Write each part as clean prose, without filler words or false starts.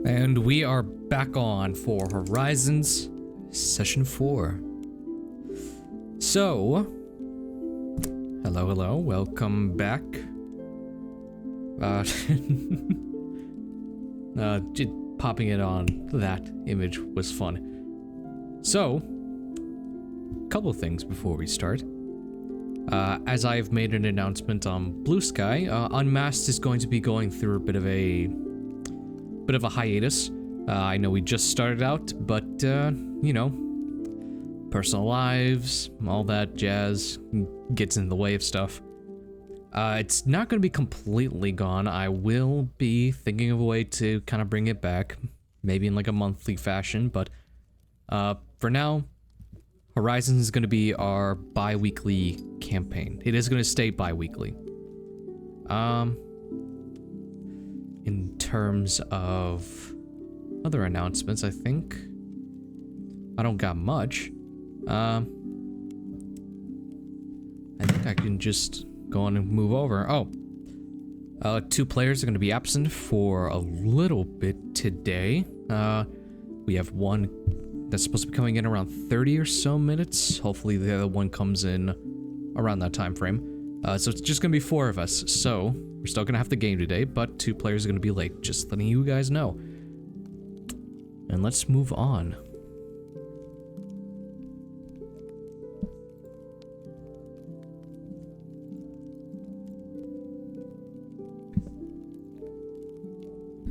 And we are back on for Horizons Session 4. So, hello, welcome back. Just popping it on that image was fun. So, couple of things before we start. As I've made an announcement on Blue Sky, Unmasked is going to be going through a bit of a hiatus. I know we just started out, but you know, personal lives, all that jazz gets in the way of stuff. It's not going to be completely gone. I will be thinking of a way to kind of bring it back, maybe in like a monthly fashion, but for now, Horizons is going to be our bi-weekly campaign. It is going to stay bi-weekly. In terms of other announcements, I think I don't got much. I think I can just go on and move over. Oh, 2 players are going to be absent for a little bit today. We have one that's supposed to be coming in around 30 or so minutes. Hopefully the other one comes in around that time frame. So it's just going to be 4 of us. So we're still going to have the game today, but 2 players are going to be late. Just letting you guys know. And let's move on.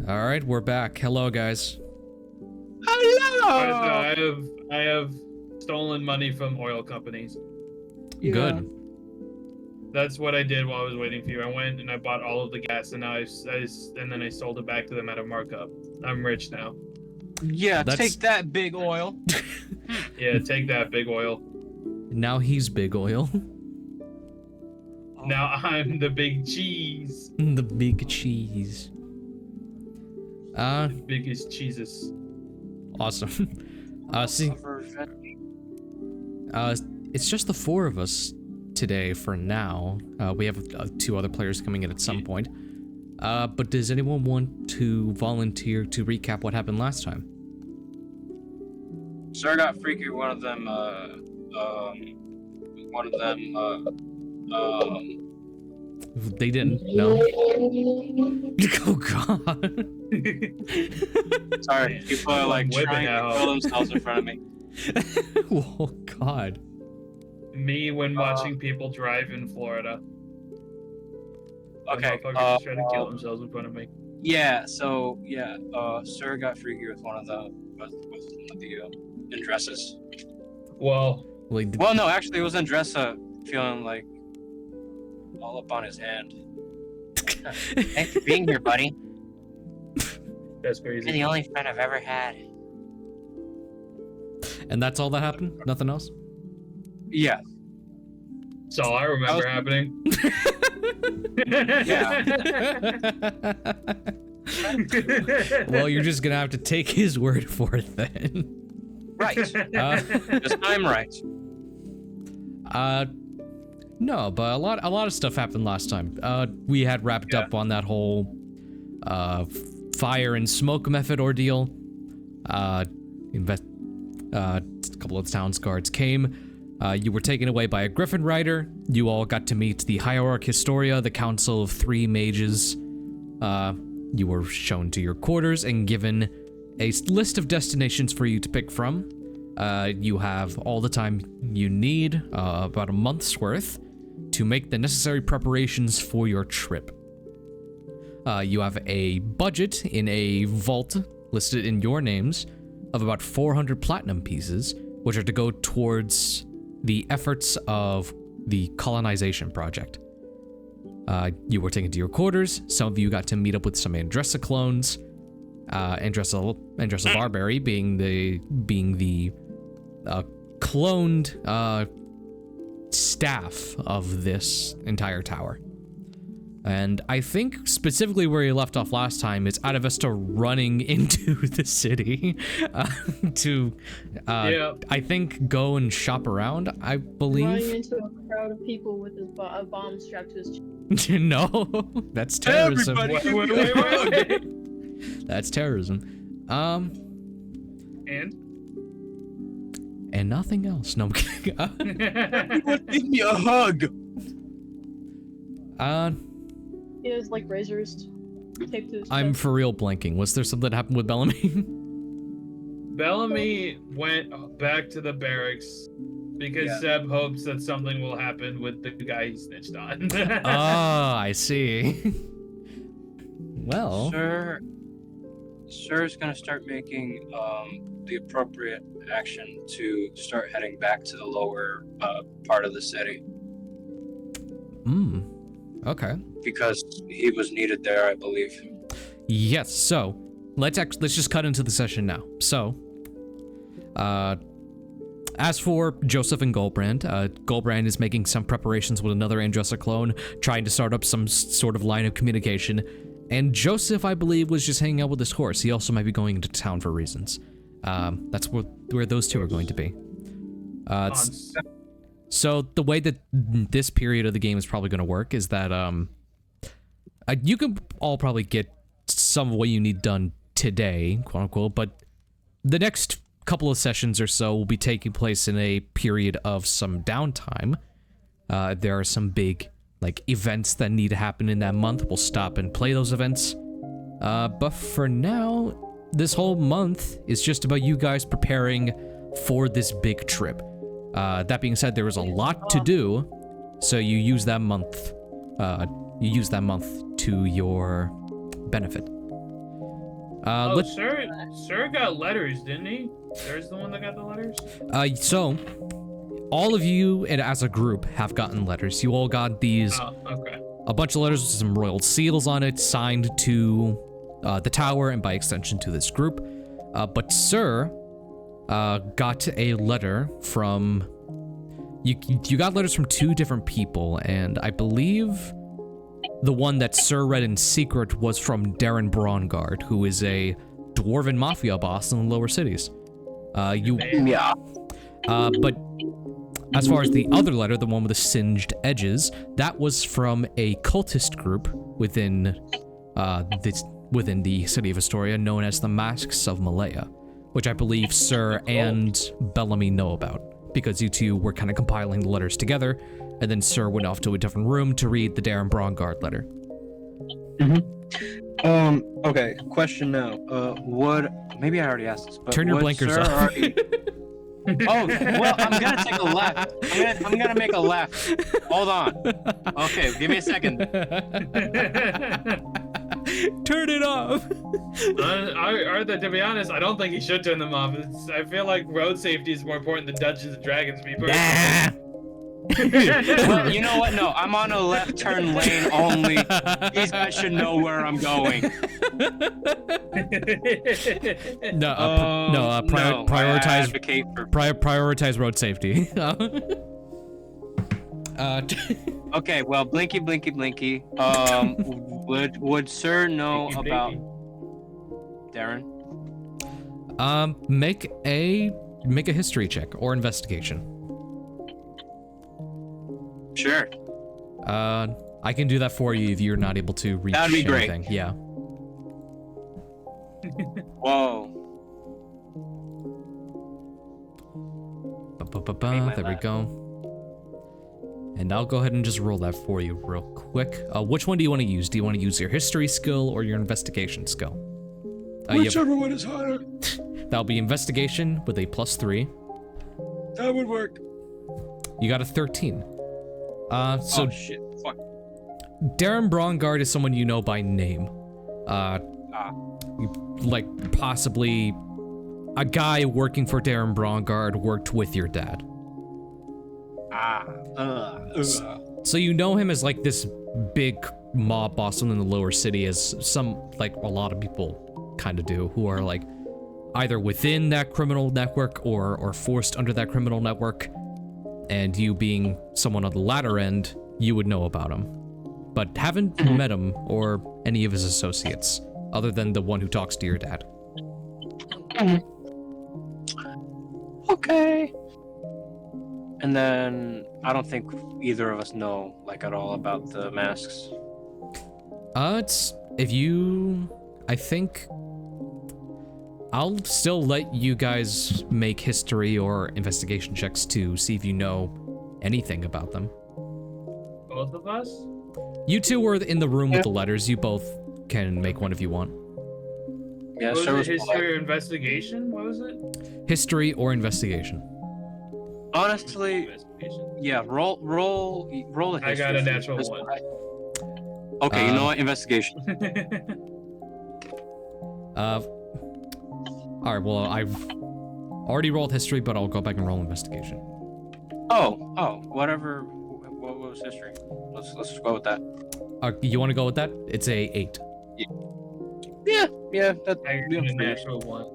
All right, we're back. Hello, guys. Hello. I have stolen money from oil companies. Yeah. Good. That's what I did while I was waiting for you. I went and I bought all of the gas, and now and then I sold it back to them at a markup. I'm rich now. Yeah, take that, big oil. Yeah, take that, big oil. Now he's big oil. Now I'm the big cheese. The big cheese. The biggest cheeses. Awesome. It's just the 4 of us today for now. We have 2 other players coming in at some point. But does anyone want to volunteer to recap what happened last time? Sir got freaky. One of them, They didn't. No. Oh God. Sorry, people are like trying to kill themselves in front of me. Oh God. Me when watching people drive in Florida. Okay. Motherfuckers trying to kill themselves in front of me. Yeah. So yeah, Sir got freaky with one of the Andresses. Well, no, actually, it was Andressa feeling like all up on his hand. Thanks for being here, buddy. That's crazy. You're the only friend I've ever had. And that's all that happened? Nothing else? Yeah. That's all I remember happening. Yeah. Well, you're just gonna have to take his word for it then. Right. Because I'm right. No, but a lot of stuff happened last time. We had wrapped up on that whole fire and smoke method ordeal. A couple of the town's guards came. You were taken away by a griffin rider. You all got to meet the Hierarch Historia, the Council of 3 Mages. You were shown to your quarters and given a list of destinations for you to pick from. You have all the time you need, about a month's worth, to make the necessary preparations for your trip. You have a budget in a vault listed in your names of about 400 platinum pieces, which are to go towards the efforts of the colonization project. You were taken to your quarters. Some of you got to meet up with some Andressa clones. Andressa Barberry being the cloned staff of this entire tower. And I think specifically where you left off last time is Adavesta running into the city to, I think, go and shop around, I believe. Running into a crowd of people with his a bomb strapped to his chest. No, that's terrorism. Everybody, wait. That's terrorism. And? And nothing else. No, I'm kidding. Give me a hug. He has like razors taped to his I'm chest. for real blanking. Was there something that happened with Bellamy? Bellamy went back to the barracks because Seb hopes that something will happen with the guy he snitched on. Oh, I see. Well, Sir's gonna start making the appropriate action to start heading back to the lower part of the city. Okay. Because he was needed there, I believe. Yes. So let's just cut into the session now. So, as for Joseph and Gulbrand, Gulbrand is making some preparations with another Andressa clone, trying to start up some sort of line of communication. And Joseph, I believe, was just hanging out with his horse. He also might be going into town for reasons. That's where those two are going to be. So the way that this period of the game is probably going to work is that you can all probably get some of what you need done today, quote unquote, but the next couple of sessions or so will be taking place in a period of some downtime. There are some big events that need to happen in that month. We'll stop and play those events. But for now, this whole month is just about you guys preparing for this big trip. That being said, there is a lot to do, so you use that month. To your benefit. Sir got letters, didn't he? Sir's the one that got the letters? So all of you and as a group have gotten letters. You all got these. Oh, okay. A bunch of letters with some royal seals on it, signed to the tower and by extension to this group. But Sir got a letter from. You got letters from two different people, and I believe the one that Sir read in secret was from Darren Braungard, who is a dwarven mafia boss in the lower cities. But as far as the other letter, the one with the singed edges, that was from a cultist group within the city of Astoria, known as the Masks of Malaya, which I believe Sir and Bellamy know about, because you two were kind of compiling the letters together, and then Sir went off to a different room to read the Darren Braungard letter. Okay, question now. Maybe I already asked this, but turn your blinkers off. Oh, well, I'm gonna take a left. I'm gonna make a left. Hold on. Okay, give me a second. Turn it off. To be honest, I don't think he should turn them off. I feel like road safety is more important than Dungeons and Dragons. Well, you know what? No, I'm on a left turn lane only. These guys should know where I'm going. Prioritize road safety. Okay, well, blinky, blinky, blinky. Would Sir know about Darren? Make a history check or investigation. Sure. I can do that for you if you're not able to reach That'd be great. anything. Yeah. Whoa. There we go. And I'll go ahead and just roll that for you real quick. Which one do you want to use? Do you want to use your history skill or your investigation skill? Whichever one is higher. That'll be investigation with a +3. That would work. You got a 13. Oh shit. Fuck. Darren Braungard is someone you know by name. Possibly a guy working for Darren Braungard worked with your dad. So you know him as this big mob boss in the lower city, as a lot of people kind of do, who are either within that criminal network or forced under that criminal network. And you being someone on the latter end, you would know about him. But haven't met him or any of his associates, other than the one who talks to your dad. Okay. And then, I don't think either of us know, at all about the masks. I'll still let you guys make history or investigation checks to see if you know anything about them. Both of us? You two were in the room with the letters. You both can make one if you want. Yeah, What sir was was it, history polite. or investigation? What was it? History or investigation. Honestly, Investigation. yeah, roll a history. I got a for me, natural 'cause one. Okay, you know what? Investigation. All right. Well, I've already rolled history, but I'll go back and roll investigation. Oh, whatever. What was history? Let's go with that. You want to go with that? It's a 8. Yeah, that. I got a natural one.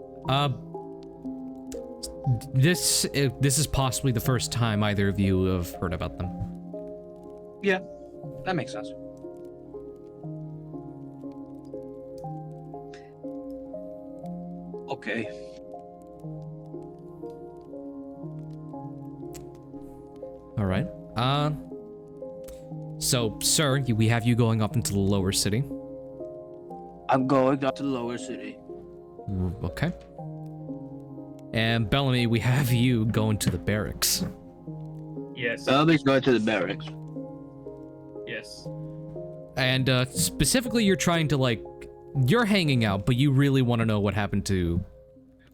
This is possibly the first time either of you have heard about them. Yeah, that makes sense. Okay. All right. So, sir, we have you going up into the lower city. I'm going up to the lower city. Okay. And Bellamy, we have you going to the barracks. Yes. Bellamy's going to the barracks. Yes. And specifically, you're trying to you're hanging out, but you really want to know what happened to.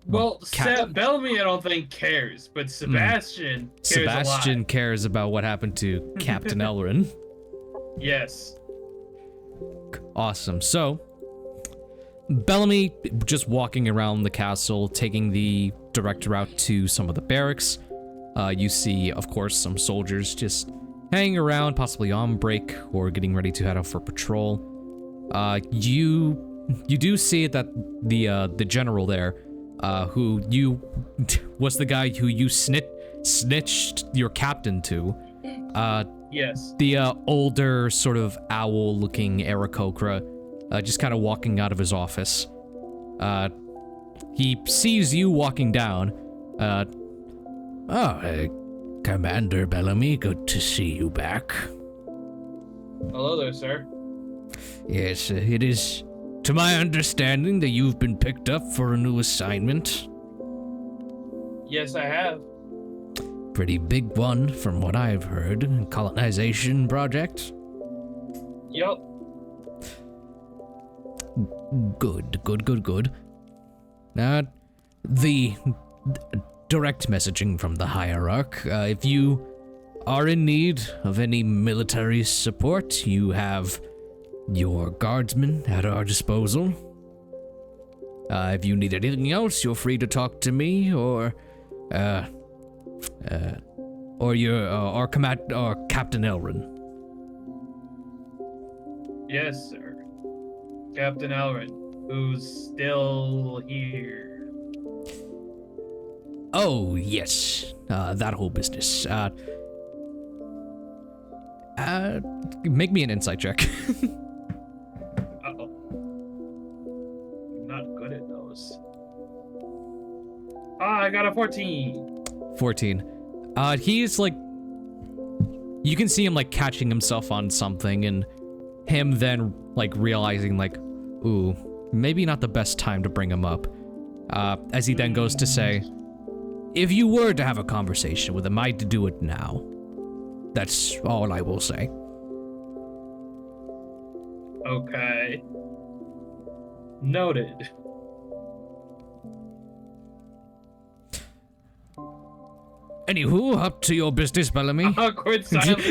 Well, Cap- Bellamy, I don't think cares, but Sebastian cares Sebastian a lot. cares about what happened to Captain Elrin. Yes. Awesome. So, Bellamy just walking around the castle, taking the direct route to some of the barracks. You see, of course, some soldiers just hanging around, possibly on break or getting ready to head out for patrol. You do see that the general there, who was the guy who you snitched your captain to. Yes. The older sort of owl-looking Aarakocra, just kind of walking out of his office. He sees you walking down. Commander Bellamy, good to see you back. Hello there, sir. Yes, it is to my understanding that you've been picked up for a new assignment. Yes, I have. Pretty big one, from what I've heard. Colonization project? Yup. Good. The direct messaging from the hierarch. If you are in need of any military support, you have your guardsmen at our disposal. If you need anything else, you're free to talk to me or Captain Elrin. Yes, sir. Captain Elrin, who's still here. Oh, yes. That whole business. Make me an insight check. Uh-oh. I'm not good at those. I got a 14. 14. He's you can see him catching himself on something, and him then realizing ooh, maybe not the best time to bring him up. As he then goes to say, if you were to have a conversation with him, I'd do it now. That's all I will say. Okay. Noted. Anywho, up to your business, Bellamy. Awkward silence.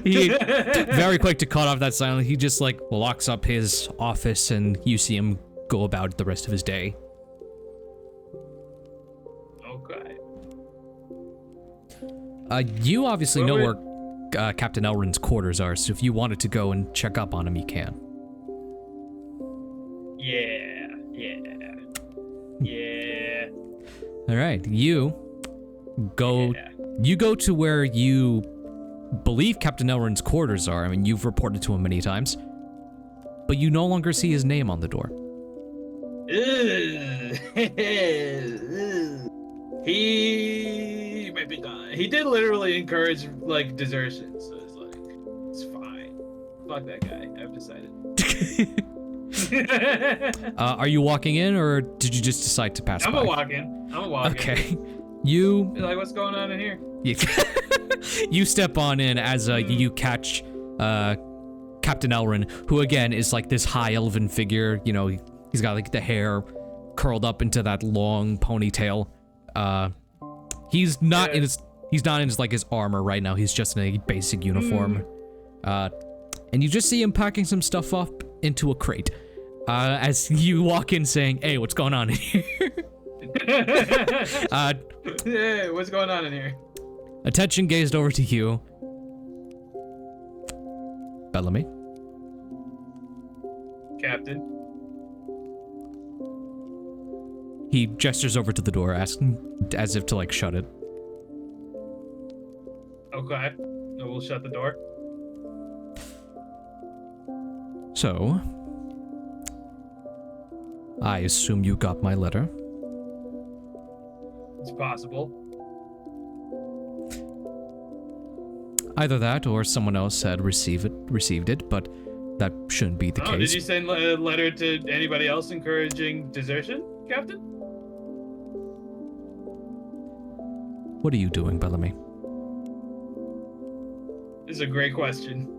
He very quick to cut off that silence. He just locks up his office, and you see him go about the rest of his day. Okay. You obviously know Where where Captain Elrin's quarters are, so if you wanted to go and check up on him, you can. Yeah. All right, you go to where you believe Captain Elrin's quarters are. I mean, you've reported to him many times, but you no longer see his name on the door. He might be dying. He did literally encourage desertion, so it's fine. Fuck that guy. I've decided. Are you walking in, or did you just decide to pass by? I'm a walk-in. Okay. You... You're like, what's going on in here? You step on in as you catch Captain Elrin, who again is like this high elven figure. You know, he's got like the hair curled up into that long ponytail. He's not in his like his armor right now. He's just in a basic uniform. And you just see him packing some stuff up into a crate. As you walk in saying, "Hey, what's going on in here?" Hey, what's going on in here? Attention gazed over to you. Bellamy. Captain. He gestures over to the door, asking as if to like shut it. Okay. No, we'll shut the door. So, I assume you got my letter. It's possible. Either that or someone else had received it, but that shouldn't be the case. Did you send a letter to anybody else encouraging desertion, Captain? What are you doing, Bellamy? This is a great question.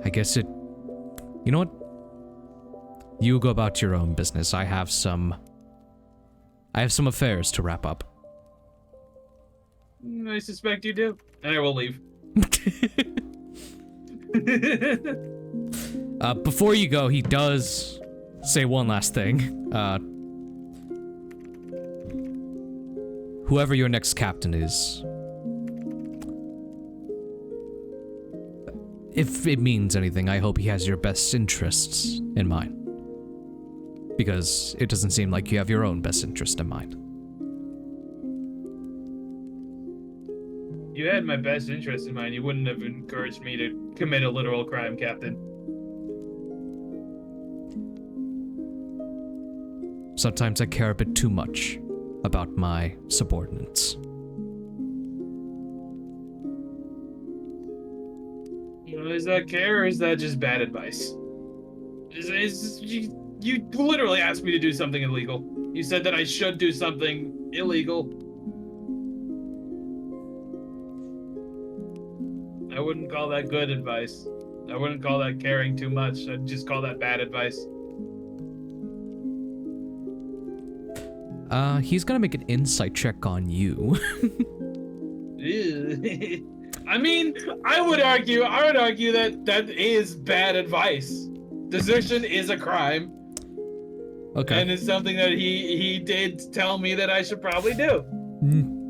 I guess it... You know what? You go about your own business. I have some affairs to wrap up. I suspect you do. And I will leave. Before you go, he does say one last thing. Whoever your next captain is, if it means anything, I hope he has your best interests in mind. Because it doesn't seem like you have your own best interest in mind. You had my best interest in mind. You wouldn't have encouraged me to commit a literal crime, Captain. Sometimes I care a bit too much about my subordinates. Is that care or is that just bad advice? You literally asked me to do something illegal. You said that I should do something illegal. I wouldn't call that good advice. I wouldn't call that caring too much. I'd just call that bad advice. He's gonna make an insight check on you. I mean, I would argue that is bad advice. Desertion is a crime. Okay. And it's something that he did tell me that I should probably do.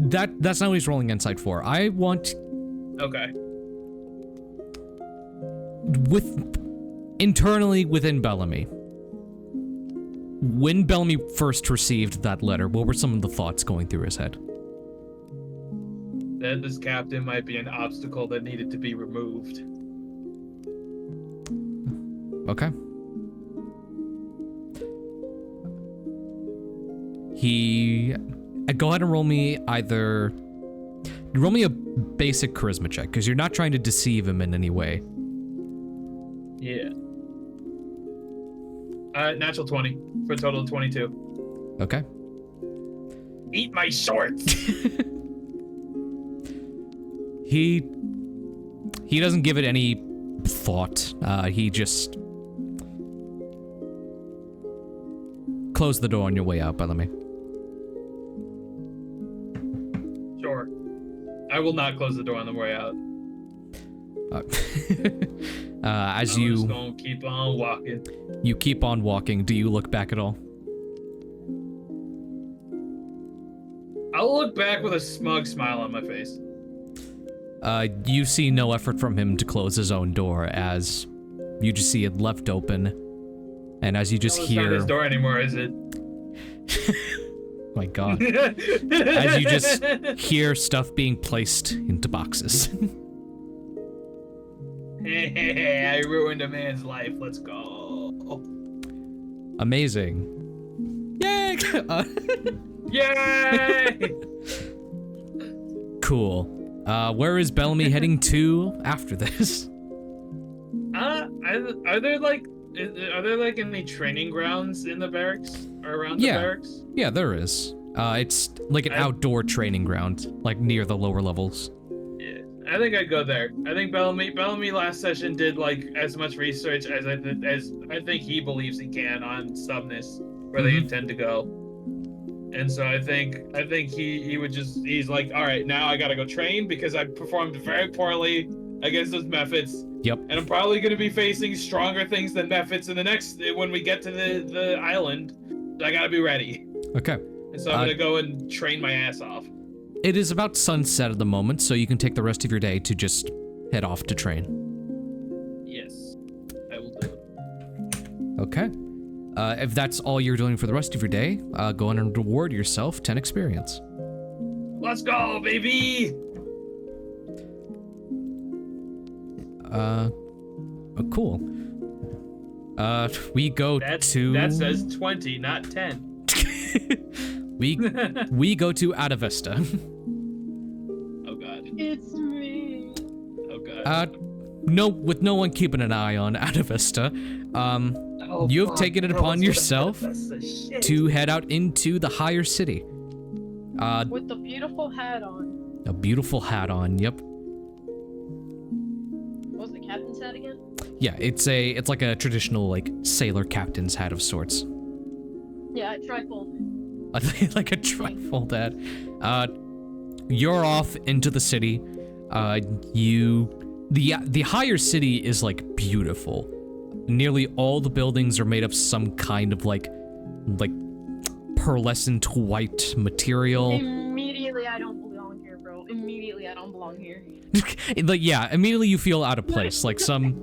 That's not what he's rolling insight for. I want... Okay. Internally within Bellamy, when Bellamy first received that letter, what were some of the thoughts going through his head? That this captain might be an obstacle that needed to be removed. Okay. Go ahead and roll me roll me a basic charisma check, because you're not trying to deceive him in any way. Yeah. Natural 20 for a total of 22. Okay. Eat my shorts. He doesn't give it any thought. He just close the door on your way out, Bellamy. Sure. I will not close the door on the way out. As I'm you just gonna keep on walking. You keep on walking. Do you look back at all? I'll look back with a smug smile on my face. You see no effort from him to close his own door, as you just see it left open, and as you just It's hear... not his door anymore, is it? My God. As you just hear stuff being placed into boxes. I ruined a man's life. Let's go. Amazing. Yay! Yay! Cool. Where is Bellamy heading to after this? are there like any training grounds in the barracks or around the barracks? Yeah, there is. It's like an outdoor training ground, like near the lower levels. Yeah, I think I'd go there. I think Bellamy last session did like as much research as I think he believes he can on Subness, where they intend to go. And so I think he's like, all right, now I gotta go train because I performed very poorly against those methods. Yep. And I'm probably gonna be facing stronger things than methods in the next when we get to the island. I gotta be ready. Okay. And so I'm gonna go and train my ass off. It is about sunset at the moment, so you can take the rest of your day to just head off to train. Yes, I will do it. Okay. If that's all you're doing for the rest of your day, go on and reward yourself 10 experience. Let's go, baby! Cool. We go to... That says 20, not 10. we go to Adavesta. Oh god. It's me. Oh god. With no one keeping an eye on Adavesta, you have taken it upon yourself to head out into the higher city. With the beautiful hat on. A beautiful hat on, yep. What was the captain's hat again? Yeah, it's like a traditional like sailor captain's hat of sorts. Yeah, a trifold. Like a trifold hat. You're off into the city. The higher city is like beautiful. Nearly all the buildings are made of some kind of like pearlescent white material. Immediately, I don't belong here, bro. Immediately, I don't belong here. Like, yeah, immediately you feel out of place. Like some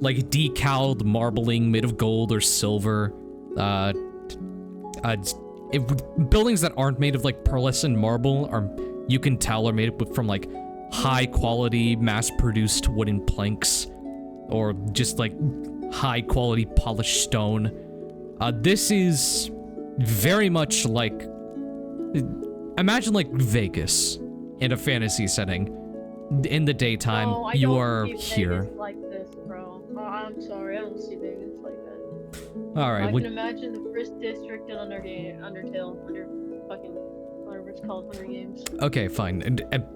like decaled marbling made of gold or silver. Buildings that aren't made of like pearlescent marble are, you can tell, are made from like high quality mass produced wooden planks or just like high quality polished stone. This is very much like, imagine like Vegas in a fantasy setting. In the daytime, No, I you don't are see here. Vegas like this, bro. Oh, I'm sorry, I don't see Vegas like that. All right. I can imagine the first district in Undertale, whatever it's called, Hunger Games. Okay, fine. And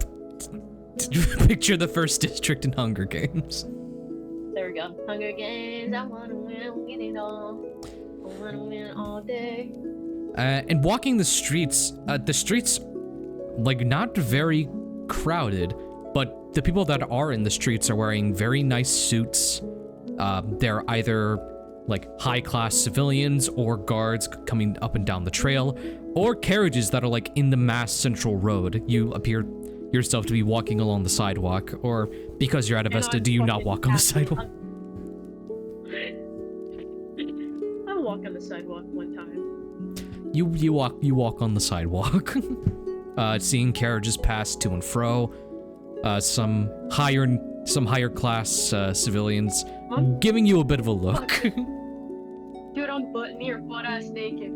picture the first district in Hunger Games. There we go. Hunger Games, I wanna win it all. I wanna win all day. And walking the streets, like, not very crowded, but the people that are in the streets are wearing very nice suits. They're either, like, high-class civilians or guards coming up and down the trail, or carriages that are, like, in the mass central road. You appear yourself to be walking along the sidewalk, or because you're at Adavesta, do you not walk on the sidewalk? I walk on the sidewalk one time. You walk on the sidewalk, seeing carriages pass to and fro. Some higher class civilians giving you a bit of a look. Dude, I'm near butt ass naked.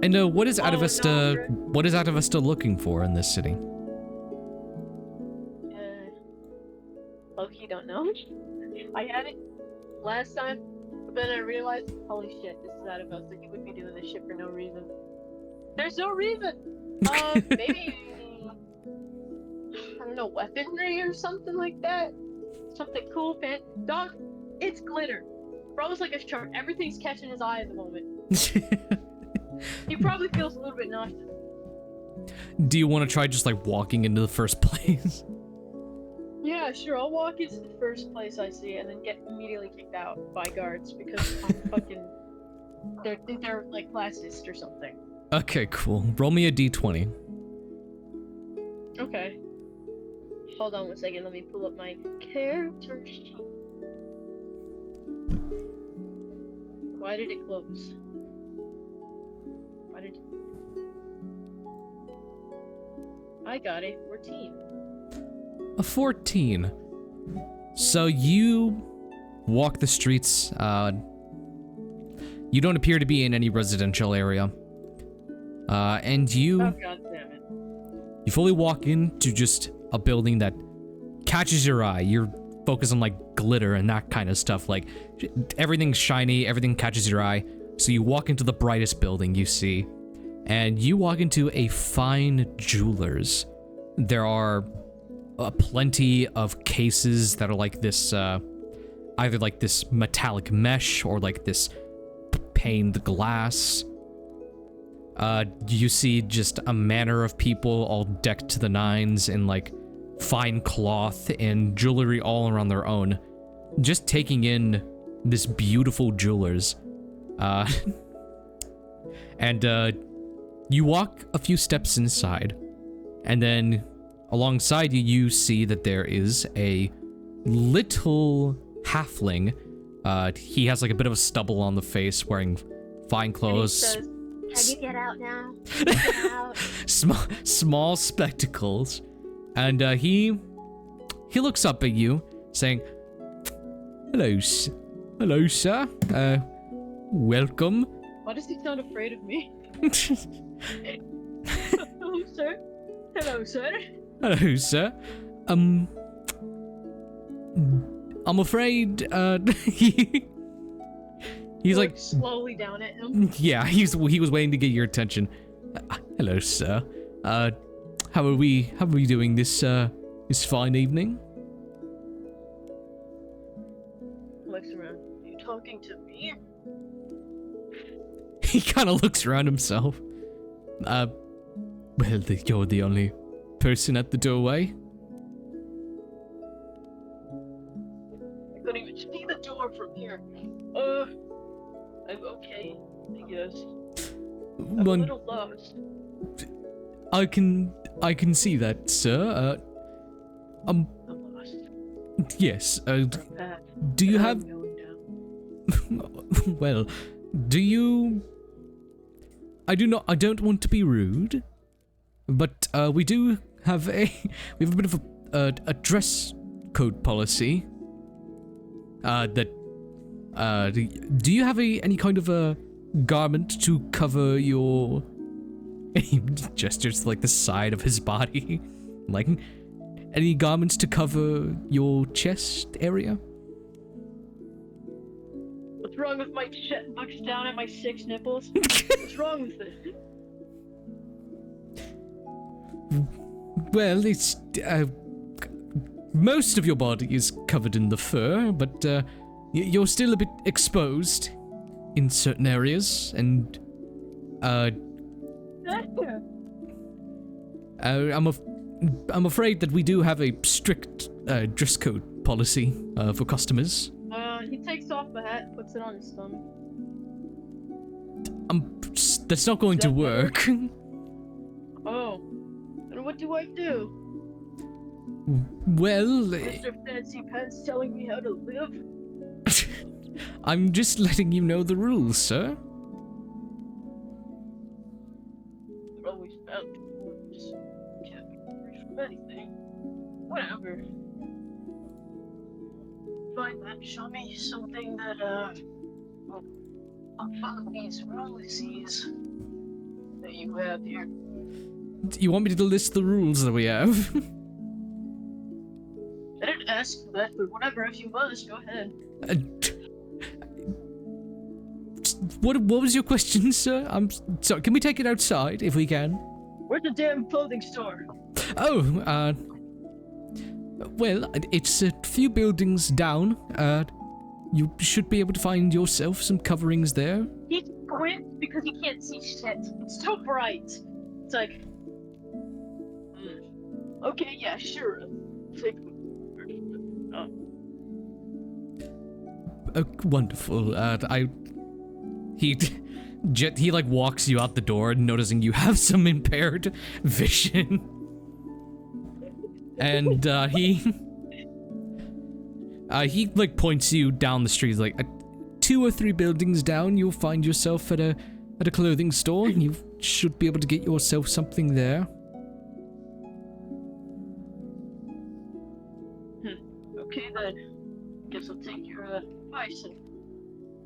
And what is Adavesta? No, what is Adavesta looking for in this city? Loki, don't know. I had it last time, but then I realized, holy shit, this is Adavesta. He would be doing this shit for no reason. There's no reason. Maybe I don't know, weaponry or something like that. Something cool, man. Dog, it's glitter. Bro's like a shark. Everything's catching his eye at the moment. He probably feels a little bit nauseous. Do you want to try just like walking into the first place? Yeah, sure. I'll walk into the first place I see and then get immediately kicked out by guards because I'm fucking. They're like classist or something. Okay, cool. Roll me a d20. Okay. Hold on one second. Let me pull up my character sheet. Why did it close? Why did? I got a 14. A 14. So you walk the streets. You don't appear to be in any residential area. And you... Oh, god damn it. You fully walk into just a building that catches your eye. You're focused on like glitter and that kind of stuff. Like everything's shiny, everything catches your eye. So you walk into the brightest building you see, and you walk into a fine jeweler's. There are plenty of cases that are like this, either like this metallic mesh or like this paned glass. You see just a manner of people all decked to the nines in like fine cloth and jewelry all around their own, just taking in this beautiful jeweler's. And you walk a few steps inside, and then alongside you, you see that there is a little halfling. He has like a bit of a stubble on the face, wearing fine clothes. And he says, "Can you get out now? Get out." Small spectacles, and he looks up at you, saying, "Hello, hello, sir. Welcome." Why does he sound afraid of me? Hello, sir. Hello, sir. Hello, sir. I'm afraid, he's like slowly down at him. Yeah, he was waiting to get your attention. Hello, sir. How are we doing this fine evening? Looks around. Are you talking to me? He kind of looks around himself. Well, you're the only person at the doorway. I couldn't even see the door from here. I'm okay, I guess. I'm a little lost. I can see that, sir. I'm lost. Yes. Do you have? Well, do you? I don't want to be rude, but we do have a bit of a dress code policy. Do you have any kind of a garment to cover your? He gestures to like the side of his body, like any garments to cover your chest area. What's wrong with my shit? Looks down at my 6 nipples. What's wrong with it? Well, it's most of your body is covered in the fur, but you're still a bit exposed in certain areas, and I'm afraid that we do have a strict dress code policy for customers. He takes off the hat, puts it on his stomach. That's not going to work. Oh, and what do I do? Well, Mr. Fancy Pants telling me how to live? I'm just letting you know the rules, sir. I've always found just can't be free from anything. Whatever. Find that, show me something that, I'll follow these rules that you have here. Do you want me to list the rules that we have? I didn't ask for that, but whatever, if you must, go ahead. What was your question, sir? I'm sorry, can we take it outside, if we can? Where's the damn clothing store? Oh, well, it's a few buildings down. You should be able to find yourself some coverings there. He squints because he can't see shit. It's too bright. It's like... Okay, yeah, sure. Take... Wonderful. He like walks you out the door, noticing you have some impaired vision, and he like points you down the street, like 2 or 3 buildings down. You'll find yourself at a clothing store. You should be able to get yourself something there. Okay then. Guess I'll take your advice and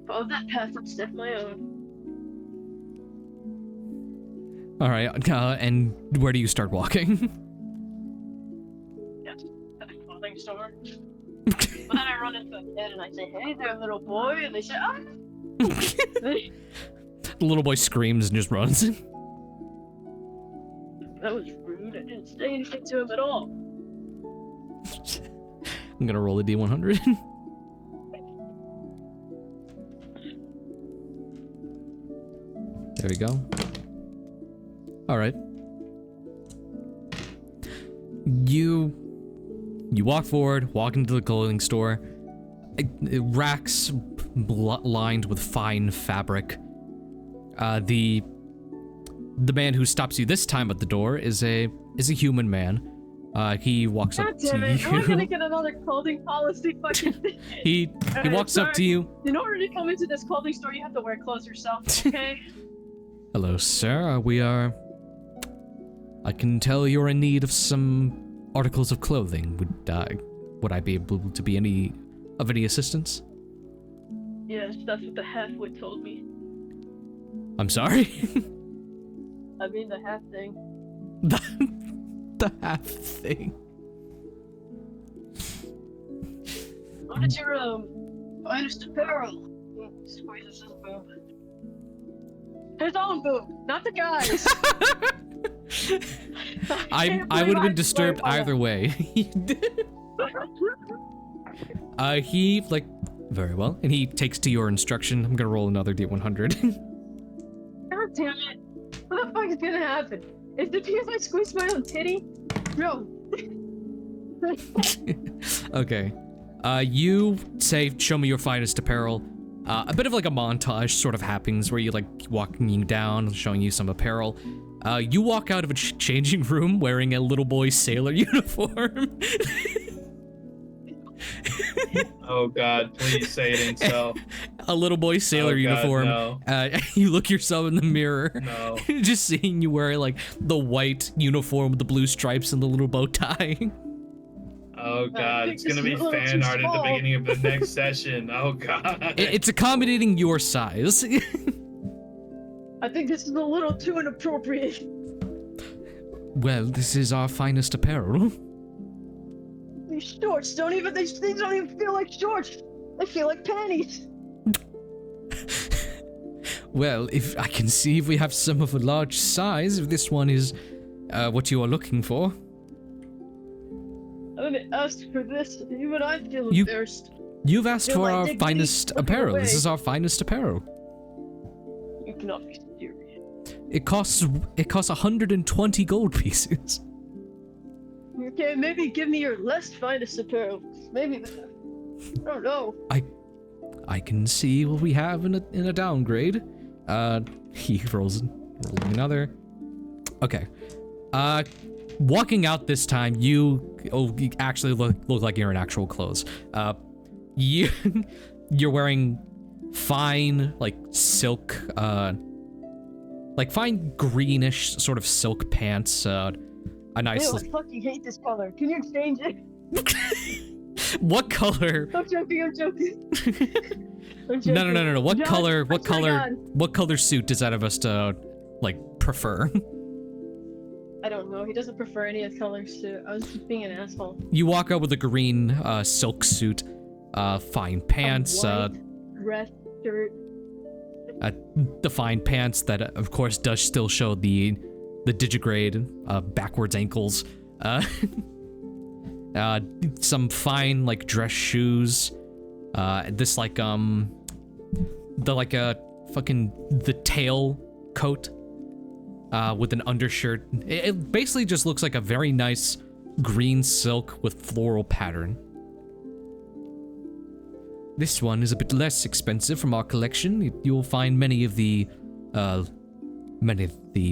follow that path and step my own. All right, and where do you start walking? Yes, at the clothing store. But then I run into a kid and I say, "Hey there, little boy," and they say, "Ah." The little boy screams and just runs. That was rude. I didn't say anything to him at all. I'm gonna roll a D100. There we go. All right. You walk forward, walk into the clothing store. Racks lined with fine fabric. The man who stops you this time at the door is a human man. He walks God up damn to it! you. Am I gonna get another clothing policy fucking thing? He walks up to you. In order to come into this clothing store, you have to wear clothes yourself, okay? Hello, sir. We are. I can tell you're in need of some articles of clothing. Would I be able to be of any assistance? Yes, that's what the halfwit told me. I'm sorry. I mean the half thing. The half thing. What is your finest apparel? Squeezes his boob. His own boob, not the guy's. I would have been disturbed either way. He very well, and he takes to your instruction. I'm gonna roll another D100. God damn it! What the fuck is gonna happen? Is it because I squeeze my own titty? No. Okay. You say, "Show me your finest apparel." A bit of like a montage sort of happens where you walking down, showing you some apparel. You walk out of a changing room wearing a little boy sailor uniform. Oh God, please say it ain't so. A little boy sailor uniform. No. You look yourself in the mirror. No. Just seeing you wearing the white uniform with the blue stripes and the little bow tie. Oh God, it's gonna be This is a little fan too art at the small. beginning of the next session. Oh God. It's accommodating your size. I think this is a little too inappropriate. Well, this is our finest apparel. These shorts don't even, these things don't even feel like shorts. They feel like panties. Well, if I can see if we have some of a large size, if this one is what you are looking for. I'm gonna ask for this, even I feel You- embarrassed. You've asked Feel for my our dignity finest slipping apparel. This away. is our finest apparel. You cannot be serious. It costs 120 gold pieces. Okay, maybe give me your less finest apparel. Maybe, I don't know. I can see what we have in a downgrade. He rolls another. Okay. Walking out this time, you actually look like you're in actual clothes. You're wearing fine silk, fine greenish sort of silk pants. A nice. Ew, I fucking hate this color. Can you change it? What color? I'm joking, I'm joking. I'm joking. No. What John, color? I swear to God. What color suit does Adavesta prefer? I don't know. He doesn't prefer any of the colors too. I was just being an asshole. You walk out with a green silk suit, fine pants, A white dress shirt. the fine pants that of course does still show the digigrade backwards ankles. Some fine dress shoes. This the tail coat with an undershirt. It basically just looks like a very nice green silk with floral pattern. This one is a bit less expensive from our collection. You'll find many of the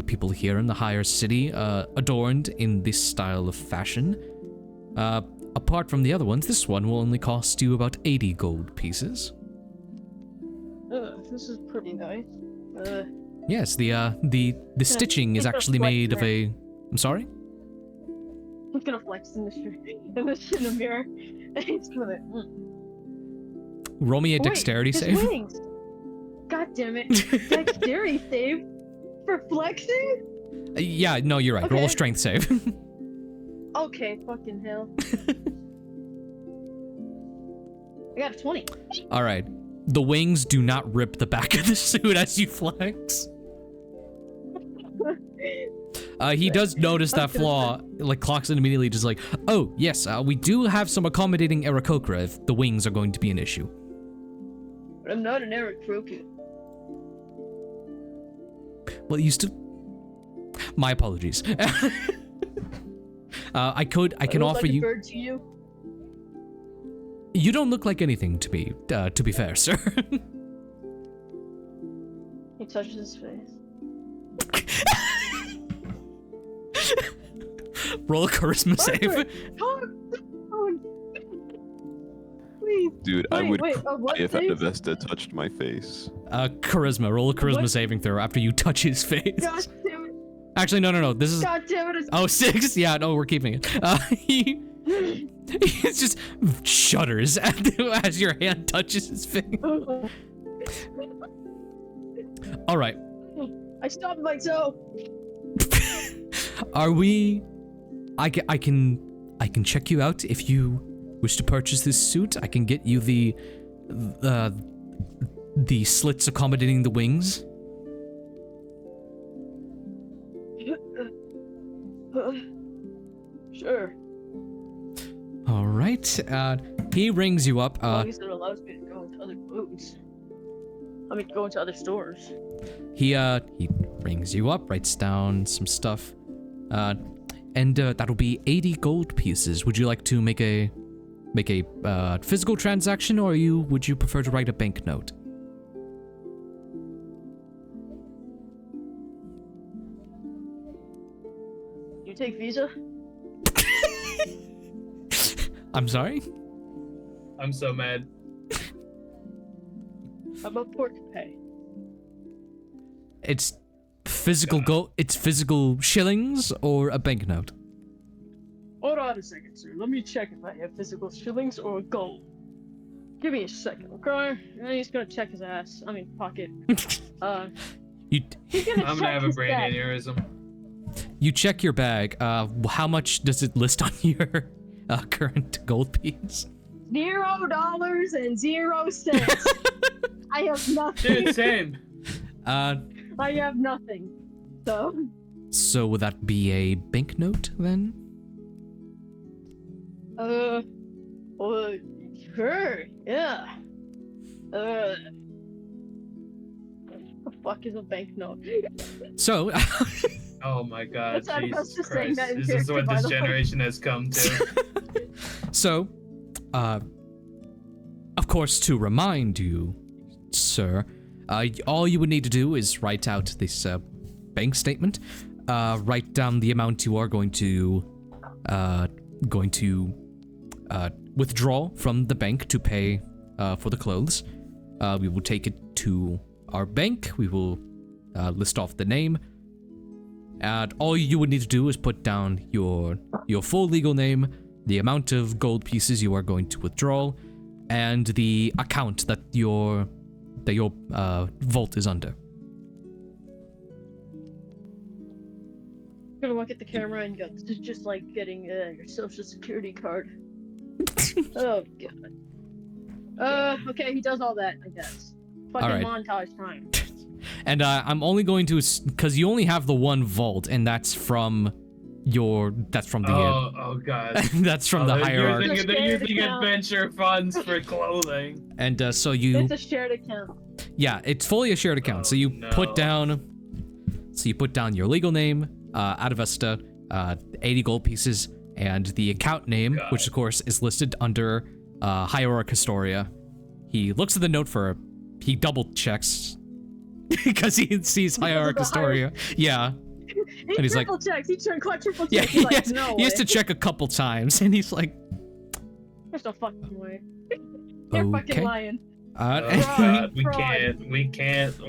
people here in the higher city adorned in this style of fashion. Apart from the other ones, this one will only cost you about 80 gold pieces. This is pretty nice. Yes, the stitching is it's a actually flex made of there. a. I'm sorry? He's gonna flex in the mirror. He's gonna. Roll me a Wait, dexterity his save. wings. God damn it! Dexterity save for flexing? Yeah, no, you're right. Okay. Roll a strength save. Okay, fucking hell. I got a 20. All right. The wings do not rip the back of the suit as you flex. He does notice that flaw, like clocks it immediately, just like, oh, yes, we do have some accommodating Aarakocra if the wings are going to be an issue. But I'm not an Aarakocra. Well, you still... My apologies. I can offer like you... a bird to you. You don't look like anything to be fair, sir. He touches his face. Roll a charisma save. Please. Dude, I would wait, cry what if save? Adavesta touched my face. Charisma. Roll a charisma What? saving throw after you touch his face. God damn it. Actually, no. This is... God damn it. Oh, 6? Yeah, no, we're keeping it. He just shudders as your hand touches his face. All right. I stopped my toe. Are we... I can check you out if you wish to purchase this suit. I can get you the slits accommodating the wings. Sure. All right. He rings you up. As long as it allows me to go into other foods. I mean, go into other stores. He rings you up, writes down some stuff, and that'll be 80 gold pieces. Would you like to make a physical transaction, or would you prefer to write a banknote? You take Visa? I'm sorry? I'm so mad. How about Port Pay? It's physical gold. It's physical shillings or a banknote. Hold on a second, sir. Let me check if I have physical shillings or gold. Give me a second, okay? And he's gonna check his ass. I mean, pocket. You He's gonna I'm check gonna have a his brain bag. aneurysm. you check your bag. How much does it list on your current gold piece? $0 and 0 cents. I have nothing. Dude, same. I have nothing. So would that be a banknote then? Sure, yeah. What the fuck is a banknote? So, Oh my god, That's Adavesta Jesus saying Christ. that in This is character, what by this the way. generation has come to. so, of course, to remind you, sir, all you would need to do is write out this bank statement. Write down the amount you are going to withdraw from the bank to pay for the clothes. We will take it to our bank. We will list off the name. And all you would need to do is put down your full legal name, the amount of gold pieces you are going to withdraw, and the account that your vault is under. I'm gonna look at the camera and go, this is just like getting your social security card. Oh, God. Okay, he does all that, I guess. Fucking Alright. montage time. And I'm only going to, because you only have the one vault, and that's from the Oh god. that's from the They're hierarchy. using, they're Shared using account. adventure funds for clothing. And so you, It's a shared account. yeah, it's fully a shared account. Oh, So you no. put down your legal name, Adavesta, 80 gold pieces, and the account name, God. which of course is listed under Hierarch Historia. He looks at the note he double checks because he sees Hierarch the Historia. Yeah. He And he's like- triple checks. He quadruple Yeah, checks. he He's like, has, no he has way. to check a couple times, and he's like, There's no fucking way. You're Okay. fucking lying. Oh Fraud, god, we fraud. can't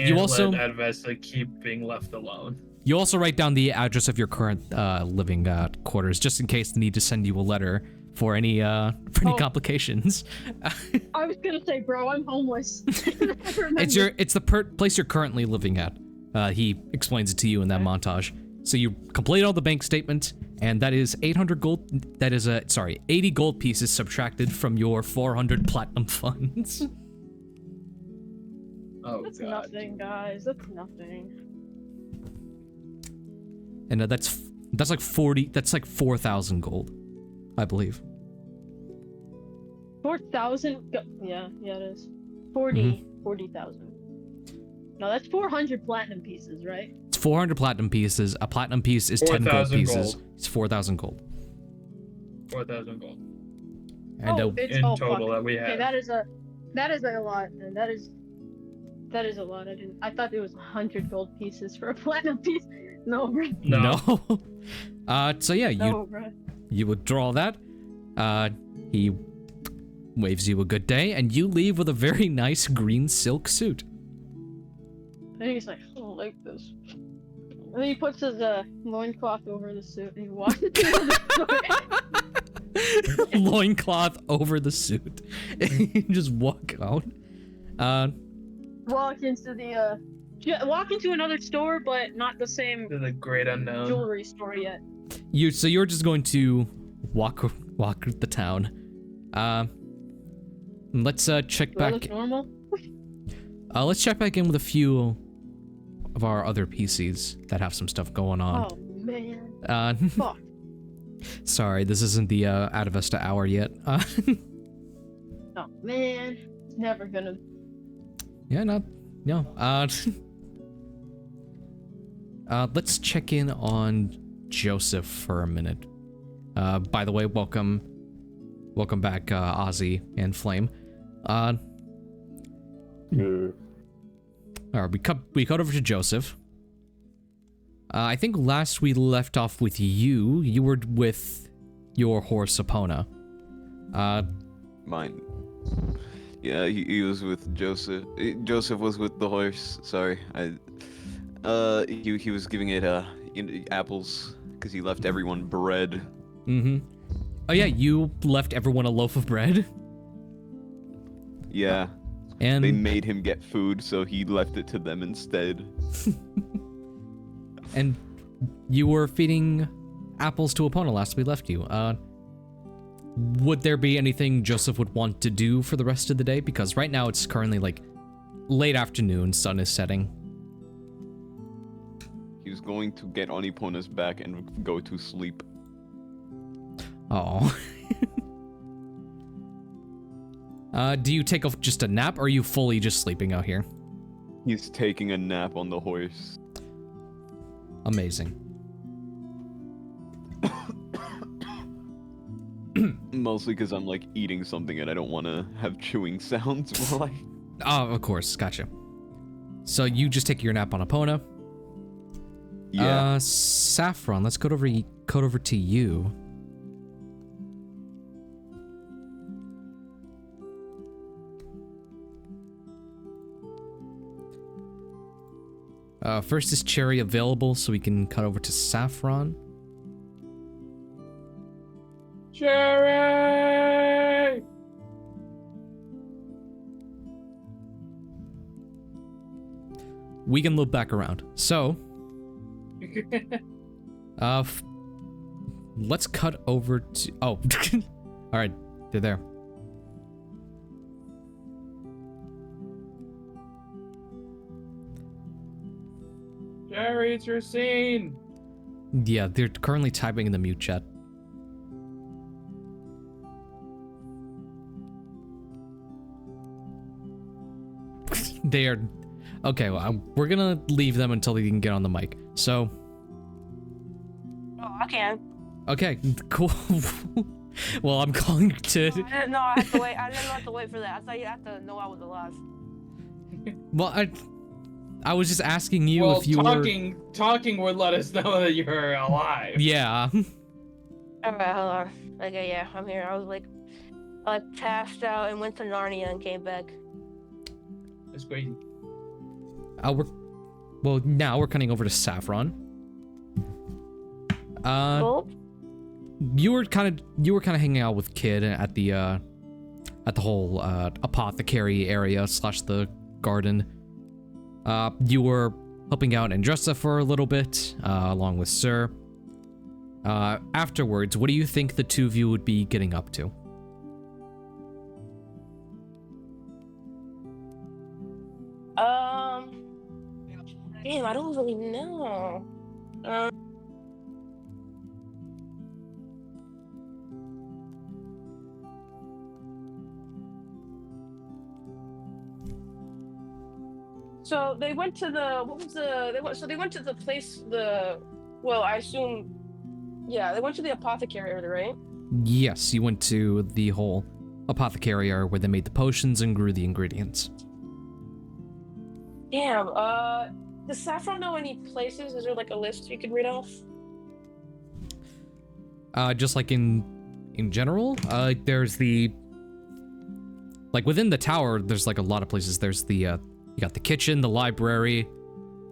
you also- let Adavesta keep being left alone. you also write down the address of your current living quarters, just in case they need to send you a letter for any complications. I was gonna say, bro, I'm homeless. It's the place you're currently living at. He explains it to you in that montage. So you complete all the bank statement, and that is 800 gold. That is 80 gold pieces subtracted from your 400 platinum funds. Oh That's god. nothing, guys. That's nothing. And that's like 40. That's like 4,000 gold, I believe. 4,000? Yeah, it is. 40,000. No, that's 400 platinum pieces, right? It's 400 platinum pieces. A platinum piece is 10 gold 4,000 pieces. gold. It's 4,000 gold. 4,000 gold. And it's in fuck. total that we have. Okay, that is a lot, and that is a lot. I thought it was 100 gold pieces for a platinum piece. No, bro. No. So yeah, No, bro. you withdraw that. He waves you a good day, and you leave with a very nice green silk suit. And he's like, I don't like this. And then he puts his loincloth over the suit and he walks into the store. Loincloth over the suit. You just walk out. Walk into another store, but not the same To the great unknown. jewelry store yet. So you're just going to walk the town. Let's check Do I back. look normal? Let's check back in with a few of our other PCs that have some stuff going on. Oh man. Fuck. Sorry, this isn't the Adavesta hour yet. Oh man. It's never gonna. Yeah, no. Let's check in on Joseph for a minute. By the way, welcome back, Ozzy and Flame. Alright, we cut over to Joseph. I think last we left off with you were with your horse Epona. Mine. Yeah, he was with Joseph. Joseph was with the horse. Sorry, he was giving it apples because he left everyone bread. Mm-hmm. Oh yeah, you left everyone a loaf of bread. Yeah. And They made him get food, so he left it to them instead. And you were feeding apples to Epona last we left you. Would there be anything Joseph would want to do for the rest of the day? Because right now it's currently like late afternoon, sun is setting. He was going to get on Epona's back and go to sleep. Oh. Do you take just a nap, or are you fully just sleeping out here? He's taking a nap on the horse. Amazing. Mostly because I'm like eating something and I don't want to have chewing sounds while I... Oh, of course, gotcha. So you just take your nap on Epona. Yeah. Saffron, let's go over to you. First is Cherry available, so we can cut over to Saffron. Cherry! We can loop back around. So, let's cut over to... Oh, all right, they're there. Cherry, it's your scene! Yeah, they're currently typing in the mute chat. They are... Okay, well, we're gonna leave them until they can get on the mic. So... Oh, I can. Okay, cool. Well, I'm calling to... I didn't know I had to wait. I didn't have to wait for that. I thought you had to know I was alive. Well, I was just asking you well, if you talking would let us know that you're alive. Yeah. Alright, hold on. Okay, yeah, I'm here. I was like passed out and went to Narnia and came back. That's crazy. Now we're cutting over to Saffron. Cool. You were kind of hanging out with Kid at the whole apothecary area / the garden. You were helping out Andressa for a little bit, along with Sir. Afterwards, what do you think the two of you would be getting up to? Damn, I don't really know. So they went to the they went to the place I assume they went to the apothecary area, right? Yes, you went to the whole apothecary area where they made the potions and grew the ingredients. Damn, does Saffron know any places? Is there like a list you could read off? Just like in general, there's within the tower, there's like a lot of places. There's you got the kitchen, the library,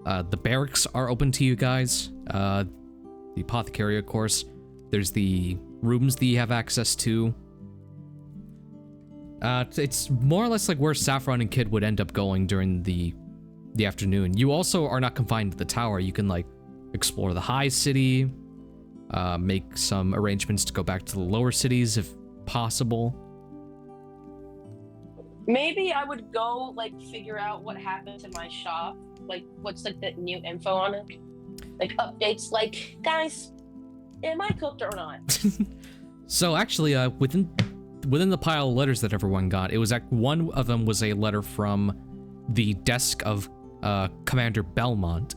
the barracks are open to you guys. The apothecary, of course. There's the rooms that you have access to. It's more or less like where Saffron and Kid would end up going during the afternoon. You also are not confined to the tower. You can like explore the high city, make some arrangements to go back to the lower cities if possible. Maybe I would go like figure out what happened to my shop, like what's like the new info on it, like updates, like guys, am I cooked or not? So actually, within the pile of letters that everyone got, it was one of them was a letter from the desk of Commander Belmont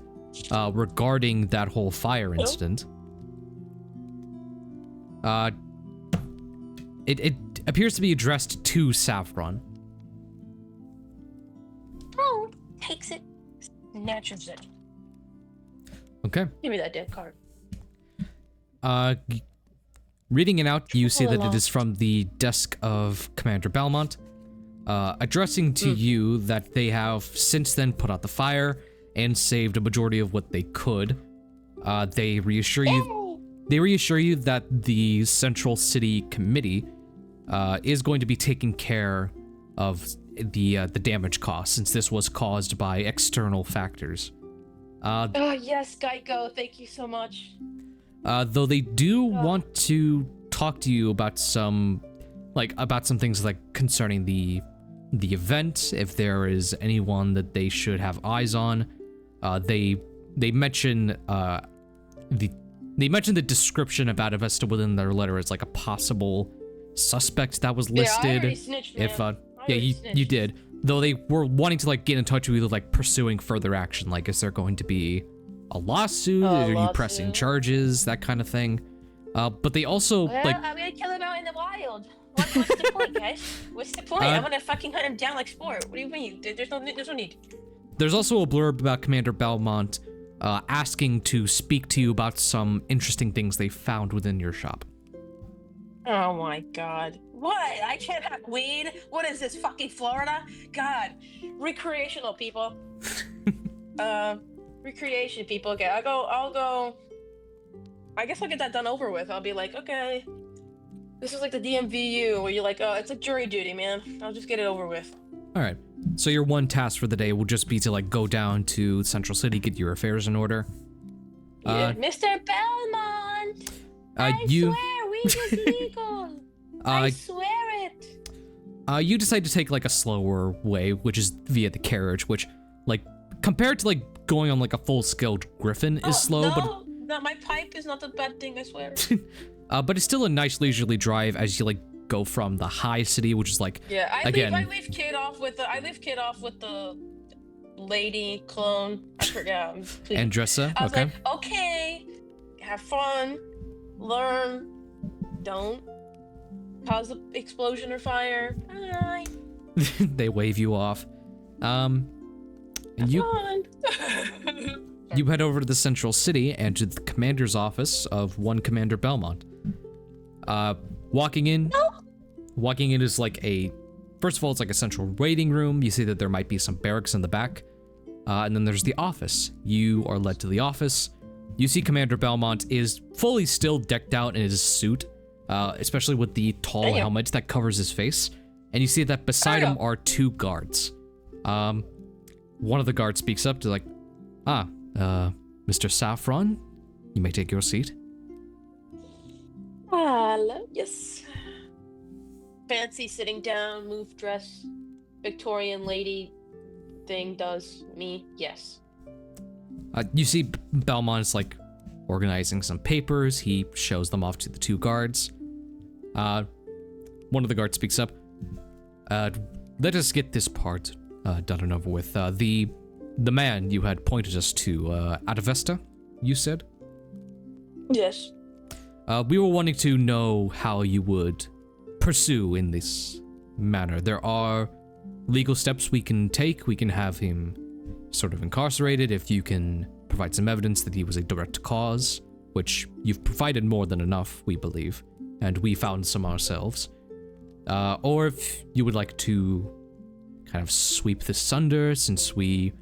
regarding that whole fire incident. It appears to be addressed to Saffron. Oh, takes it, snatches it. Okay. Give me that dead card. Reading it out, you see that it is from the desk of Commander Belmont, addressing to you that they have since then put out the fire and saved a majority of what they could. They reassure you that the Central City Committee is going to be taking care of the damage costs, since this was caused by external factors. Oh yes, Geico, thank you so much. Though they do want to talk to you about some things like concerning the event, if there is anyone that they should have eyes on. They mention the description of Adavesta within their letter as like a possible suspect that was listed. Yeah, I already snitched, man. You did. Though they were wanting to like get in touch with you, like pursuing further action. Like, is there going to be a lawsuit? Are you pressing charges? That kind of thing. But they also I'm gonna kill him out in the wild. What's the point, guys? What's the point? I'm gonna fucking hunt him down like Sport. What do you mean? There's no need. There's also a blurb about Commander Belmont asking to speak to you about some interesting things they found within your shop. Oh my god. What? I can't have weed? What is this, fucking Florida? God. Recreational people. Recreation people. Okay, I'll go. I guess I'll get that done over with. I'll be like, okay. This is like the DMVU where you're like, oh, it's like jury duty, man. I'll just get it over with. Alright. So your one task for the day will just be to like go down to Central City, get your affairs in order. Mr. Belmont! I swear weed is legal! I swear it! You decide to take like a slower way, which is via the carriage, which like compared to like going on like a full-scale griffin is slow, No, my pipe is not a bad thing, I swear. But it's still a nice leisurely drive as you like go from the high city, which is like I leave Kid off with the lady clone. I forgot. Andressa. I was like, okay, have fun, learn, don't cause an explosion or fire. Bye. They wave you off. And you head over to the Central City and to the commander's office of one Commander Belmont. Walking in is like first of all, it's like a central waiting room. You see that there might be some barracks in the back. And then there's the office. You are led to the office. You see Commander Belmont is fully still decked out in his suit, especially with the tall helmet that covers his face. And you see that beside him are two guards. One of the guards speaks up to like, Mr. Saffron, you may take your seat. Hello. Yes. Fancy sitting down, move dress, Victorian lady thing does me. Yes. You see Belmont's like organizing some papers. He shows them off to the two guards. One of the guards speaks up. Let us get this part done and over with. The man you had pointed us to, Adavesta, you said? Yes. We were wanting to know how you would pursue in this manner. There are legal steps we can take. We can have him sort of incarcerated if you can provide some evidence that he was a direct cause, which you've provided more than enough, we believe, and we found some ourselves. Or if you would like to kind of sweep this under, since we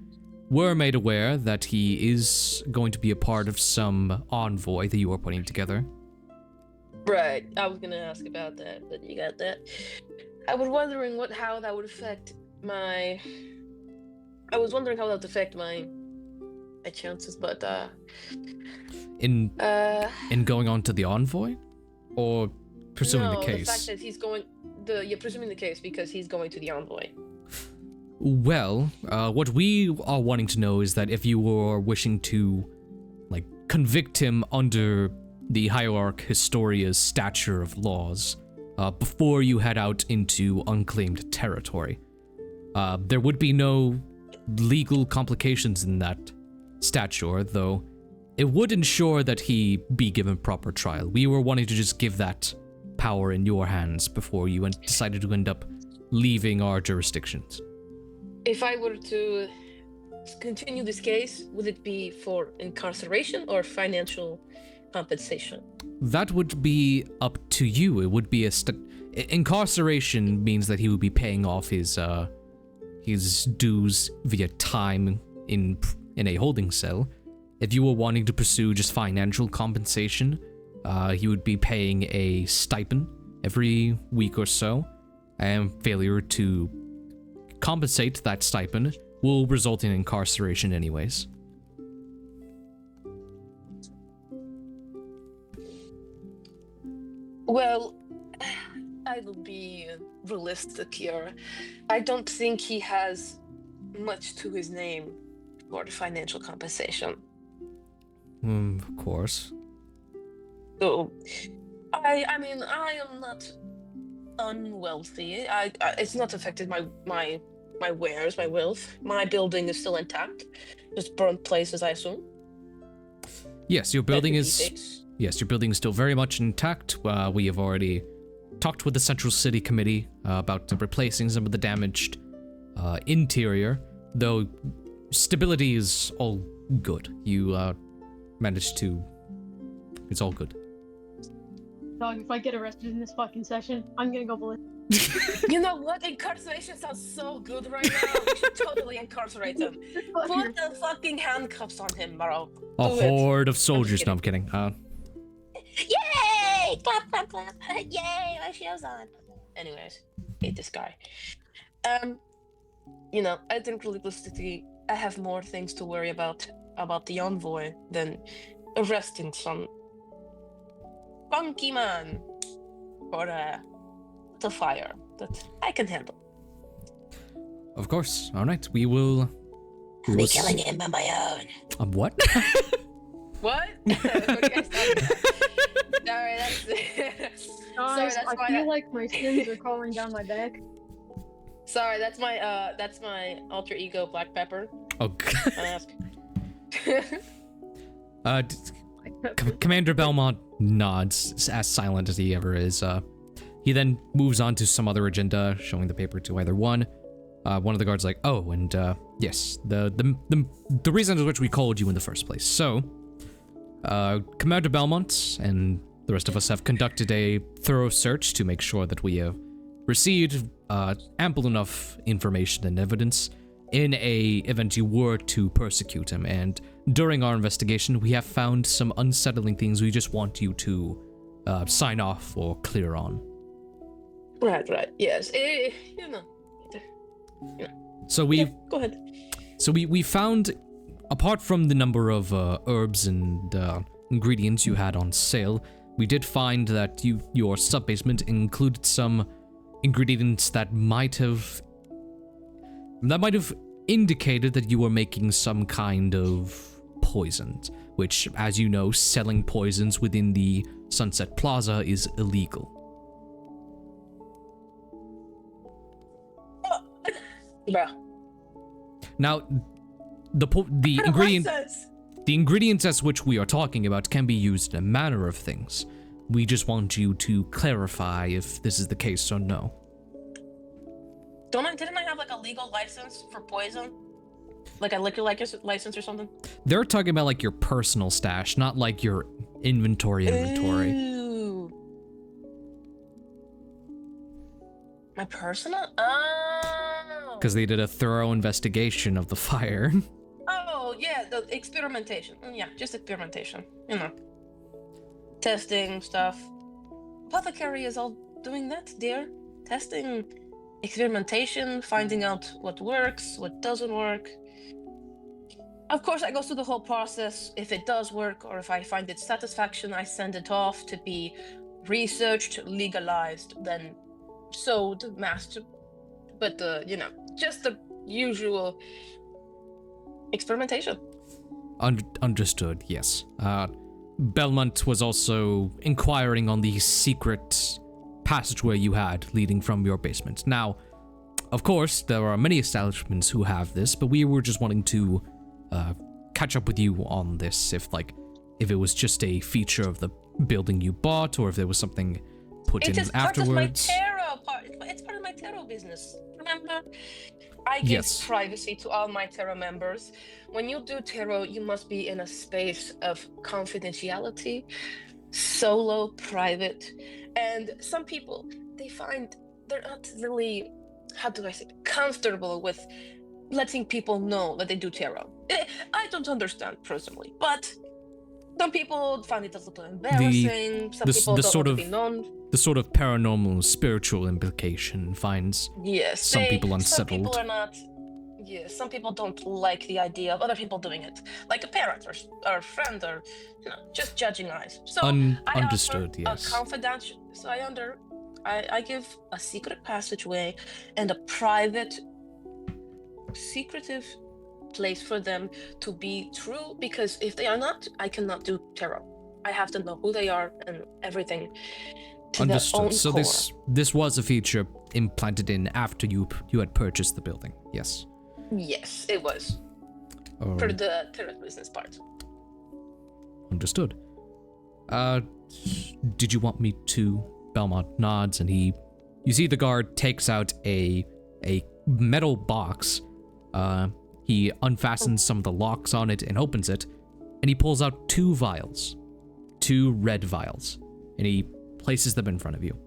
were made aware that he is going to be a part of some envoy that you are putting together. Right. I was gonna ask about that, but you got that. I was wondering how that would affect my. I was wondering how that would affect my chances, but In going on to the envoy, or pursuing no, the case. The fact that he's going. You're presuming the case because he's going to the envoy. Well, what we are wanting to know is that if you were wishing to, like, convict him under the Hierarch Historia's stature of laws, before you head out into unclaimed territory, there would be no legal complications in that stature, though it would ensure that he be given proper trial. We were wanting to just give that power in your hands before you decided to end up leaving our jurisdictions. If I were to continue this case, would it be for incarceration or financial compensation? That would be up to you. It would be incarceration means that he would be paying off his dues via time in a holding cell. If you were wanting to pursue just financial compensation, he would be paying a stipend every week or so, and failure to compensate that stipend will result in incarceration anyways. Well, I will be realistic here. I don't think he has much to his name for the financial compensation. Of course. So, I mean, I am not unwealthy. It's not affected my wares, my wealth. My building is still intact. Just burnt places, I assume. Yes, your building is. Yes, your building is still very much intact. We have already talked with the Central City Committee about replacing some of the damaged interior, though stability is all good. You managed to. It's all good. Dog, if I get arrested in this fucking session, I'm gonna go ballistic. You know what? Incarceration sounds so good right now. We should totally incarcerate him. Put the fucking handcuffs on him, bro. A horde of soldiers. No, I'm kidding. Yay! Clap, clap, clap. Yay, my show's on. Anyways, hate this guy. You know, I think realistically, I have more things to worry about the envoy than arresting some funky man for the fire that I can handle. Of course. All right. We will. I'll be killing him on my own. What? What? Okay, sorry, that's Guys, I feel like my sins are crawling down my back. Sorry, that's my alter ego, Black Pepper. Oh. Ask. Commander Belmont nods, as silent as he ever is. He then moves on to some other agenda, showing the paper to either one. One of the guards like, oh, and yes, the reason for which we called you in the first place. So, Commander Belmont and the rest of us have conducted a thorough search to make sure that we have received ample enough information and evidence in a event you were to persecute him. And during our investigation, we have found some unsettling things we just want you to sign off or clear on. Right, yes. You know. So we go ahead. So we found apart from the number of herbs and ingredients you had on sale, we did find that your sub-basement included some ingredients that might have indicated that you were making some kind of poisons, which, as you know, selling poisons within the Sunset Plaza is illegal. Bro. Now, the ingredients as which we are talking about can be used in a manner of things. We just want you to clarify if this is the case or no. Didn't I have like a legal license for poison? Like a liquor license or something? They're talking about like your personal stash, not like your inventory. Ooh. My personal? Oh. Because they did a thorough investigation of the fire. Oh, yeah, the experimentation. Yeah, just experimentation. You know. Testing stuff. Apothecary is all doing that, dear. Testing, experimentation, finding out what works, what doesn't work. Of course, I go through the whole process. If it does work or if I find it satisfaction, I send it off to be researched, legalized, then sold, mastered. But just the usual experimentation. Understood, yes. Belmont was also inquiring on the secret passageway you had leading from your basement. Now, of course, there are many establishments who have this, but we were just wanting to catch up with you on this, if it was just a feature of the building you bought, or if there was something put in afterwards. It's part of my tarot business. Remember? I give privacy to all my tarot members. When you do tarot, you must be in a space of confidentiality, solo, private. And some people, they find they're not really, how do I say, comfortable with letting people know that they do tarot. I don't understand personally, but some people find it a little embarrassing. Some people don't want to be known. The sort of paranormal, spiritual implication finds some people unsettled. Some people are not. Yes, some people don't like the idea of other people doing it, like a parent or a friend, or just judging eyes. So understood. I offer a confidential. So I give a secret passageway and a private, secretive place for them to be true, because if they are not, I cannot do tarot. I have to know who they are and everything. Understood. So this was a feature implanted in after you had purchased the building. Yes. Yes, it was. For the tarot business part. Understood. Did you want me to? Belmont nods, and you see the guard takes out a metal box. He unfastens some of the locks on it and opens it, and he pulls out 2 vials. 2 red vials. And he places them in front of you.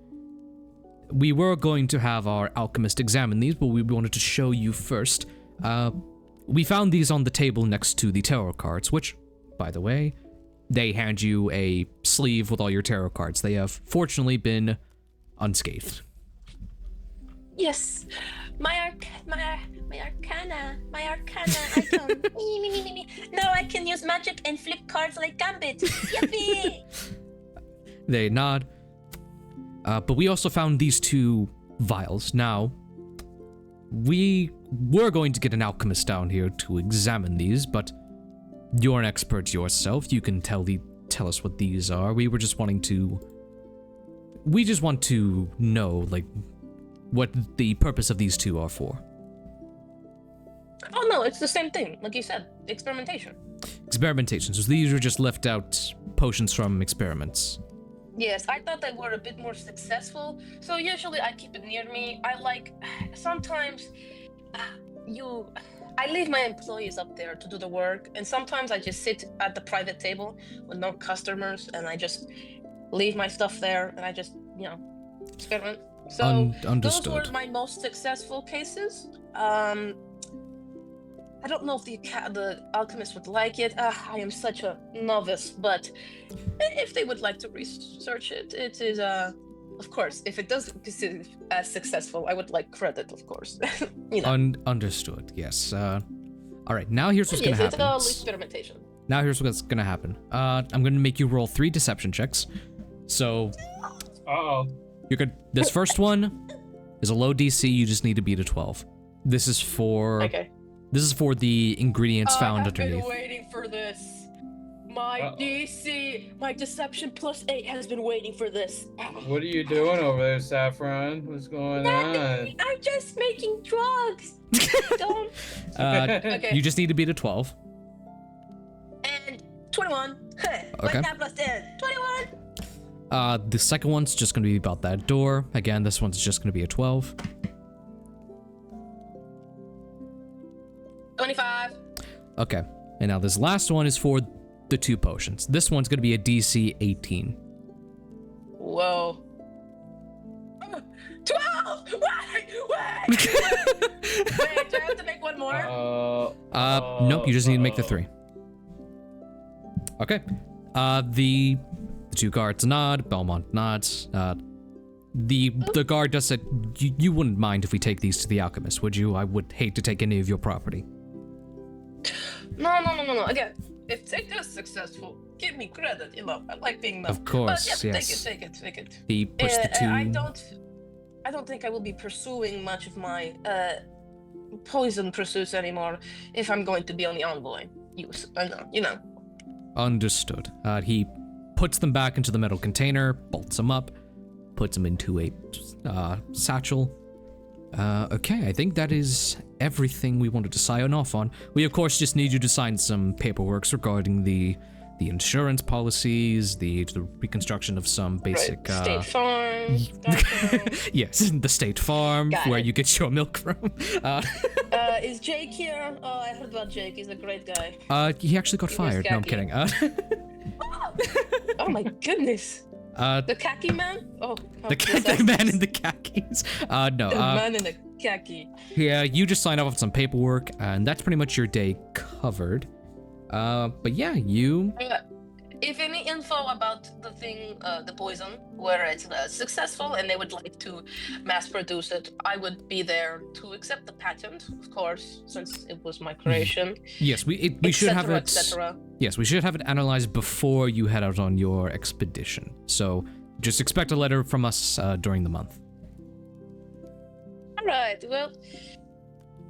We were going to have our alchemist examine these, but we wanted to show you first. We found these on the table next to the tarot cards, which, by the way, they hand you a sleeve with all your tarot cards. They have fortunately been unscathed. Yes, my arcana icon. me. Now I can use magic and flip cards like Gambit. Yippee! They nod. But we also found these 2 vials. Now, we were going to get an alchemist down here to examine these, but you're an expert yourself. You can tell us what these are. We just want to know, what the purpose of these 2 are for. Oh no, it's the same thing. Like you said, experimentation. Experimentation. So these are just left out potions from experiments. Yes, I thought they were a bit more successful. So usually I keep it near me. Sometimes I leave my employees up there to do the work, and sometimes I just sit at the private table with no customers, and I just leave my stuff there, and I just, experiment. So understood. Those were my most successful cases. I don't know if the alchemist would like it. I am such a novice, but if they would like to research it, it is, of course, if it doesn't consider as successful, I would like credit, of course. Understood, yes. All right, now here's what's gonna Yes, it's happen. all experimentation. Now here's what's gonna happen. I'm gonna make you roll 3 deception checks. So Uh-oh. you're good. This first one is a low DC. You just need to beat a 12. This is for Okay. This is for the ingredients found I've underneath. been waiting for this. My Uh-oh. DC, my deception +8 has been waiting for this. What are you doing over there, Saffron? What's going on? I'm just making drugs. Don't. Okay. You just need to beat a 12. And 21. Okay. Like that +10. 21. The second one's just gonna be about that door. Again, this one's just gonna be a 12. 25. Okay. And now this last one is for the 2 potions. This one's gonna be a DC 18. Whoa. 12! Wait! Wait, do I have to make one more? Nope, you just need to make the 3. Okay. The 2 guards nod, Belmont nods. The guard does say, you wouldn't mind if we take these to the alchemist, would you? I would hate to take any of your property. No. Again, if it is successful, give me credit. I like being known. Of course, but yeah, yes. Take it. He puts the 2... I don't think I will be pursuing much of my poison pursuits anymore if I'm going to be on the envoy use. I know, you know. Understood. He puts them back into the metal container, bolts them up, puts them into a satchel. Okay, I think that is everything we wanted to sign off on. We, of course, just need you to sign some paperwork regarding the insurance policies, the reconstruction of some basic... State Farm. Yes, the State Farm, Got where it. you get your milk from. Is Jake here? Oh, I heard about Jake. He's a great guy. He actually got He was fired. No, I'm khaki. kidding. Oh my goodness. The khaki man? Oh, The man in the khakis. No. The man in the khaki. Yeah, you just sign off on some paperwork, and that's pretty much your day covered. But yeah, you... If any info about the thing, the poison, where it's successful and they would like to mass produce it, I would be there to accept the patent, of course, since it was my creation. Yes, we should have it. etc. Yes, we should have it analyzed before you head out on your expedition. So just expect a letter from us during the month. All right. Well,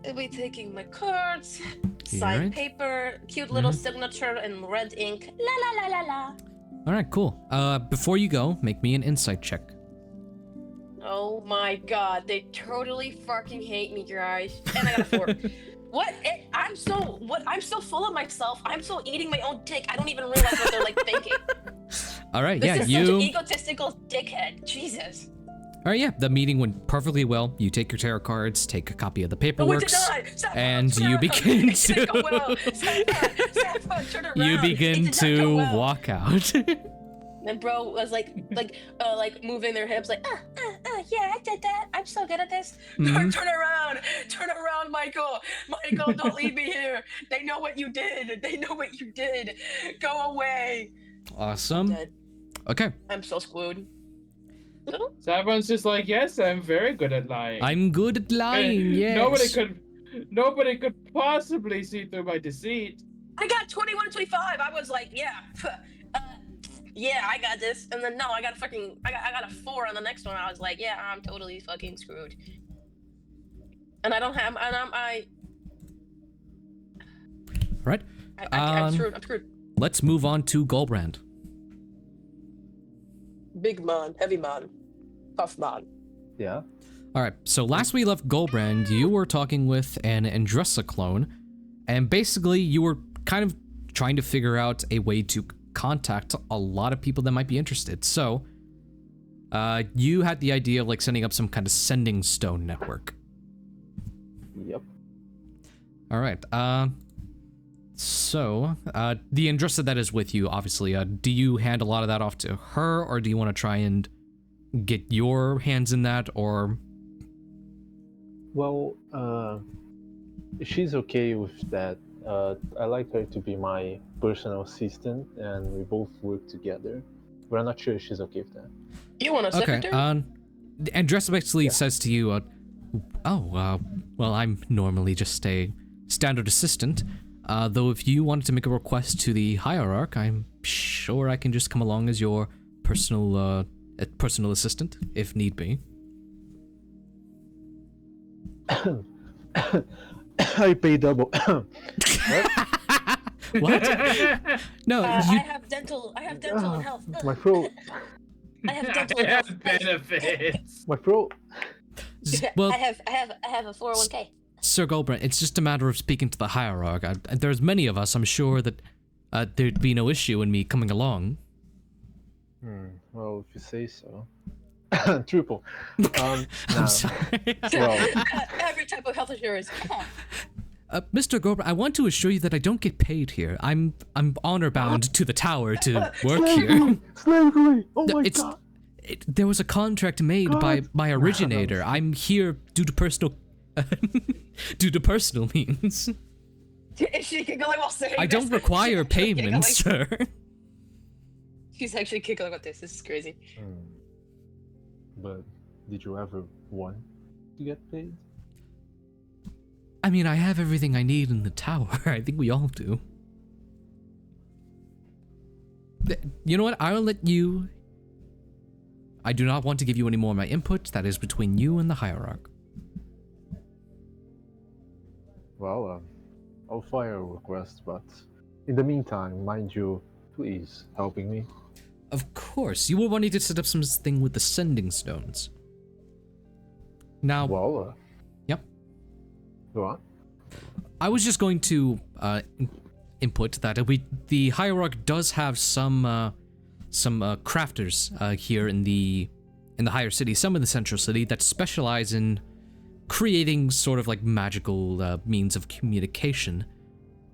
I'll be taking my cards, signed right. paper, cute little signature in red ink. La la la la la. All right, cool. Before you go, make me an insight check. Oh my god, they totally fucking hate me, guys. And I got a 4. I'm so full of myself. I'm so eating my own dick. I don't even realize what they're like thinking. All right, This yeah, is such an egotistical dickhead. Jesus. All right, yeah, the meeting went perfectly well. You take your tarot cards, take a copy of the Oh, it paperwork, did not. Saffron, and you Saffron, begin it didn't go well. to Saffron, turn around. you It begin did not go to well. walk out. And bro was like moving their hips, like, yeah, I did that. I'm so good at this. Mhm. Turn around, Michael. Michael, don't leave me here. They know what you did. Go away. Awesome. Dead. Okay, I'm so screwed. Saffron's just like, yes, I'm very good at lying. I'm good at lying. Yes. Nobody could possibly see through my deceit. I got 21 25. I was like, yeah. Yeah, I got this. And then no, I got a 4 on the next one. I was like, yeah, I'm totally fucking screwed. And I don't have, and Right. I'm screwed. Let's move on to Gulbrand. Big man, heavy man, tough man. Yeah. All right. So last we left Gulbrand, you were talking with an Andressa clone, and basically you were kind of trying to figure out a way to contact a lot of people that might be interested. So you had the idea of like setting up some kind of sending stone network. Yep. All right. So the Andressa that is with you, obviously, do you hand a lot of that off to her, or do you want to try and get your hands in that, or? Well, she's okay with that. I like her to be my personal assistant, and we both work together. But I'm not sure if she's okay with that. You want a secretary? Andressa basically says to you, well, I'm normally just a standard assistant. Though if you wanted to make a request to the hierarch, I'm sure I can just come along as your personal assistant, if need be. I pay double. What? No, I you. have dental and health. My throat. I have dental I and health. have benefits. My throat. Well, I have a 401k. Sir Gulbrand, it's just a matter of speaking to the hierarch. There's many of us. I'm sure that there'd be no issue in me coming along. Well, if you say so. Triple. I'm nah. sorry. Well, Every type of health insurance. Mr. Gulbrand, I want to assure you that I don't get paid here. I'm honor bound to the tower to work here. Slavery! Oh my It's- god! There was a contract made by my originator. I'm here due to personal means. She giggling while saying I don't this. require She's actually payment, sir. She's actually giggling with this. This is crazy. But did you ever want to get paid? I mean, I have everything I need in the tower. I think we all do. You know what? I'll let you... I do not want to give you any more of my input. That is between you and the hierarch. Well, I'll fire a request, but in the meantime, mind you, please helping me. Of course. You were wanting to set up something with the sending stones. Now... Well, Yep. Go on. I was just going to input that the hierarch does have some crafters here in the higher city, some in the central city, that specialize in creating sort of like magical means of communication.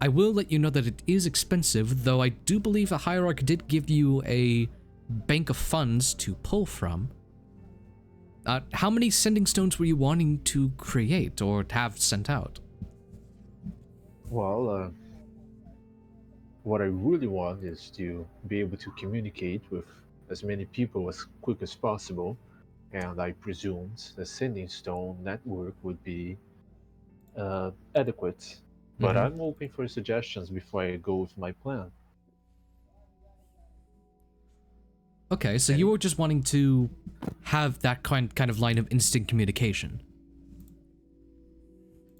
I will let you know that it is expensive, though I do believe the hierarch did give you a bank of funds to pull from. How many sending stones were you wanting to create or have sent out? Well, what I really want is to be able to communicate with as many people as quick as possible, and I presumed the sending stone network would be adequate. But I'm open for suggestions before I go with my plan. Okay, so you were just wanting to have that kind of line of instant communication.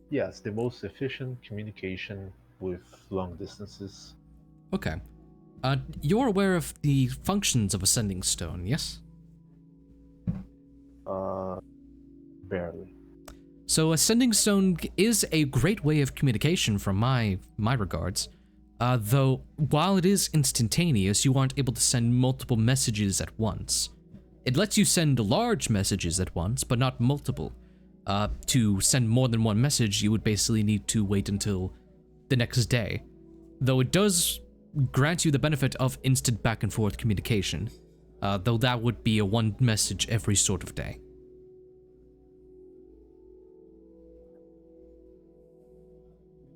Yes, the most efficient communication with long distances. Okay. You're aware of the functions of a sending stone, yes? Barely. So a sending stone is a great way of communication from my regards. Though, while it is instantaneous, you aren't able to send multiple messages at once. It lets you send large messages at once, but not multiple. To send more than one message, you would basically need to wait until the next day. Though it does grant you the benefit of instant back and forth communication. Though that would be a one message every sort of day.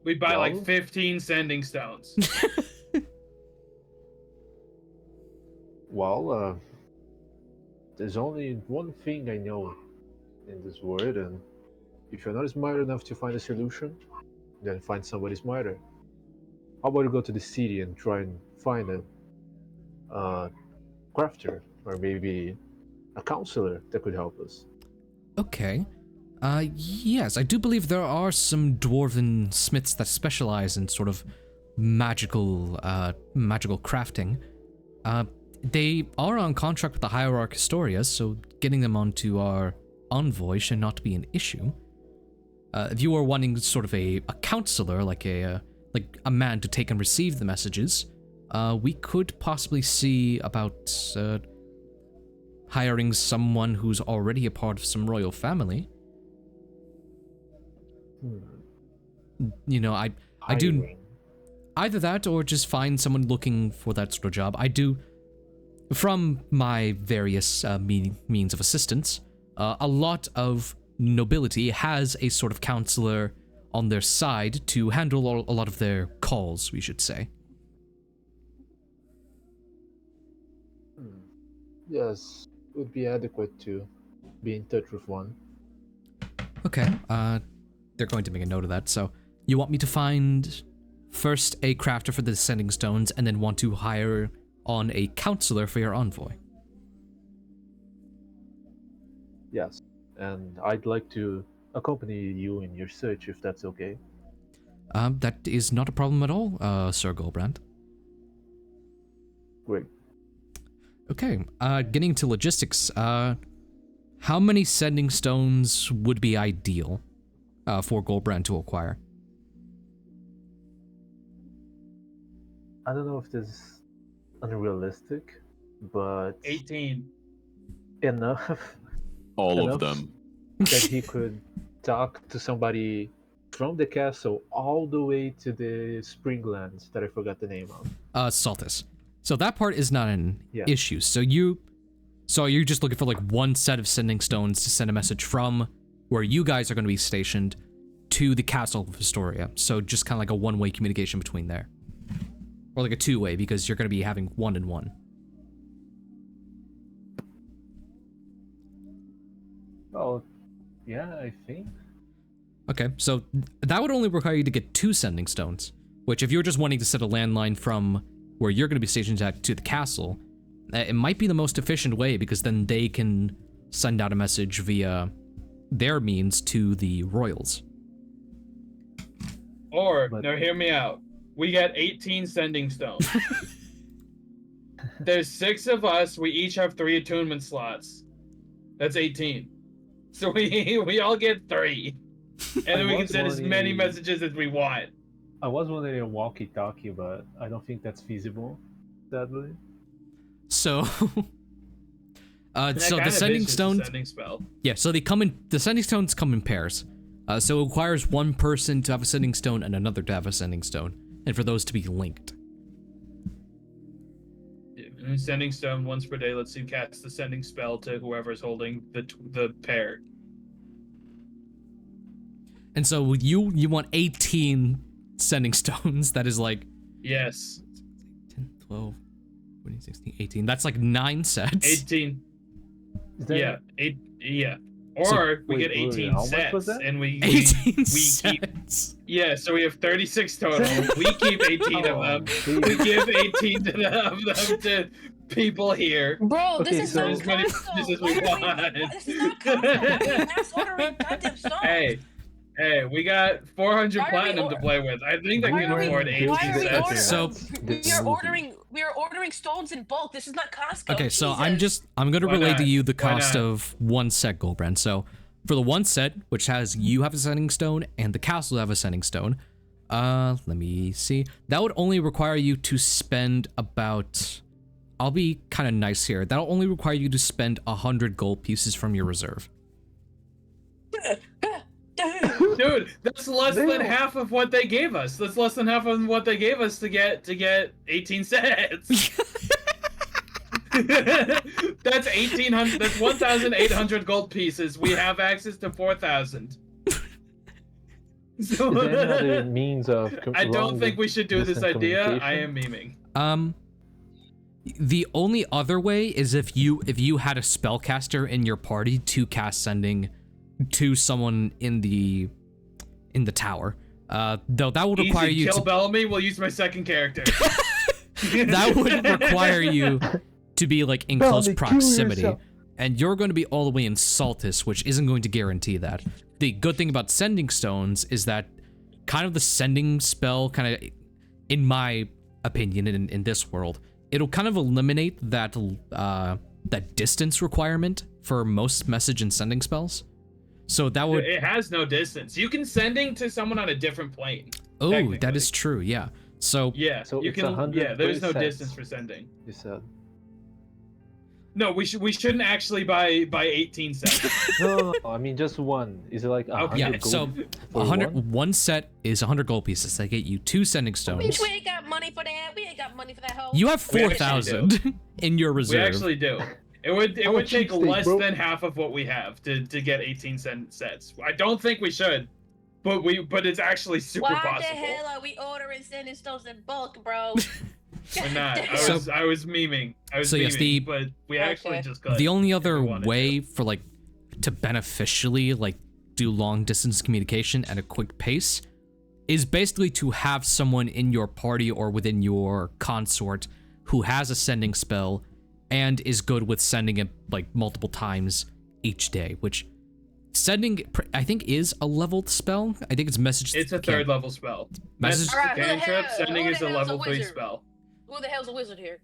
We buy like 15 sending stones. Well, there's only one thing I know in this world, and if you're not smart enough to find a solution, then find somebody smarter. How about you go to the city and try and find a crafter, or maybe a counselor that could help us? Okay. Yes, I do believe there are some dwarven smiths that specialize in sort of magical crafting. They are on contract with the Hierarch Historias, so getting them onto our envoy should not be an issue. If you are wanting sort of a counselor, like a man to take and receive the messages, we could possibly see about hiring someone who's already a part of some royal family. You know, I do either that or just find someone looking for that sort of job. I do, from my various means of assistance, a lot of nobility has a sort of counselor on their side to handle a lot of their calls, we should say. Yes, it would be adequate to be in touch with one. Okay, they're going to make a note of that. So you want me to find first a crafter for the sending stones and then want to hire on a counselor for your envoy? Yes, and I'd like to accompany you in your search if that's okay. That is not a problem at all, Sir Gulbrand. Great. Okay, getting to logistics, how many sending stones would be ideal for Gulbrand to acquire? I don't know if this is unrealistic, but 18. enough All enough of them. that he could talk to somebody from the castle all the way to the Springlands that I forgot the name of. Saltus. So that part is not an Yeah. issue. So you're just looking for like one set of sending stones to send a message from where you guys are going to be stationed to the castle of Historia. So just kind of like a one-way communication between there. Or like a two-way, because you're going to be having one and one. Oh, yeah, I think. Okay, so that would only require you to get 2 sending stones, which if you're just wanting to set a landline from where you're going to be stationed at to the castle, it might be the most efficient way, because then they can send out a message via their means to the royals. Or, But- now hear me out. We got 18 sending stones. There's 6 of us. We each have 3 attunement slots. That's 18. So we all get 3. And then we can send as many messages as we want. I was wondering a walkie-talkie, but I don't think that's feasible, sadly. So, That so kind the of sending is just a stones, sending spell. yeah. So the sending stones come in pairs. So it requires one person to have a sending stone and another to have a sending stone, and for those to be linked. And sending stone once per day lets you cast the sending spell to whoever's holding the pair. And so you want 18 sending stones. That is like Yes. 10, 12, 14, 16, 18. That's like 9 sets. 18. Is there Yeah. 8. Yeah. Or So- we get wait, 18 how much was sets, that? and we 18 keep. sets. Yeah, so we have 36 total. We keep 18 Oh, of them. geez. We give 18 of them to people here. Bro, Okay, this is so- not As many console. messages as Why we are want. This is not console. Mass ordering goddamn songs. Hey, we got 400 Why are we platinum to or- play with. I think I Why can are we- afford why 18 are we sets. ordering? So- We are ordering stones in bulk. This is not Costco. Okay, so Jesus. I'm going to Why relay to not? you the Why cost not? of 1 set, Gulbrand. So for the 1 set, which has you have a sending stone and the castle have a sending stone, let me see. That would only require you to spend about, I'll be kind of nice here. That'll only require you to spend 100 gold pieces from your reserve. Dude, that's less than Damn. half of what they gave us. That's less than half of what they gave us to get 18 sets. That's 1,800. That's 1,800 gold pieces. We have access to 4,000. So, Is there any other means of I don't long think we should do this distance idea. I communication? am memeing. The only other way is if you had a spellcaster in your party to cast sending to someone in the tower. Though that would require Easy, you kill to Bellamy. We'll use my second character. that would require you to be like in close Bellamy, kill proximity, yourself. and you're going to be all the way in Saltus, which isn't going to guarantee that. The good thing about sending stones is that kind of the sending spell, kind of, in my opinion, in this world, it'll kind of eliminate that that distance requirement for most message and sending spells. So that would It has no distance. You can sending to someone on a different plane. that technically. is true, yeah. So Yeah, So you it's can. 100 Yeah, there's no per distance set. for sending. You said. No, we shouldn't actually buy 18 sets. No, I mean just one. Is it like 100 yeah, gold so for 100 one set is 100 gold pieces. They get you 2 sending stones. Bitch, we ain't got money for that. We ain't got money for that hoe. You have We actually 4,000 in your We reserve. actually do. It would I'm a take cheapskate, less bro. than half of what we have to get 18 sets. I don't think we should, but it's actually super Why possible. the hell are we ordering sending stones in bulk, bro? We're not. So- I was memeing. So yes, but we actually Okay. just got The only other wanted way for like to beneficially like do long distance communication at a quick pace is basically to have someone in your party or within your consort who has a sending spell and is good with sending it like multiple times each day, which sending, I think, is a leveled spell. I think it's message. It's a third level spell. Message. All right, Cantrip, sending who is the a hell's level 3 wizard? spell. Who the hell's a wizard here?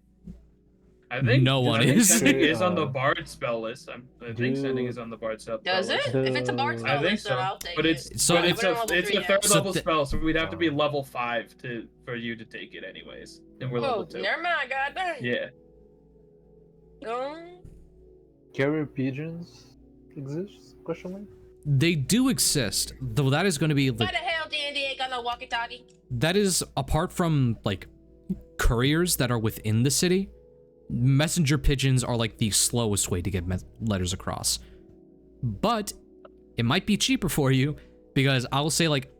I think No one I think is. Sending is on the bard spell list. I think sending Dude. is on the bard spell Does list. it? If it's a bard spell, I think then so. I'll take But it's it. So but if- it's a third So level the- spell, so we'd have to be level 5 for you to take it anyways. And we're Oh, level 2. never mind, goddamn. Yeah. Carrier pigeons exist? Question mark? They do exist, though that is going to be Why like, the hell D&D ain't got no walkie-talkie? that is apart from like couriers that are within the city. Messenger pigeons are like the slowest way to get letters across. But it might be cheaper for you because I'll say like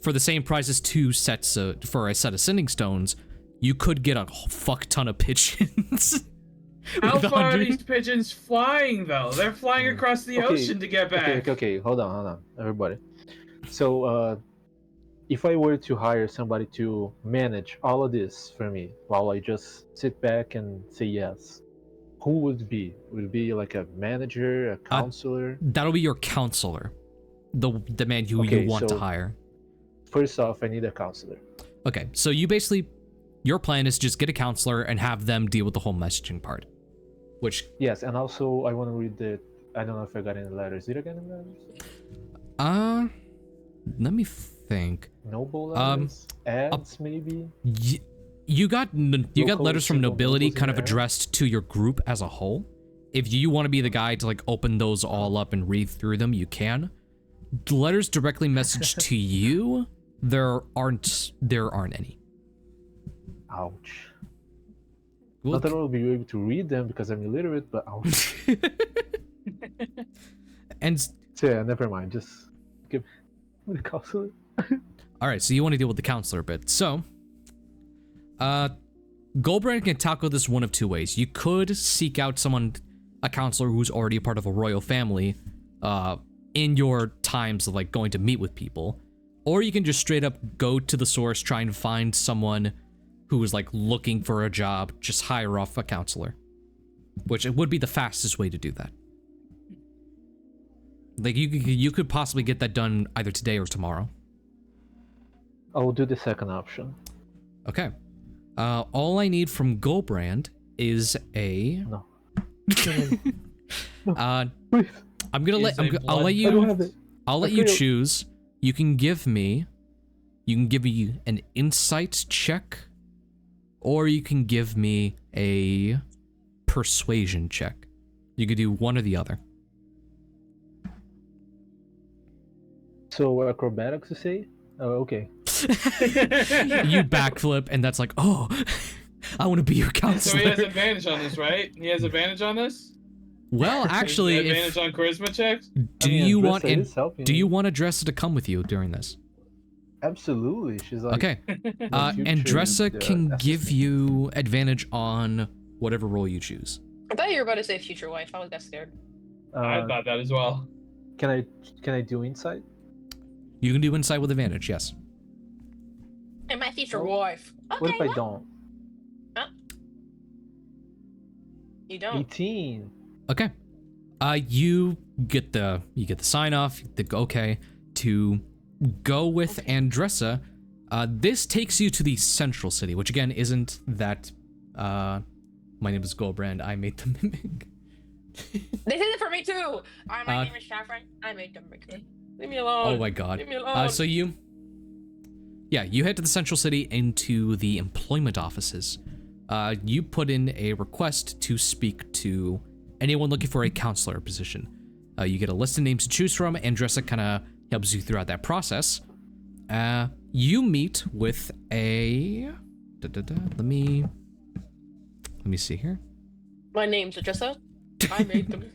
for the same price as 2 sets for a set of sending stones, you could get a fuck ton of pigeons. How With far are 100 these pigeons flying though? They're flying across the ocean to get back. Okay, hold on, everybody. So, if I were to hire somebody to manage all of this for me, while I just sit back and say yes, who would it be? Would it be like a manager, a counselor? That'll be your counselor, the man who Okay, you want to so- hire. First off, I need a counselor. Okay, so you basically, your plan is just get a counselor and have them deal with the whole messaging part. Which, Yes, and also I want to read the. I don't know if I got any letters. Did I get any letters? let me think. Noble Um, letters? Ads, maybe? You got Local letters from single nobility nobles in kind of there. addressed to your group as a whole. If you want to be the guy to like open those all up and read through them, you can. Letters directly messaged to you, there aren't any. Ouch. Well, Not that I'll be able to read them because I'm illiterate, but ouch. and So yeah, never mind. Just give me the counselor. all right, so you want to deal with the counselor a bit. So, Gulbrand can tackle this one of 2 ways. You could seek out a counselor who's already a part of a royal family, in your times of like going to meet with people, or you can just straight up go to the source, try and find someone who is like looking for a job, just hire off a counselor, which it would be the fastest way to do that. Like you could possibly get that done either today or tomorrow. I'll do the second option. Okay. All I need from Gulbrand is a. No. Please. I'm gonna let. I'll let I don't you. have it. I'll let I you failed. choose. You can give me an insight check, or you can give me a persuasion check. You could do one or the other. So acrobatics, you say? Oh, okay. You backflip, and that's like, oh, I want to be your So counselor. he has advantage on this, right? He has advantage on this? Well, actually, advantage on charisma checks? do I mean, you Andressa want is helping do you me. want Andressa to come with you during this? Absolutely. She's like. Okay. future, Andressa can give assistant. you advantage on whatever role you choose. I thought you were about to say future wife. I was that scared. I thought that as well. Can I do insight? You can do insight with advantage, yes. And my future wife. Okay, What if I well, don't? You don't. 18. Okay. You get the sign off, the okay to go with Andressa. This takes you to the central city, which again isn't that. My name is Gulbrand. I made the mimic. They did it for me too. My name is Saffron. I made them make me. Leave me alone. Oh my god. Leave me alone. So you head to the central city into the employment offices. You put in a request to speak to anyone looking for a counselor position. You get a list of names to choose from. Andressa kind of helps you throughout that process. You meet with a. Let me see here. My name's Adavesta. I made them.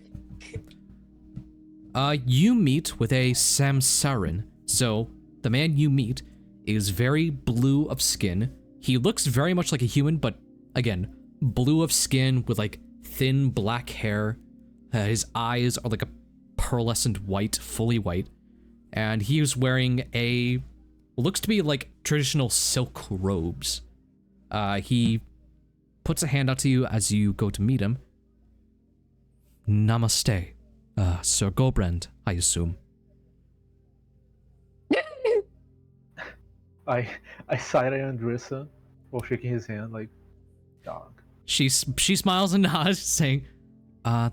You meet with a Samsarin. So the man you meet is very blue of skin. He looks very much like a human, but again, blue of skin with like thin black hair. His eyes are like a pearlescent white, fully white. And he is wearing a what looks to be like traditional silk robes. He puts a hand out to you as you go to meet him. Namaste, Sir Gulbrand, I assume. I side eye Andrissa while shaking his hand like, dog. She smiles and nods, saying,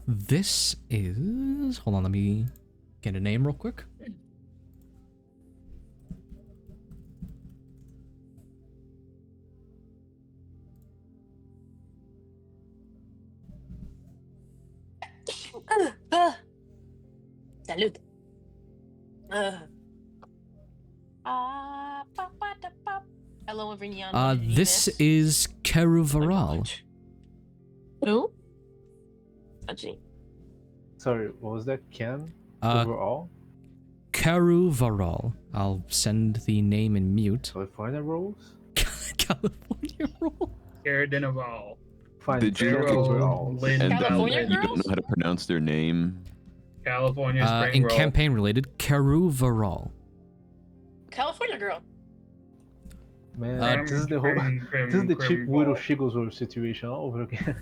this is... Hold on, let me get a name real quick. Salud. Hello, everyone. This is Keruvaral. Who? Ozzy. Sorry, what was that? Ken? Uh, Overall? Keruvaral. I'll send the name in mute. California rolls? California roll? Caradinaval. Fine. Did you overall. And California you don't girls? know how to pronounce their name? California spring In roll. campaign related, Keruvaral. California girl. Man, Uh, this is the whole. This is the cheap widow Shigglesworth situation all over again.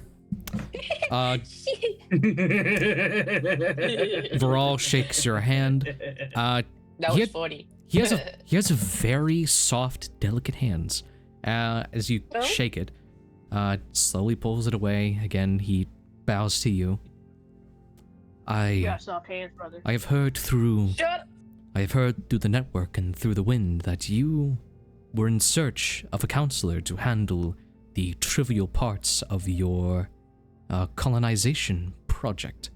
Varal shakes your hand. That he was had- 40. He has a very soft, delicate hands. As you Oh? shake it, slowly pulls it away. Again, he bows to you. You got soft hands, brother. I have heard through Shut the network and through the wind that you were in search of a counselor to handle the trivial parts of your colonization project.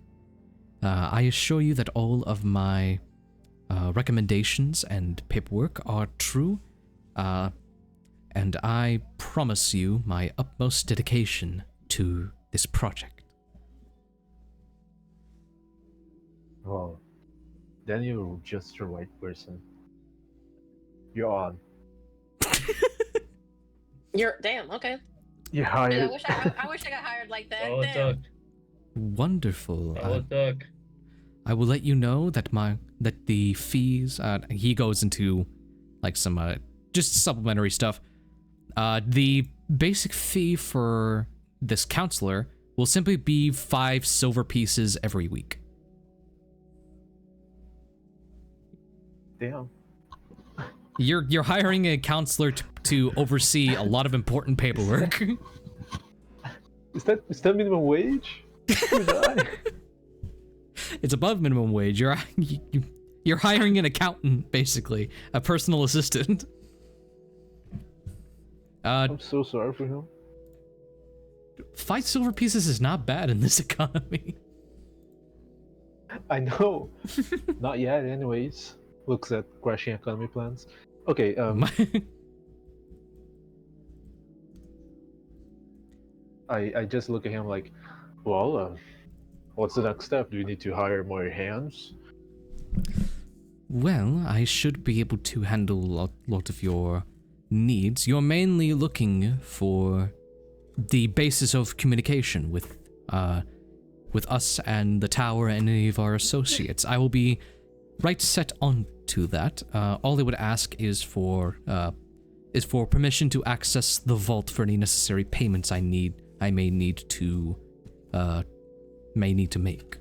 I assure you that all of my recommendations and paperwork are true, and I promise you my utmost dedication to this project. Well, then you're just the right person. You're on. You're damn okay. You're Dude, hired. I wish I got hired like that. All it Damn. took. Wonderful. All it took. I will let you know that the fees. He goes into like some just supplementary stuff. The basic fee for this counselor will simply be 5 silver pieces every week. Damn. You're hiring a counselor to oversee a lot of important paperwork. Is that minimum wage? You die. It's above minimum wage. You're hiring an accountant, basically, a personal assistant. I'm so sorry for him. 5 silver pieces is not bad in this economy. I know. Not yet, anyways. Looks at crashing economy plans. Okay, I just look at him like, well, what's the next step? Do you need to hire more hands? Well, I should be able to handle a lot of your needs. You're mainly looking for the basis of communication with us and the tower and any of our associates. I will be right set on to that. All I would ask is for permission to access the vault for any necessary payments I may need to make.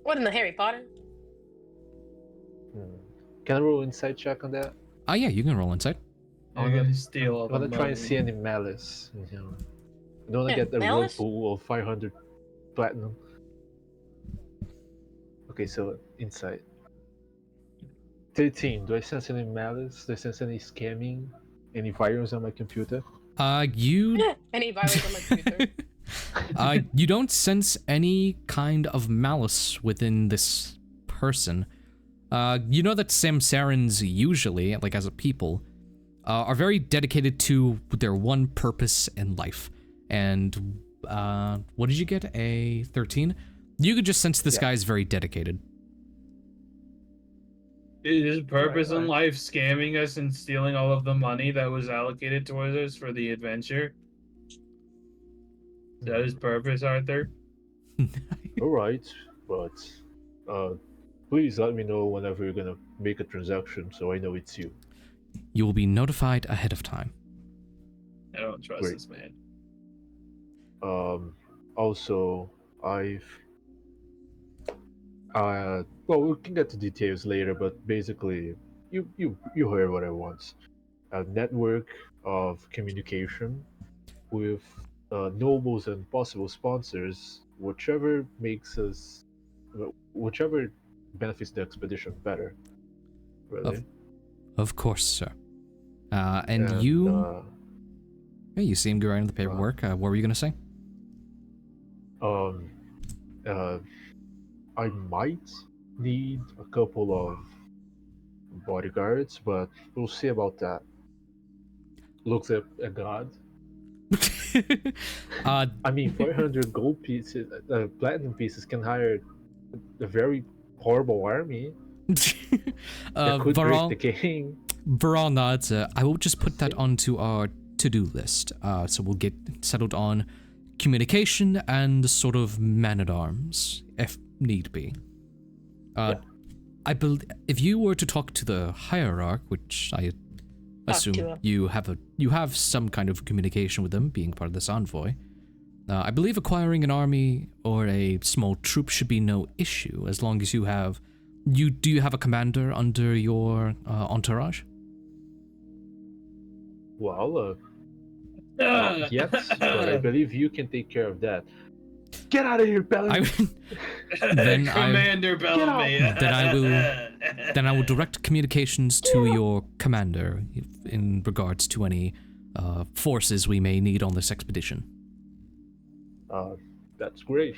What in the Harry Potter? Can I roll insight check on that? Yeah, you can roll insight. I'm gonna steal all I the wanna try and money. see any malice in him. I don't wanna Yeah, get a malice? pool of 500 platinum. Okay, so insight. 13. Do I sense any malice? Do I sense any scamming? Any virus on my computer? You Any virus on my computer? you don't sense any kind of malice within this person. You know that Samsarans usually, like as a people, are very dedicated to their one purpose in life. And what did you get? A 13? You could just sense this guy is very dedicated. Is his purpose Right, in life scamming us and stealing all of the money that was allocated towards us for the adventure? Is that his purpose, Arthur? Alright, but please let me know whenever you're gonna make a transaction so I know it's you. you will be notified ahead of time. I don't trust Great. this man. Also, well, we can get to details later, but basically, you heard what I want. A network of communication with nobles and possible sponsors, whichever benefits the expedition better. Really. Of course, sir. And you... Hey, you seem good in the paperwork. What were you going to say? I might need a couple of bodyguards, but we'll see about that. Looks at a god. I mean, 400 gold pieces, platinum pieces can hire a very horrible army. That could break the game. Varal nods. I will just put that onto our to-do list. So we'll get settled on communication and sort of man-at-arms, if need be. I believe if you were to talk to the hierarch, which I assume you have some kind of communication with them, being part of this envoy. I believe acquiring an army or a small troop should be no issue, as long as you have. Do you have a commander under your entourage? Well, yes, but I believe you can take care of that. Get out of here, Bellamy! Commander Bellamy. Then I will direct communications to your commander in regards to any forces we may need on this expedition. That's great.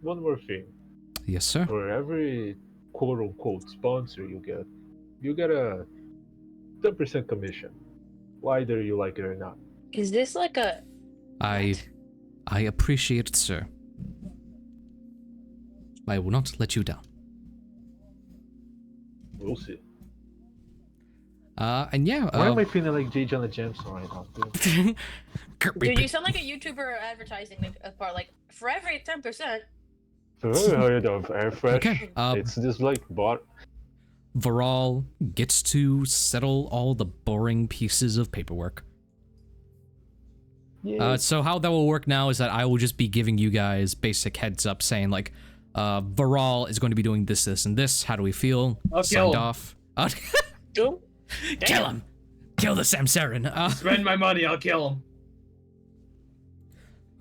One more thing. Yes, sir. For every quote-unquote sponsor you get a 10% commission, whether you like it or not. Is this like a... I appreciate it, sir. I will not let you down. We'll see. And yeah. Why am I feeling like J. Jonah Jameson right now, dude? Dude, you sound like a YouTuber advertising a part, like, for every 10%. Okay. It's just like bought. Varal gets to settle all the boring pieces of paperwork. Yeah. So how that will work now is that I will just be giving you guys basic heads up saying like, Varal is going to be doing this, this, and this. How do we feel? I'll Signed kill him. off. Go. Kill him! Kill the Samsarin! Spend my money, I'll kill him.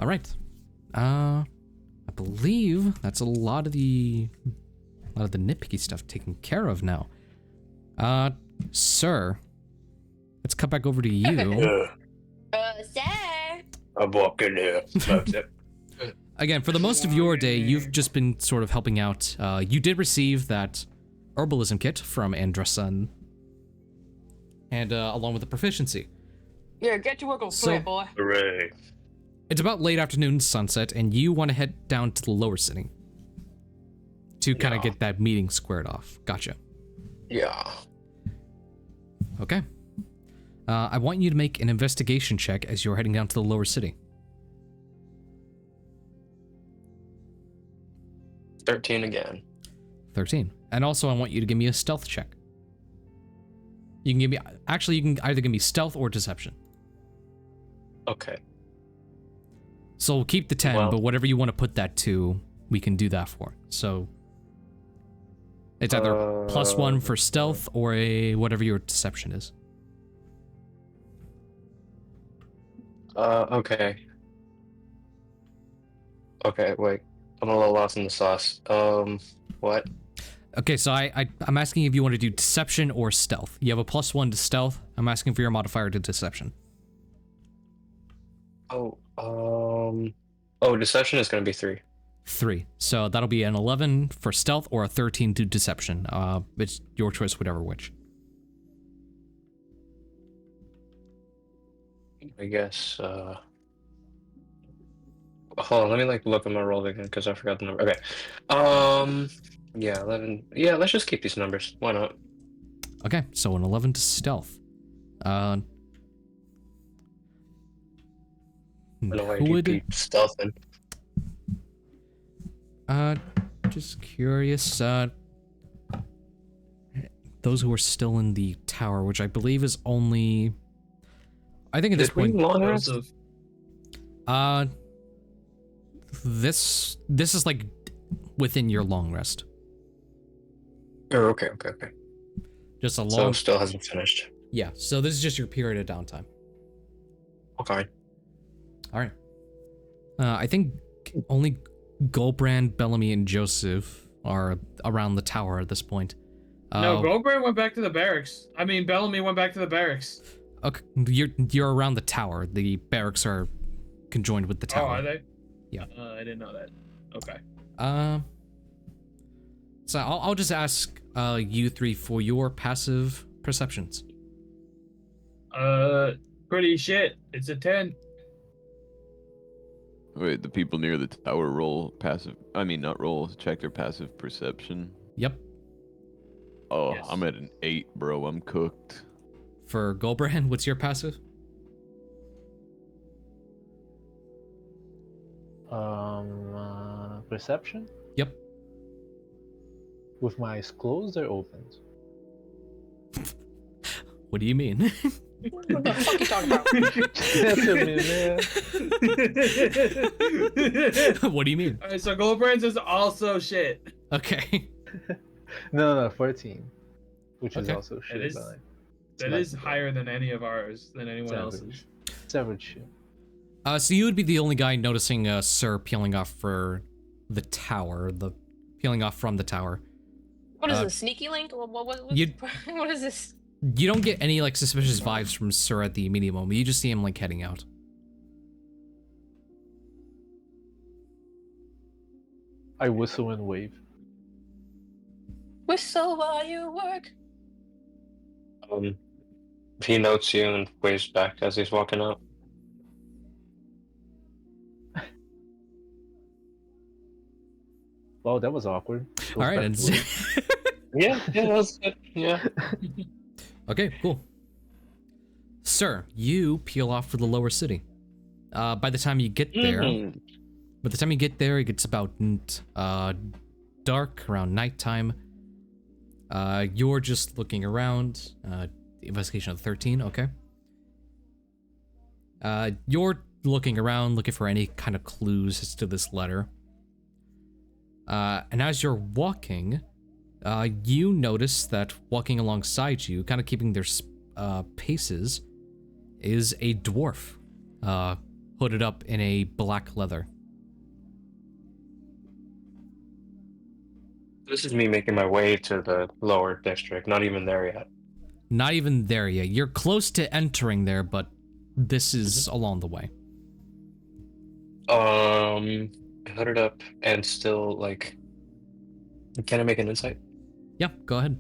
Alright. I believe that's a lot of the nitpicky stuff taken care of now. Sir, let's cut back over to you. Sir. I'm walking here. That's it. Again, for the most of your day, you've just been sort of helping out. You did receive that herbalism kit from Andressa, and along with the proficiency. Yeah, get to work on So- boy. Hooray. It's about late afternoon, sunset, and you want to head down to the lower city to kind of get that meeting squared off. Gotcha. Yeah. Okay. I want you to make an investigation check as you're heading down to the lower city. 13 again. 13. And also, I want you to give me a stealth check. You can give me... Actually, you can either give me stealth or deception. Okay. So we'll keep the 10, Well- but whatever you want to put that to, we can do that for. So... It's either +1 for stealth or a whatever your deception is. Okay. Okay, wait. I'm a little lost in the sauce. What? Okay, so I'm asking if you want to do deception or stealth. You have a +1 to stealth. I'm asking for your modifier to deception. Deception is going to be 3. 3. So that'll be an 11 for stealth or a 13 to deception. It's your choice, whatever which. I guess, hold on, let me, look at my roll again, because I forgot the number. Okay. Yeah, 11. Yeah, let's just keep these numbers. Why not? Okay, so an 11 to stealth. I don't know why who you would... keep stealthing. Just curious, the those who are still in the tower, which I believe is only... I think at this point... Joseph. This is like within your long rest. Oh, okay. Just a long... So still hasn't finished. Yeah, so this is just your period of downtime. Okay. Alright. I think only Gulbrand, Bellamy, and Joseph are around the tower at this point. No, Gulbrand went back to the barracks. I mean, Bellamy went back to the barracks. Okay, you're around the tower. The barracks are conjoined with the tower. Oh, are they? Yeah. I didn't know that. Okay. So I'll just ask you three for your passive perceptions. Pretty shit. It's a 10. Wait, the people near the tower roll passive. I mean, not roll. Check their passive perception. Yep. Oh, Yes. I'm at an 8, bro. I'm cooked. For Gulbrand, what's your passive? Perception? Yep. With my eyes closed or opened? What do you mean? What the fuck you talking about? What do you mean? Alright, so Gulbrand's is also shit. Okay. No, 14. Which is Okay. also shit. It is- but That like is higher than any of ours, than anyone Seven. else's. it's average shit. So you would be the only guy noticing Sir peeling off for the tower, peeling off from the tower. What is this, sneaky link? What You- what is this? You don't get any like suspicious vibes from Sir at the immediate moment. You just see him like heading out. I whistle and wave. Whistle while you work. He notes you and waves back as he's walking out. Wow, that was awkward. All right, and Yeah, that was good. Yeah. okay, cool. Sir, you peel off for the lower city. By the time you get there, it gets about dark, around nighttime. You're just looking around. Investigation of 13, okay. You're looking around, looking for any kind of clues as to this letter. And as you're walking, you notice that walking alongside you, kind of keeping their paces, is a dwarf, hooded up in a black leather. This is me making my way to the lower district. Not even there yet. Not even there yet. You're close to entering there, but this is along the way. Hooded up and still like. Can I make an insight? Yeah, go ahead.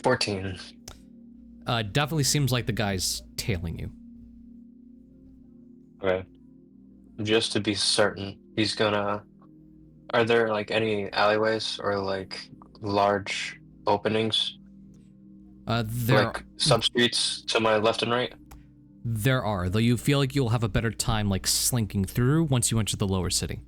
14. Definitely seems like the guy's tailing you. Okay. Just to be certain, he's gonna. Are there like any alleyways or like large openings? There Like sub-streets to my left and right? There are, though you feel like you'll have a better time like slinking through once you enter the lower city.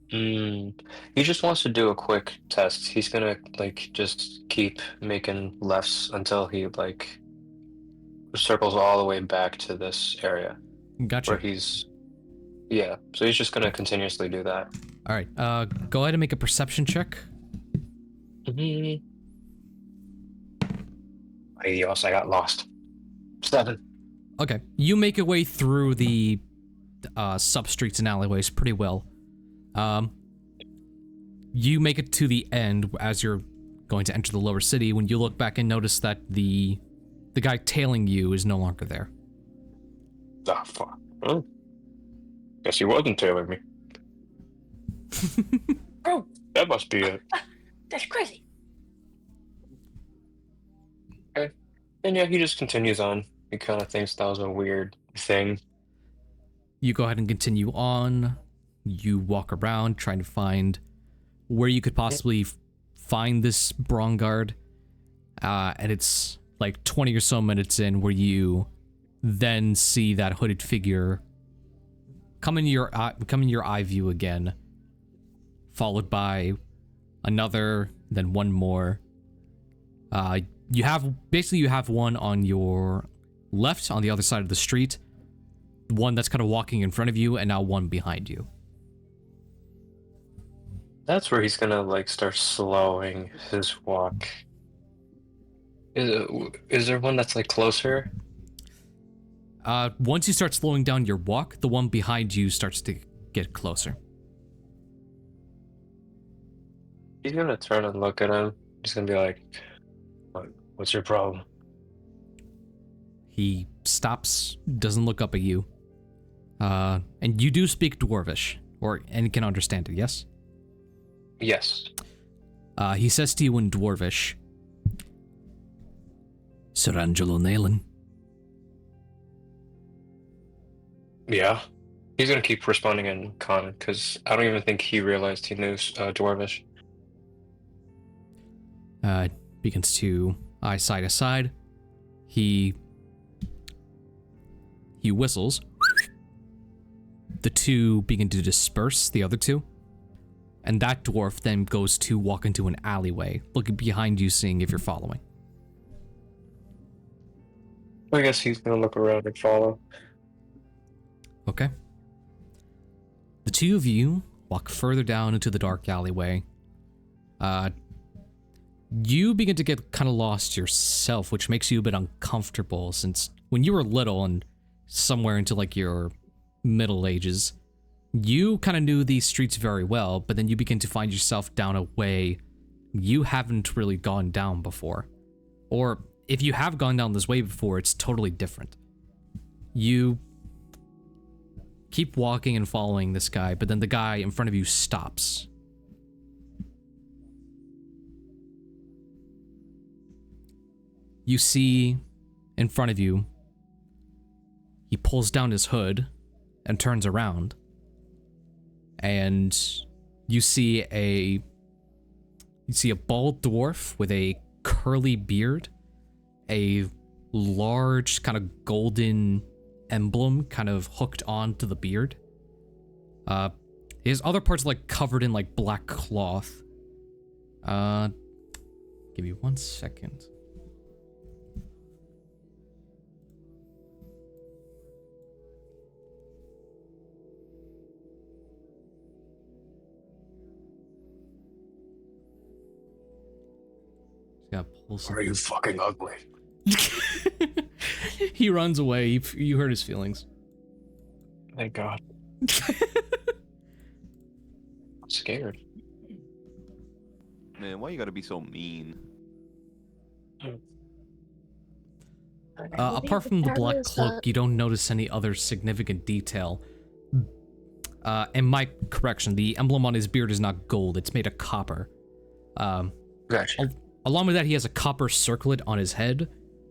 He just wants to do a quick test. He's gonna like just keep making lefts until he like circles all the way back to this area Gotcha. where he's yeah. So he's just gonna continuously do that. All right. Go ahead and make a perception check. Adios, I got lost. 7. Okay. You make your way through the sub-streets and alleyways pretty well. You make it to the end as you're going to enter the lower city when you look back and notice that the guy tailing you is no longer there. Ah, fuck. Oh. Guess he wasn't tailing me. Bro, That must be it. that's crazy. And yeah, he just continues on. He kind of thinks that was a weird thing. You go ahead and continue on. You walk around trying to find where you could possibly find this Brongard. And it's like 20 or so minutes in where you then see that hooded figure come in your eye view again, followed by another, then one more. You have one on your left on the other side of the street, one that's kind of walking in front of you, and now one behind you. That's where he's gonna like start slowing his walk. Is there one that's like closer? Once you start slowing down your walk, the one behind you starts to get closer. He's gonna turn and look at him. He's gonna be like, "What's your problem?" He stops, doesn't look up at you. And you do speak Dwarvish, and can understand it, yes? Yes. He says to you in Dwarvish, Serangelo Neyland. Yeah. He's gonna keep responding in Common, because I don't even think he realized he knew Dwarvish. Begins to eye side to side. He whistles. The two begin to disperse, the other two. And that dwarf then goes to walk into an alleyway, looking behind you, seeing if you're following. I guess he's gonna look around and follow. Okay. The two of you walk further down into the dark alleyway. You begin to get kind of lost yourself, which makes you a bit uncomfortable, since when you were little and somewhere into like your middle ages, you kind of knew these streets very well, but then you begin to find yourself down a way you haven't really gone down before. Or if you have gone down this way before, it's totally different. You keep walking and following this guy, but then the guy in front of you stops. You see in front of you, he pulls down his hood and turns around. And you see a bald dwarf with a curly beard, a large kind of golden emblem kind of hooked onto the beard. His other parts like covered in like black cloth. Give me 1 second. Are you fucking ugly? He runs away. You hurt his feelings. Thank God. I'm scared. Man, why you gotta be so mean? Apart from the black cloak, you don't notice any other significant detail. And my correction, the emblem on his beard is not gold, it's made of copper. Gotcha. Along with that, he has a copper circlet on his head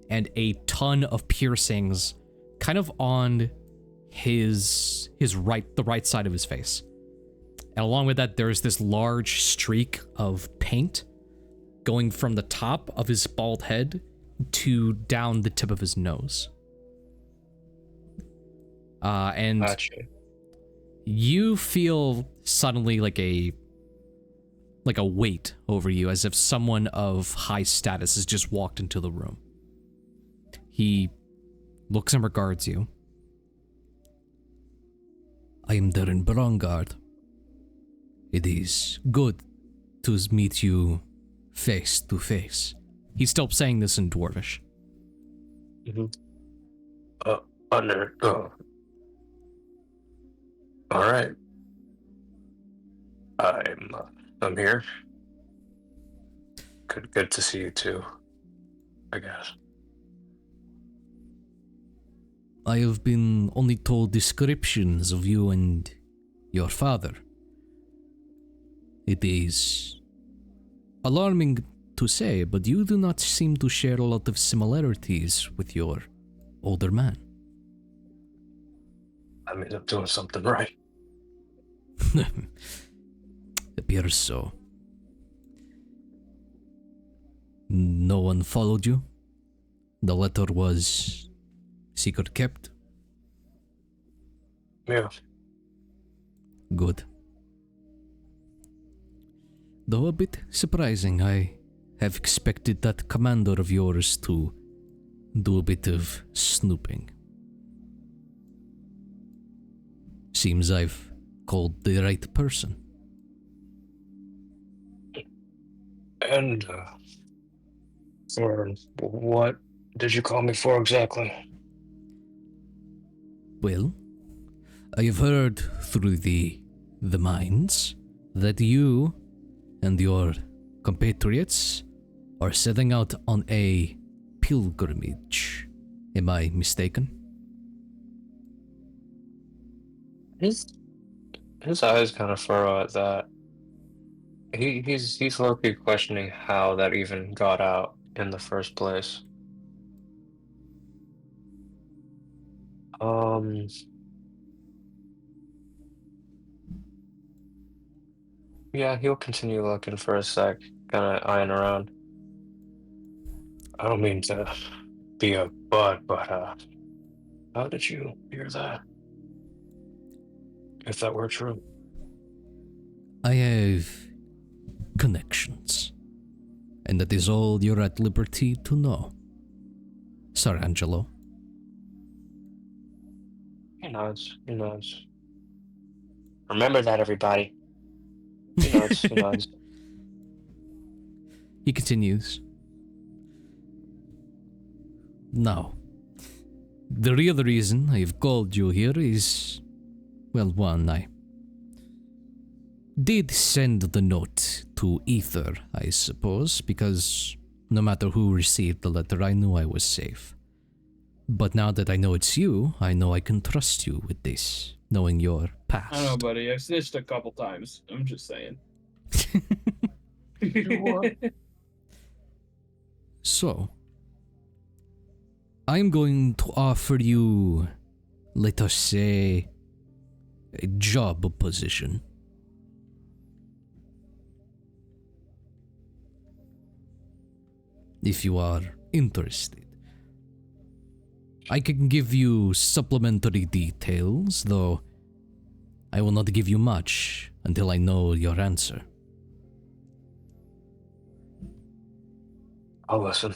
and a ton of piercings kind of on the right side of his face. And along with that, there's this large streak of paint going from the top of his bald head to down the tip of his nose. And Gotcha. you feel suddenly like a weight over you, as if someone of high status has just walked into the room. He looks and regards you. I am Darren Brongard. It is good to meet you face to face. He's still saying this in Dwarvish. All right. I'm here. Good to see you too, I guess. I have been only told descriptions of you and your father. It is alarming to say, but you do not seem to share a lot of similarities with your older man. I mean, I'm doing something right. Appears so. No one followed you? The letter was secret kept? Yeah. Good. Though a bit surprising, I have expected that commander of yours to do a bit of snooping. Seems I've called the right person. And, for what did you call me for exactly? Well, I have heard through the mines that you and your compatriots are setting out on a pilgrimage. Am I mistaken? His eyes kind of furrow at that. He's low-key questioning how that even got out in the first place. Yeah, he'll continue looking for a sec, kind of eyeing around. I don't mean to be a butt, but how did you hear that? If that were true. I have connections, and that is all you're at liberty to know. Serangelo. He nods. He nods. Remember that, everybody. He nods. He nods. He continues. Now, the real reason I've called you here is, well, one, I did send the note to Ether, I suppose, because no matter who received the letter, I knew I was safe. But now that I know it's you, I know I can trust you with this, knowing your past. I don't know, buddy. I've snitched a couple times. I'm just saying. So, I'm going to offer you, let us say, a job position. If you are interested. I can give you supplementary details, though I will not give you much until I know your answer. I'll listen.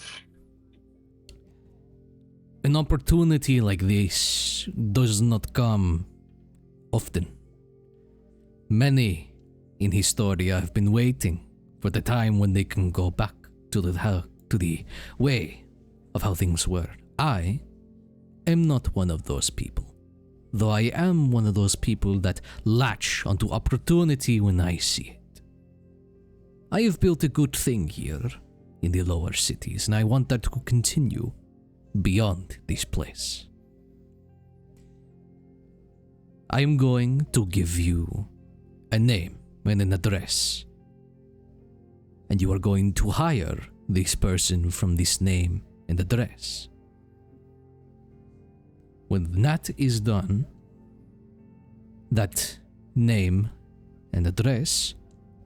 An opportunity like this does not come often. Many in Historia have been waiting for the time when they can go back to the way of how things were. I am not one of those people, though I am one of those people that latch onto opportunity when I see it. I have built a good thing here in the lower cities, and I want that to continue beyond this place. I am going to give you a name and an address, and you are going to hire this person from this name and address. When that is done, that name and address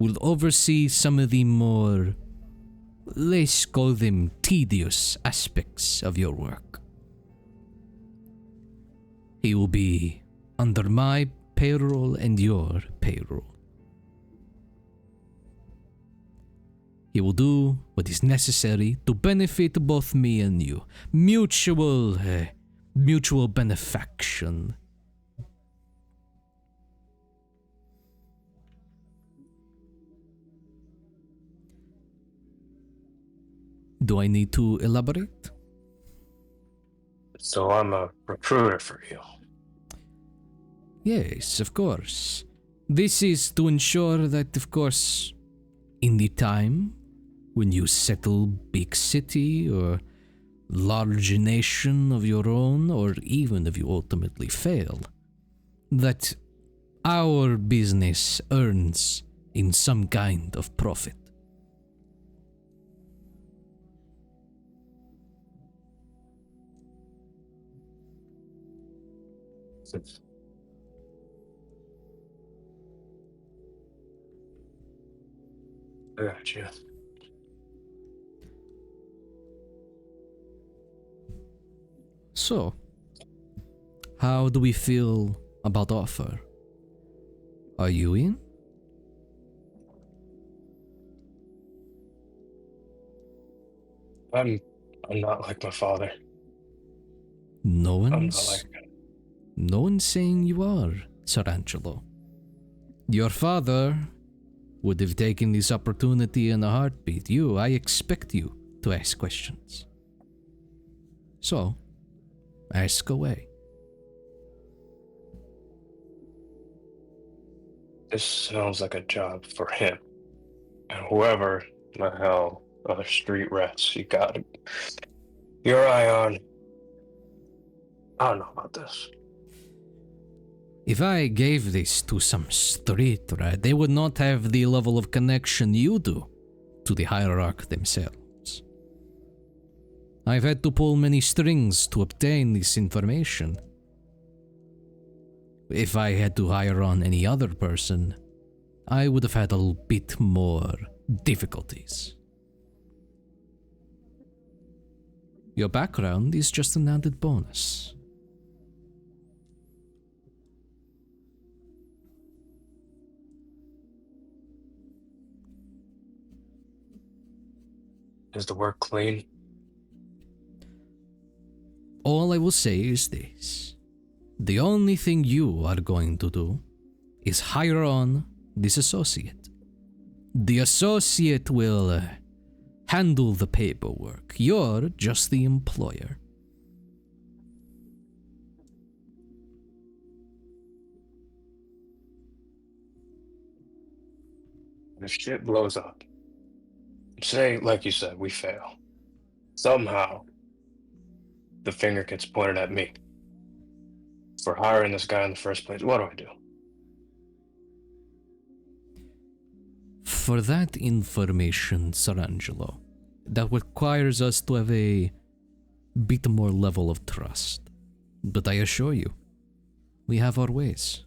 will oversee some of the more, let's call them, tedious aspects of your work. He will be under my payroll and your payroll. He will do what is necessary to benefit both me and you. Mutual benefaction. Do I need to elaborate? So I'm a recruiter for you. Yes, of course. This is to ensure that, of course, in the time when you settle big city or large nation of your own, or even if you ultimately fail, that our business earns in some kind of profit. I got you. So, how do we feel about offer? Are you in? I'm not like my father. No I'm not like one's saying you are, Serangelo. Your father would have taken this opportunity in a heartbeat. I expect you to ask questions. So, ask away. this sounds like a job for him. And whoever the hell other street rats you got your eye on. I don't know about this. If I gave this to some street rat, they would not have the level of connection you do to the hierarch themselves. I've had to pull many strings to obtain this information. If I had to hire on any other person, I would have had a bit more difficulties. Your background is just an added bonus. Is the work clean? All I will say is this. The only thing you are going to do is hire on this associate. The associate will handle the paperwork. You're just the employer. If shit blows up, say, like you said, we fail. Somehow, the finger gets pointed at me for hiring this guy in the first place. What do I do? For that information, Serangelo, that requires us to have a bit more level of trust. But I assure you, we have our ways.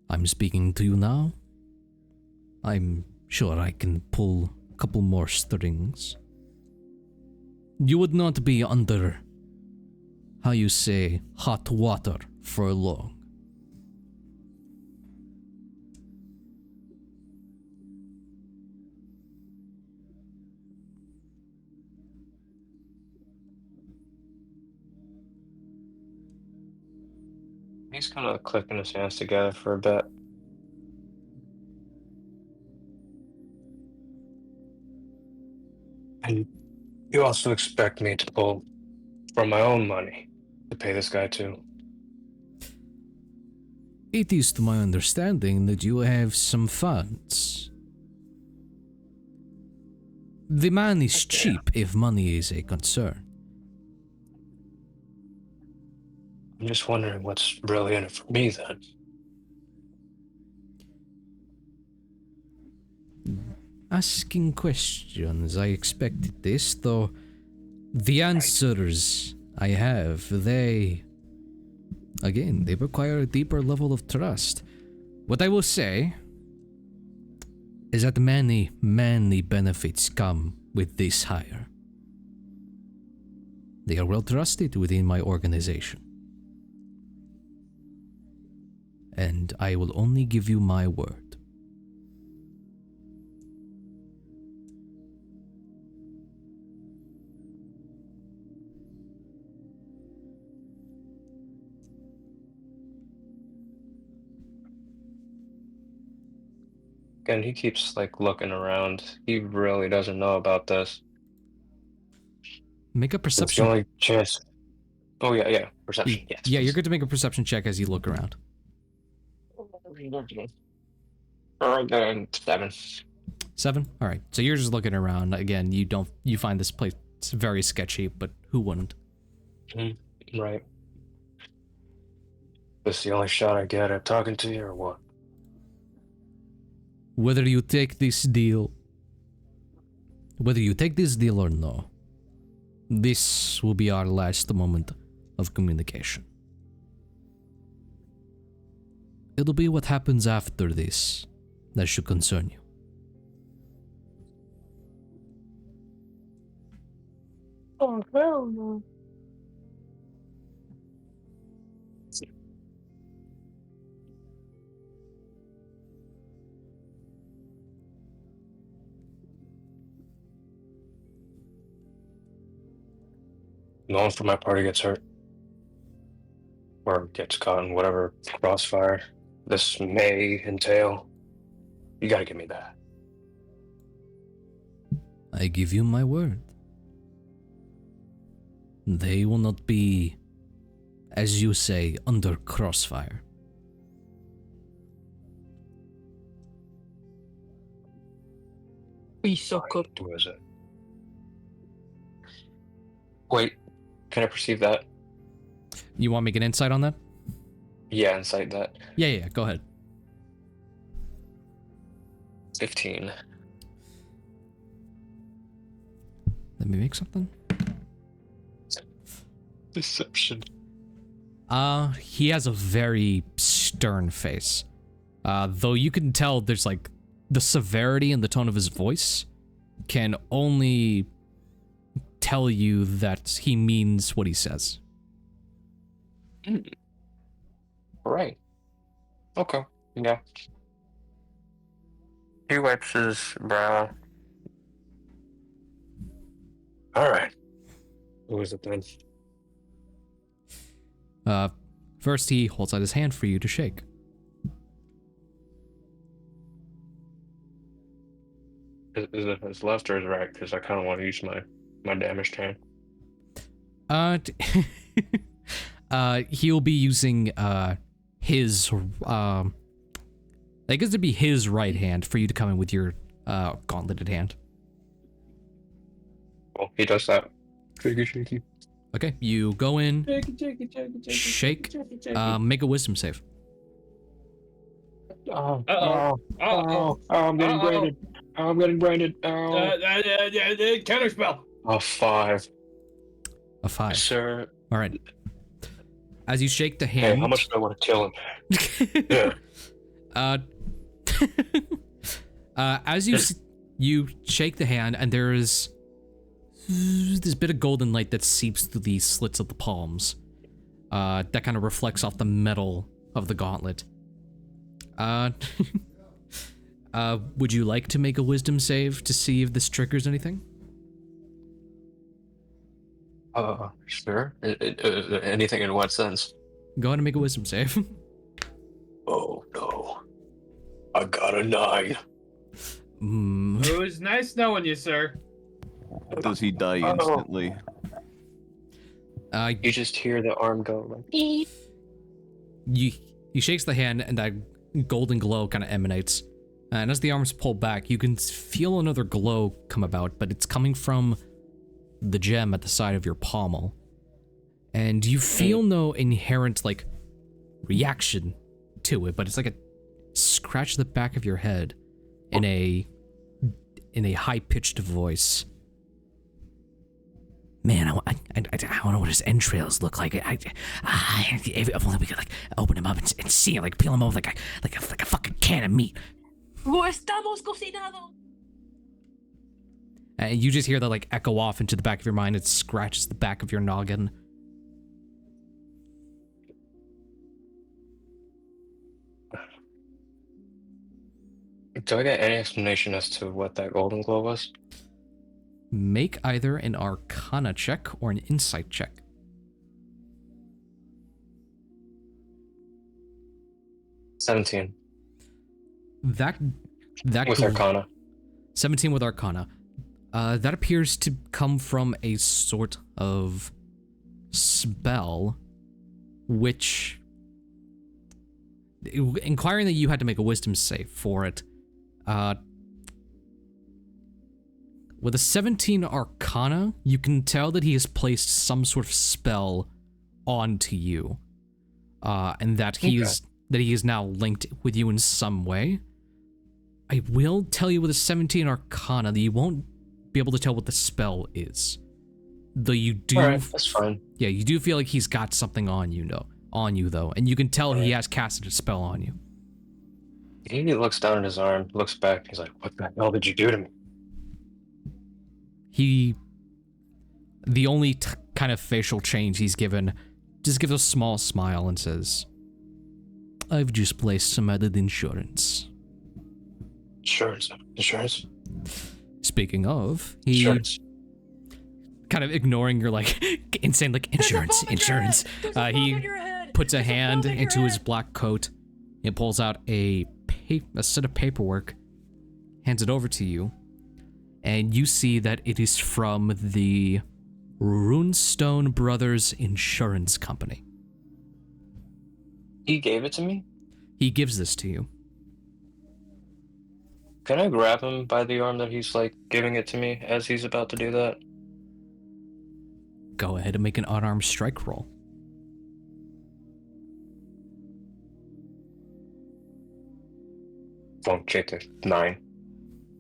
I'm speaking to you now. I'm sure I can pull a couple more strings. You would not be under, how you say, hot water for long. He's kind of clicking his hands together for a bit. And you also expect me to pull from my own money to pay this guy too? It is to my understanding that you have some funds. The man is cheap if money is a concern. I'm just wondering what's really in it for me then. Asking questions, I expected this, though the answers I have, they require a deeper level of trust. What I will say is that many benefits come with this hire. They are well trusted within my organization. And I will only give you my word. Again, he keeps like looking around. He really doesn't know about this. Make a It's the perception. only chance. Oh yeah, perception. Yes. Yeah, you're good to make a perception check as you look around. Then 7. 7? Alright, so you're just looking around. Again, you find this place very sketchy, but who wouldn't? Right. This is the only shot I get at talking to you, or what? Whether you take this deal or no, this will be our last moment of communication. It'll be what happens after this that should concern you. Oh, hell no. no one from my party gets hurt. Or gets caught in whatever crossfire this may entail. You gotta give me that. I give you my word. They will not be, as you say, under crossfire. We so cooked. Who is it? Wait, can I perceive that? You want me to get insight on that? Yeah, insight that. Yeah, go ahead. 15. Let me make something. Deception. He has a very stern face. Though you can tell there's like the severity and the tone of his voice can only tell you that he means what he says. Right. Okay. Yeah. He wipes his brow. Alright. Who is it then? First he holds out his hand for you to shake. Is it his left or his right? Because I kind of want to use my damaged hand. He'll be using his I guess it'd be his right hand for you to come in with your gauntleted hand. Well, he does that. Shaky. Okay, you go in, shake, make a wisdom save. I'm getting branded. I'm getting branded. Counterspell. A 5. A 5. Sir. All right. As you shake the Hey, hand. how much do I want to kill him? Yeah. As you shake the hand, and there is this bit of golden light that seeps through the slits of the palms. That kind of reflects off the metal of the gauntlet. Would you like to make a wisdom save to see if this triggers anything? Sure. Anything in what sense? Go ahead and make a wisdom save. Oh no. I got a 9. It was nice knowing you, sir. Does he die instantly? You just hear the arm go like He shakes the hand, and that golden glow kind of emanates. And as the arms pull back, you can feel another glow come about, but it's coming from the gem at the side of your pommel. And you feel no inherent, like, reaction to it, but it's like a scratch the back of your head in a high-pitched voice. Man, I wonder what his entrails look like. If only we could like open him up and see him, like peel him off like a fucking can of meat. Lo estamos cocinado. And you just hear that like echo off into the back of your mind. It scratches the back of your noggin. Do I get any explanation as to what that golden glow was? Make either an Arcana check or an Insight check. $17. That With Arcana. 17 with Arcana. That appears to come from a sort of spell, which, inquiring that you had to make a wisdom save for it, with a 17 Arcana, you can tell that he has placed some sort of spell onto you, and that he is now linked with you in some way. I will tell you with a 17 Arcana that you won't be able to tell what the spell is, though you do. Alright, that's fine. Yeah, you do feel like he's got something on you though, and you can tell he has casted a spell on you. He looks down at his arm, looks back, he's like, "What the hell did you do to me?" The only kind of facial change he's given, just gives a small smile and says, "I've just placed some added insurance." Insurance. Speaking of, Insurance. kind of ignoring your like insane like insurance. He puts a hand into his black coat and pulls out a set of paperwork, hands it over to you, and you see that it is from the Runestone Brothers Insurance Company. He gave it to me? He gives this to you. Can I grab him by the arm that he's like giving it to me as he's about to do that? Go ahead and make an unarmed strike roll. Don't check it. 9.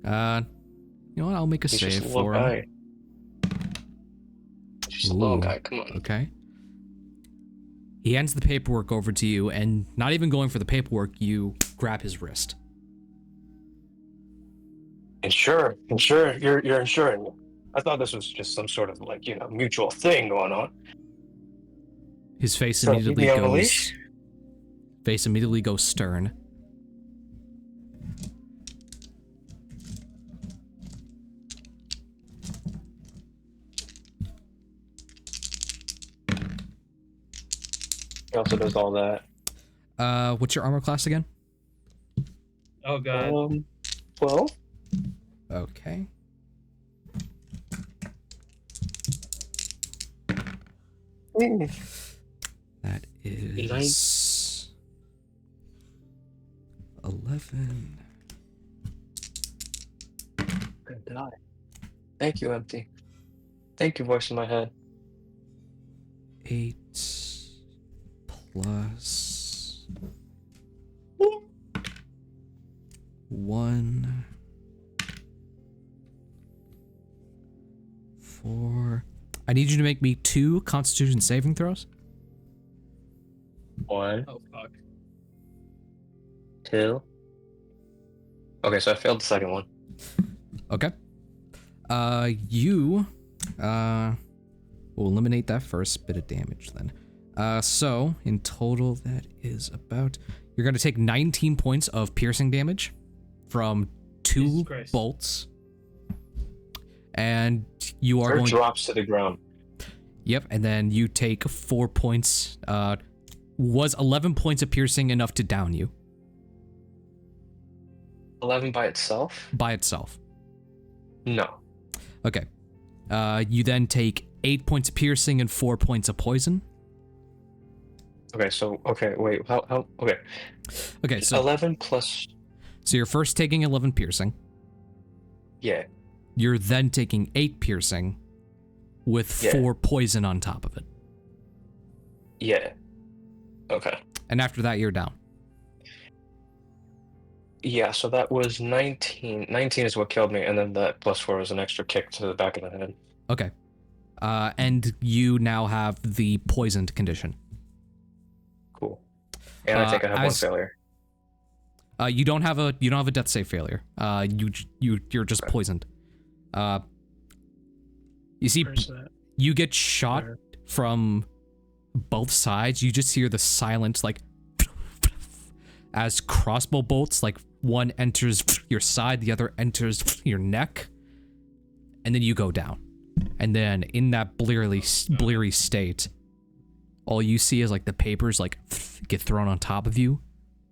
You know what? I'll make a He's save just a little for guy. him. Just a little guy. Come on. Okay. He hands the paperwork over to you, and not even going for the paperwork, you grab his wrist. Insure. You're insuring me. I thought this was just some sort of like, mutual thing going on. His face So, immediately keep me on the goes. leash? Face immediately goes stern. He also does all that. What's your armor class again? Oh god. 12? Okay. That is 11. Gonna die. Thank you, Empty. Thank you, voice in my head. 8 plus 1 4. I need you to make me 2 Constitution saving throws. 1, Oh fuck. 2. Okay, so I failed the second one. Okay. You will eliminate that first bit of damage then. So in total, that is about. You're going to take 19 points of piercing damage from 2 bolts, and you are Her going. drops to the ground. Yep, and then you take 4 points. Was 11 points of piercing enough to down you? 11 by itself? By itself. No. Okay. You then take 8 points of piercing and 4 points of poison. Okay, so wait, how okay. Okay, so 11 plus. So you're first taking 11 piercing. Yeah. You're then taking 8 piercing with 4 poison on top of it. Yeah. Okay. And after that, you're down. Yeah, so that was 19. 19 is what killed me, and then that plus 4 was an extra kick to the back of the head. Okay. And you now have the poisoned condition. Cool. And I think I have 1 failure. You don't have a death save failure. You're just poisoned. You see, you get shot from both sides. You just hear the silent like as crossbow bolts, like one enters your side, the other enters your neck, and then you go down. And then in that bleary state, all you see is like the papers like get thrown on top of you,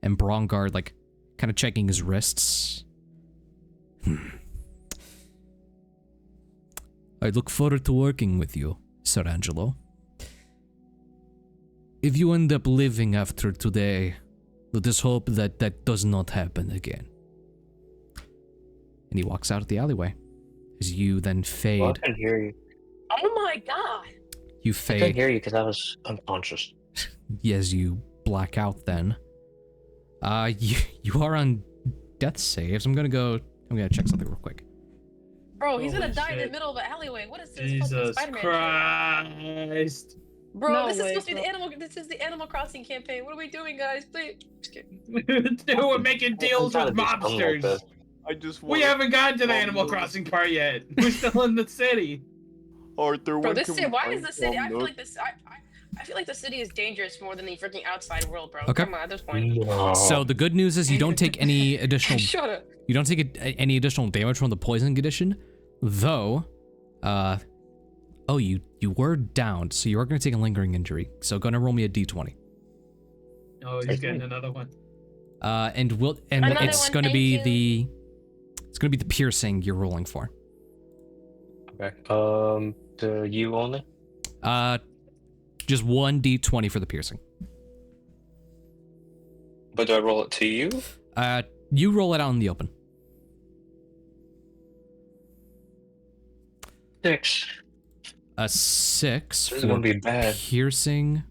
and Brongard like kind of checking his wrists. I look forward to working with you, Serangelo. If you end up living after today, let us hope that that does not happen again. And he walks out of the alleyway. As you then fade. Well, I couldn't hear you. Oh my god! You I fade. couldn't hear you because I was unconscious. As you black out then. You are on death saves. I'm gonna check something real quick. Bro, he's gonna Holy die in the shit. middle of an alleyway. What is this? Jesus Spider-Man? Christ. Bro, No this is way, supposed to be bro. the Animal. This is the Animal Crossing campaign. What are we doing, guys? Please. Just kidding. We're making deals with mobsters. I just We haven't gotten to the Animal Crossing part yet. We're still in the city. Arthur, Bro, when this can city. we Why find is the city? I some feel nook? like this. I feel like the city is dangerous more than the freaking outside world, bro. Okay. Come on, at this point. No. So the good news is you don't take any additional. Shut up. You don't take any additional damage from the poison condition, though. Oh, you were downed, so you are going to take a lingering injury. So go and roll me a d20. Oh, he's getting another one. And Another it's one, going to thank be you. the piercing you're rolling for. Okay. To you only? Just one d20 for the piercing. But do I roll it to you? You roll it out in the open. 6. A 6 This is for gonna be bad. piercing.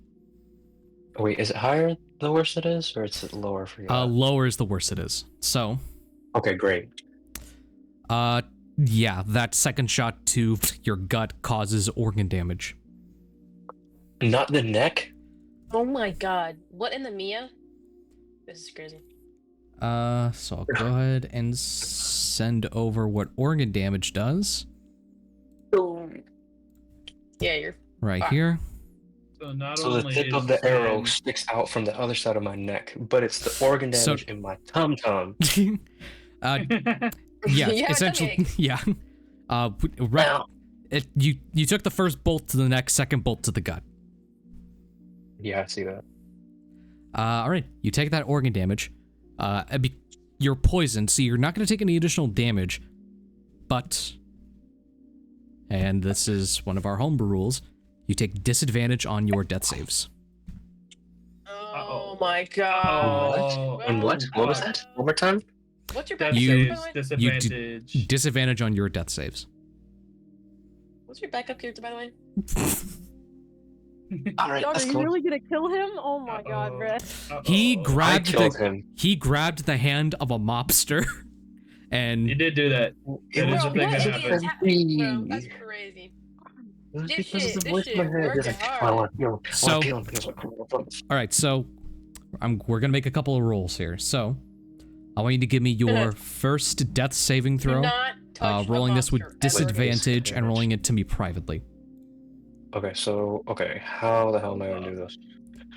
Oh, wait, is it higher the worse it is, or is it lower for you? Lower is the worse it is. So, Okay, great. yeah, that second shot to your gut causes organ damage. Not the neck? Oh my god. What in the Mia? This is crazy. So I'll go ahead and send over what organ damage does. Boom. Yeah, you're Right Fuck. here. So not So the only tip is of the arrow Sam- sticks out from the other side of my neck, but it's the organ So- damage in my tum-tum. Yeah, Yeah, essentially, Dominic. yeah. Right. Ow. You took the first bolt to the neck, second bolt to the gut. Yeah, I see that. All right, you take that organ damage. You're poisoned, so you're not going to take any additional damage. But, and this is one of our homebrew rules, you take disadvantage on your death saves. Oh my god. Oh, And what? What was that? One more time? What's your Death backup? You- character, by the way? saves, You disadvantage. Disadvantage on your death saves. What's your backup character, by the way? All right, Dog, are that's you cool. really gonna kill him? Oh my god, Uh-oh. Brett. He Uh-oh. I grabbed killed the him. he grabbed the hand of a mobster, and You did do that. It That was is Bro, a thing what that in happened. the attack? Bro, that's crazy. It was This because shit- of the this voice in my shit head. It was working like, hard. I want to kill him. I So- want to kill him. He was like, all right. So, we're gonna make a couple of rolls here. So, I want you to give me your first death saving Do throw. not touch Rolling a this with monster ever. disadvantage and rolling it to me privately. Okay, how the hell am I going to do this?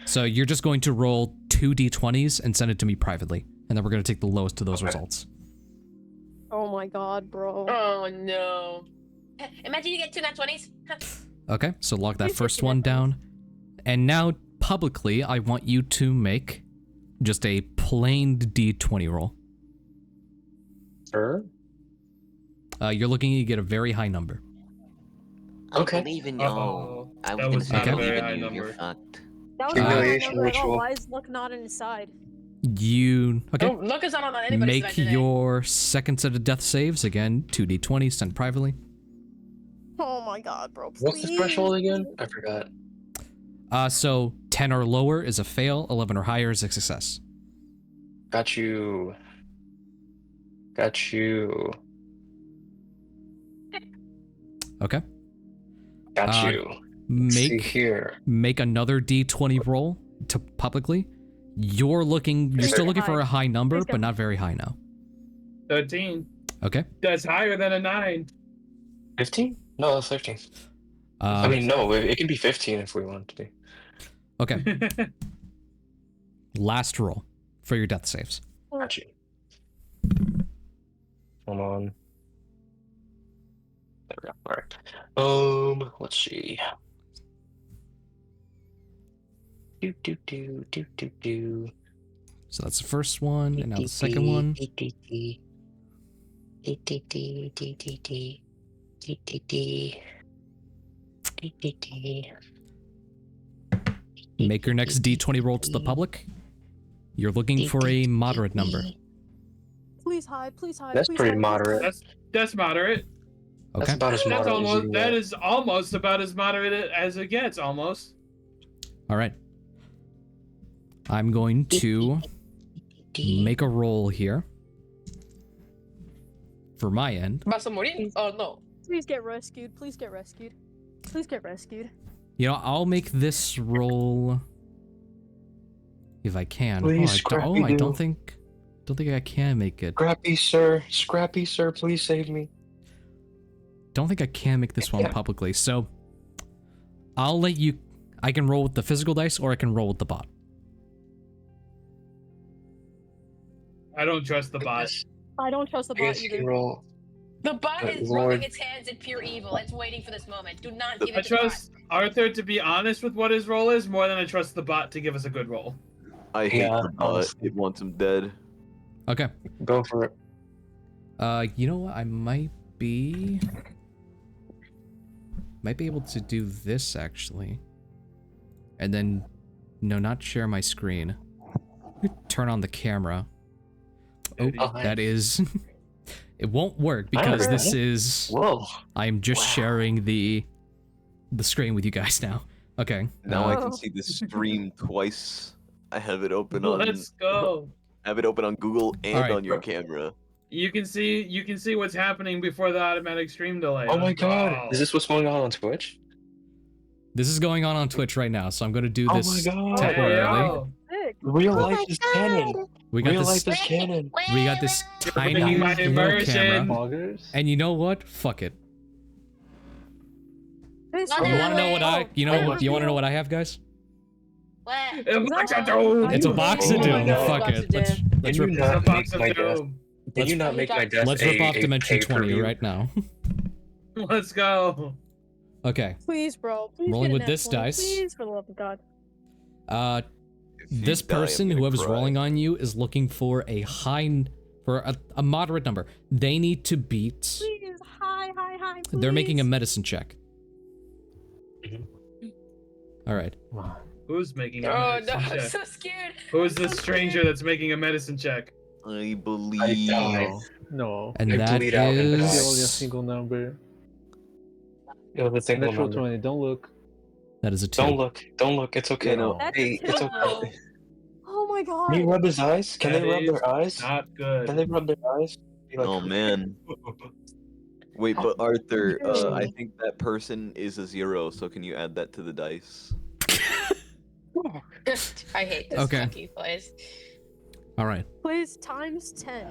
So you're just going to roll 2 d20s and send it to me privately, and then we're going to take the lowest of those Okay. results. Oh my god, bro. Oh no. Imagine you get 2 nat 20s. Okay, so lock that Please first take the one net down. And now, publicly, I want you to make just a plain d20 roll. Sure. You're looking to get a very high number. Okay. I believe in you. Uh-oh. I That was gonna was say not I a believe very in high you. number. You're fucked. That was not a Humiliation number at all. ritual. Why is Luck not on his side? You okay? Don't look us on anybody's Make side today. your second set of death saves again. 2d20 sent privately. Oh my god, bro. What's the threshold again? I forgot. So 10 or lower is a fail. 11 or higher is a success. Got you. Got you. Okay. Got Uh, you. Let's see Make here. another d20 roll to publicly. You're still looking for a high number, Please go. but not very high now. 13. Okay. That's higher than a 9. 15? No, that's 13. I mean, no, it can be 15 if we want it to be. Okay. Last roll for your death saves. Got you. Hold on. There we go. All right. Let's see. Do. So that's the first one, and now the second one. Make your next d20 roll to the public. You're looking for a moderate number. Please hide, please hide. That's please pretty hide, please moderate. hide. That's moderate. That's Okay. about as That's moderate as you almost can that get. is almost about as moderate as it gets, almost. All right. I'm going to make a roll here. For my end. ¿Vas a morir? Oh no. Please get rescued. Please get rescued. Please get rescued. You know, I'll make this roll if I can. Please, I Scrappy don't Doo. think I can make it. Scrappy sir, please save me. Don't think I can make this one publicly. So I'll let you. I can roll with the physical dice, or I can roll with the bot. I don't trust the bot. I don't trust the I bot guess you either. can roll. The bot is Lord. rubbing its hands in pure evil. It's waiting for this moment. Do not give I it to the bot. trust Arthur to be honest with what his role is more than I trust the bot to give us a good roll. I hate Yeah, the bot. honestly. It wants him dead. Okay. Go for it. You know what? I might be able to do this actually. And then, no, not share my screen. Turn on the camera. Oh, that is... It won't work because this is... Whoa. I'm just sharing the screen with you guys now. Okay. Now I can see the stream twice. I have it open on. Let's go. I have it open on Google and Alright. on your camera. You can see what's happening before the automatic stream delay. Oh my god. Wow. Is this what's going on Twitch? This is going on Twitch right now, so I'm going to do Oh this my God. temporarily. Yo. Sick. Real life is canon. We got Real this. life is canon. We got this tiny Bringing my little immersion. camera. Poggers? And you know what? Fuck it. This You You want to know what I? You know? Wait, You want to know what I have, guys? What? Box of Doom. It's a box of Oh my doom. God. Fuck Box it. of Let's Doom. let's Can rip. you It's a not box make of my death? Doom. Can you not make my death Let's rip off a Dimension 20 pay-per-view? right now. Let's go. Okay. Please, bro. Please Rolling get a with nat this 20, dice. Please, for the love of God. If you This die, I'm person, gonna whoever's cry. rolling on you, is looking for a moderate number. They need to beat. Please, hi. They're making a please. medicine check. All right. Who's making a Oh no, medicine I'm check? so scared. Who's I'm the so stranger scared. that's making a medicine check? I believe. No. And I that bleed out and It's die. only a is single number. Yo, the thing Natural number. 20, don't look. that is a 2. Don't look. Don't look. It's okay. Yeah, no. That's Hey, a it's two, okay. bro. Oh my God. Can you rub his eyes? Can That they rub is their eyes? Not good. Can they rub their eyes? Be like, Oh man. Wait, but Arthur, I think that person is a 0. So can you add that to the dice? I hate this Okay. fucking place. All right. Please, times 10.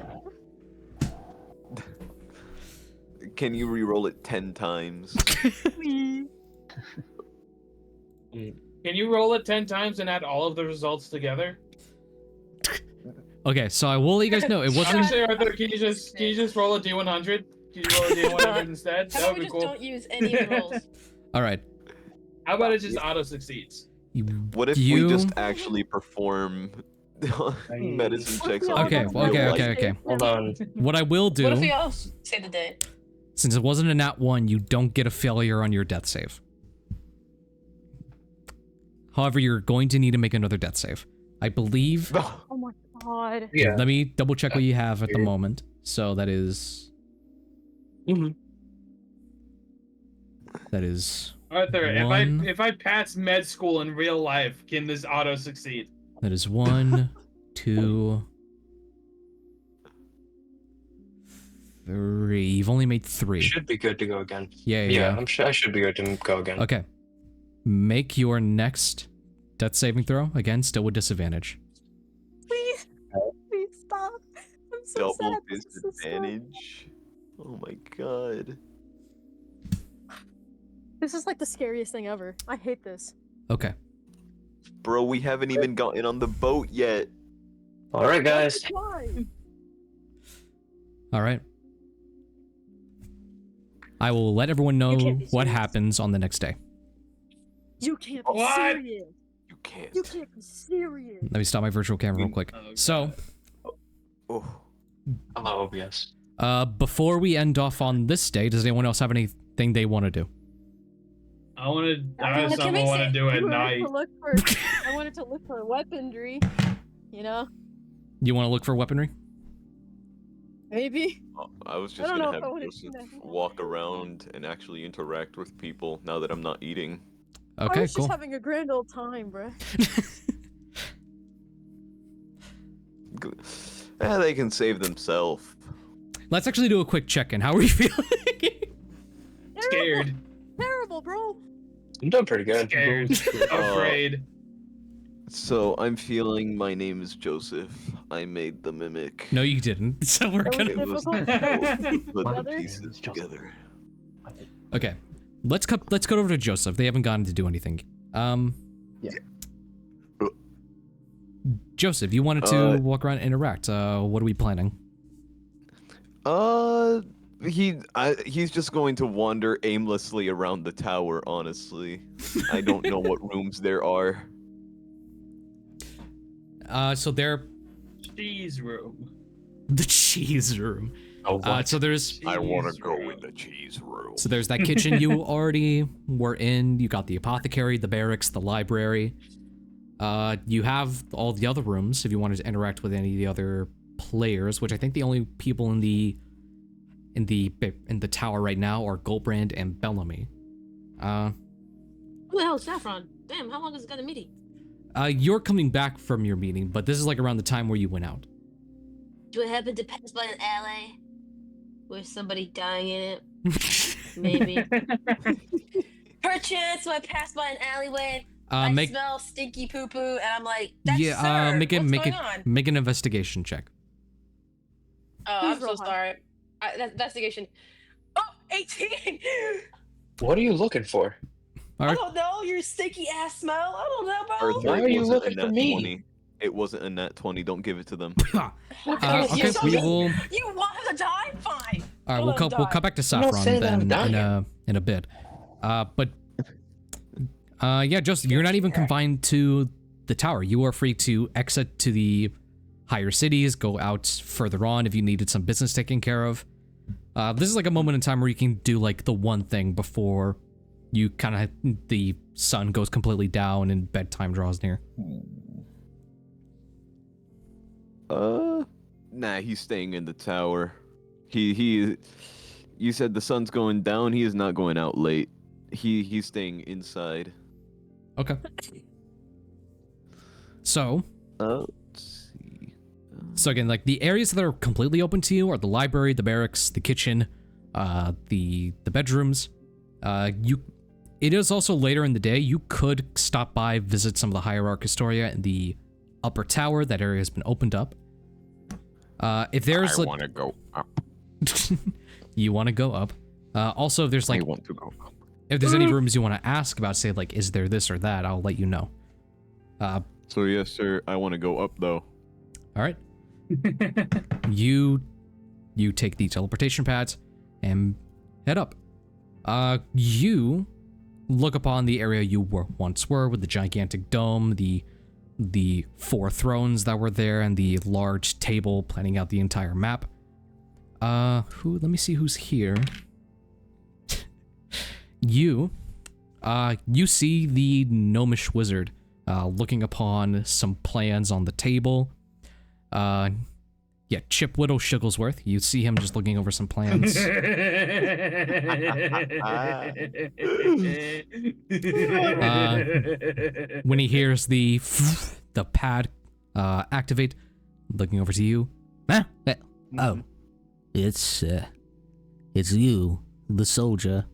Can you re-roll it 10 times? Please. Can you roll it 10 times and add all of the results together? Okay, so I will let you guys know it wasn't. Honestly, Arthur, can you just roll a D100? Can you roll a D100 instead? How That about would we be just cool. don't use any rolls? All right. How about it just auto succeeds? What if You- we just actually perform medicine checks on Okay, people in okay, real okay, life? okay. Hold on. What I will What if we do, all say the day? since it wasn't a nat 1, you don't get a failure on your death save. However, you're going to need to make another death save. I believe. Oh my God. Yeah. Let me double check what you have at the moment. So that is. Mhm. That is. Arthur, One. if I pass med school in real life, can this auto succeed? That is 1, 2, 3. You've only made 3. Should be good to go again. Yeah, yeah. Yeah, yeah. I'm sure I should be good to go again. Okay. Make your next death saving throw. Again, still with disadvantage. Please. Please stop. I'm so Double sad. This is so sad. disadvantage. Oh my god. This is like the scariest thing ever. I hate this. Okay. Bro, we haven't even gotten on the boat yet. All right, guys. Why? All right. I will let everyone know can't be what serious. happens on the next day. You can't be What? serious. You can't. You can't be serious. Let me stop my virtual camera real quick. Oh, So, Oh. Hello, OBS. before we end off on this day, does anyone else have anything they want to do? I want to. I have Can we something I want to say- do at I wanted night. to look for. I wanted to look for weaponry. You know, You want to look for weaponry? maybe. I was I just don't gonna know if have I wanna Joseph do that. walk around and actually interact with people now that I'm not eating. I Okay, was cool. just having a grand old time, bro. They can save themselves. Let's actually do a quick check-in. How are you feeling? Scared. Terrible, bro. I'm doing pretty good. Scared. Afraid. So I'm feeling my name is Joseph. I made the mimic. No, you didn't. So we're That gonna. was It was difficult. put the Brother? pieces together. Okay, let's go over to Joseph. They haven't gotten to do anything. Yeah. Joseph, you wanted to walk around and interact. What are we planning? He's just going to wander aimlessly around the tower, honestly. I don't know what rooms there are. So there... Cheese room. The cheese room. So there's... I want to go in the cheese room. So there's that kitchen you already were in. You got the apothecary, the barracks, the library. You have all the other rooms if you wanted to interact with any of the other players, which I think the only people in the tower right now are Gulbrand and Bellamy. Who the hell is Saffron? Damn, how long has it got a meeting? You're coming back from your meeting, but this is like around the time where you went out. Do I happen to pass by an alley with somebody dying in it? Maybe. Perchance, when I pass by an alleyway, I smell stinky poo-poo, and I'm like, that's sir, what's going on? Make an investigation check. Oh, I'm so sorry. That's investigation. Oh, 18! What are you looking for? I don't know, your stinky ass smell. I don't know, bro. Arthur, Why are you looking for me? 20. It wasn't a nat 20. Don't give it to them. Okay, we will. You want him to die? Fine. All right, we'll come back to Saffron then in a bit. Yeah, Joseph, you're not even confined to the tower. You are free to exit to the higher cities, go out further on if you needed some business taken care of. This is like a moment in time where you can do like the one thing before you kind of the sun goes completely down and bedtime draws near. Nah, he's staying in the tower. You said the sun's going down. He is not going out late. He's staying inside. Okay. So. Let's see. So again, like the areas that are completely open to you are the library, the barracks, the kitchen, the bedrooms. It is also later in the day. You could stop by, visit some of the Hierarch Historia in the upper tower. That area has been opened up. If there's I want to go up. You want to go up. Also, if there's like, I want to go up. If there's any rooms you want to ask about, say like, is there this or that? I'll let you know. So yes, sir. I want to go up though. All right. You take the teleportation pads and head up. You look upon the area you once were with the gigantic dome, the 4 thrones that were there, and the large table planning out the entire map. Let me see who's here. You see the gnomish wizard, looking upon some plans on the table. Yeah, Chip Whittle Shigglesworth. You see him just looking over some plans. When he hears the pad activate, looking over to you. Oh, it's you, the soldier.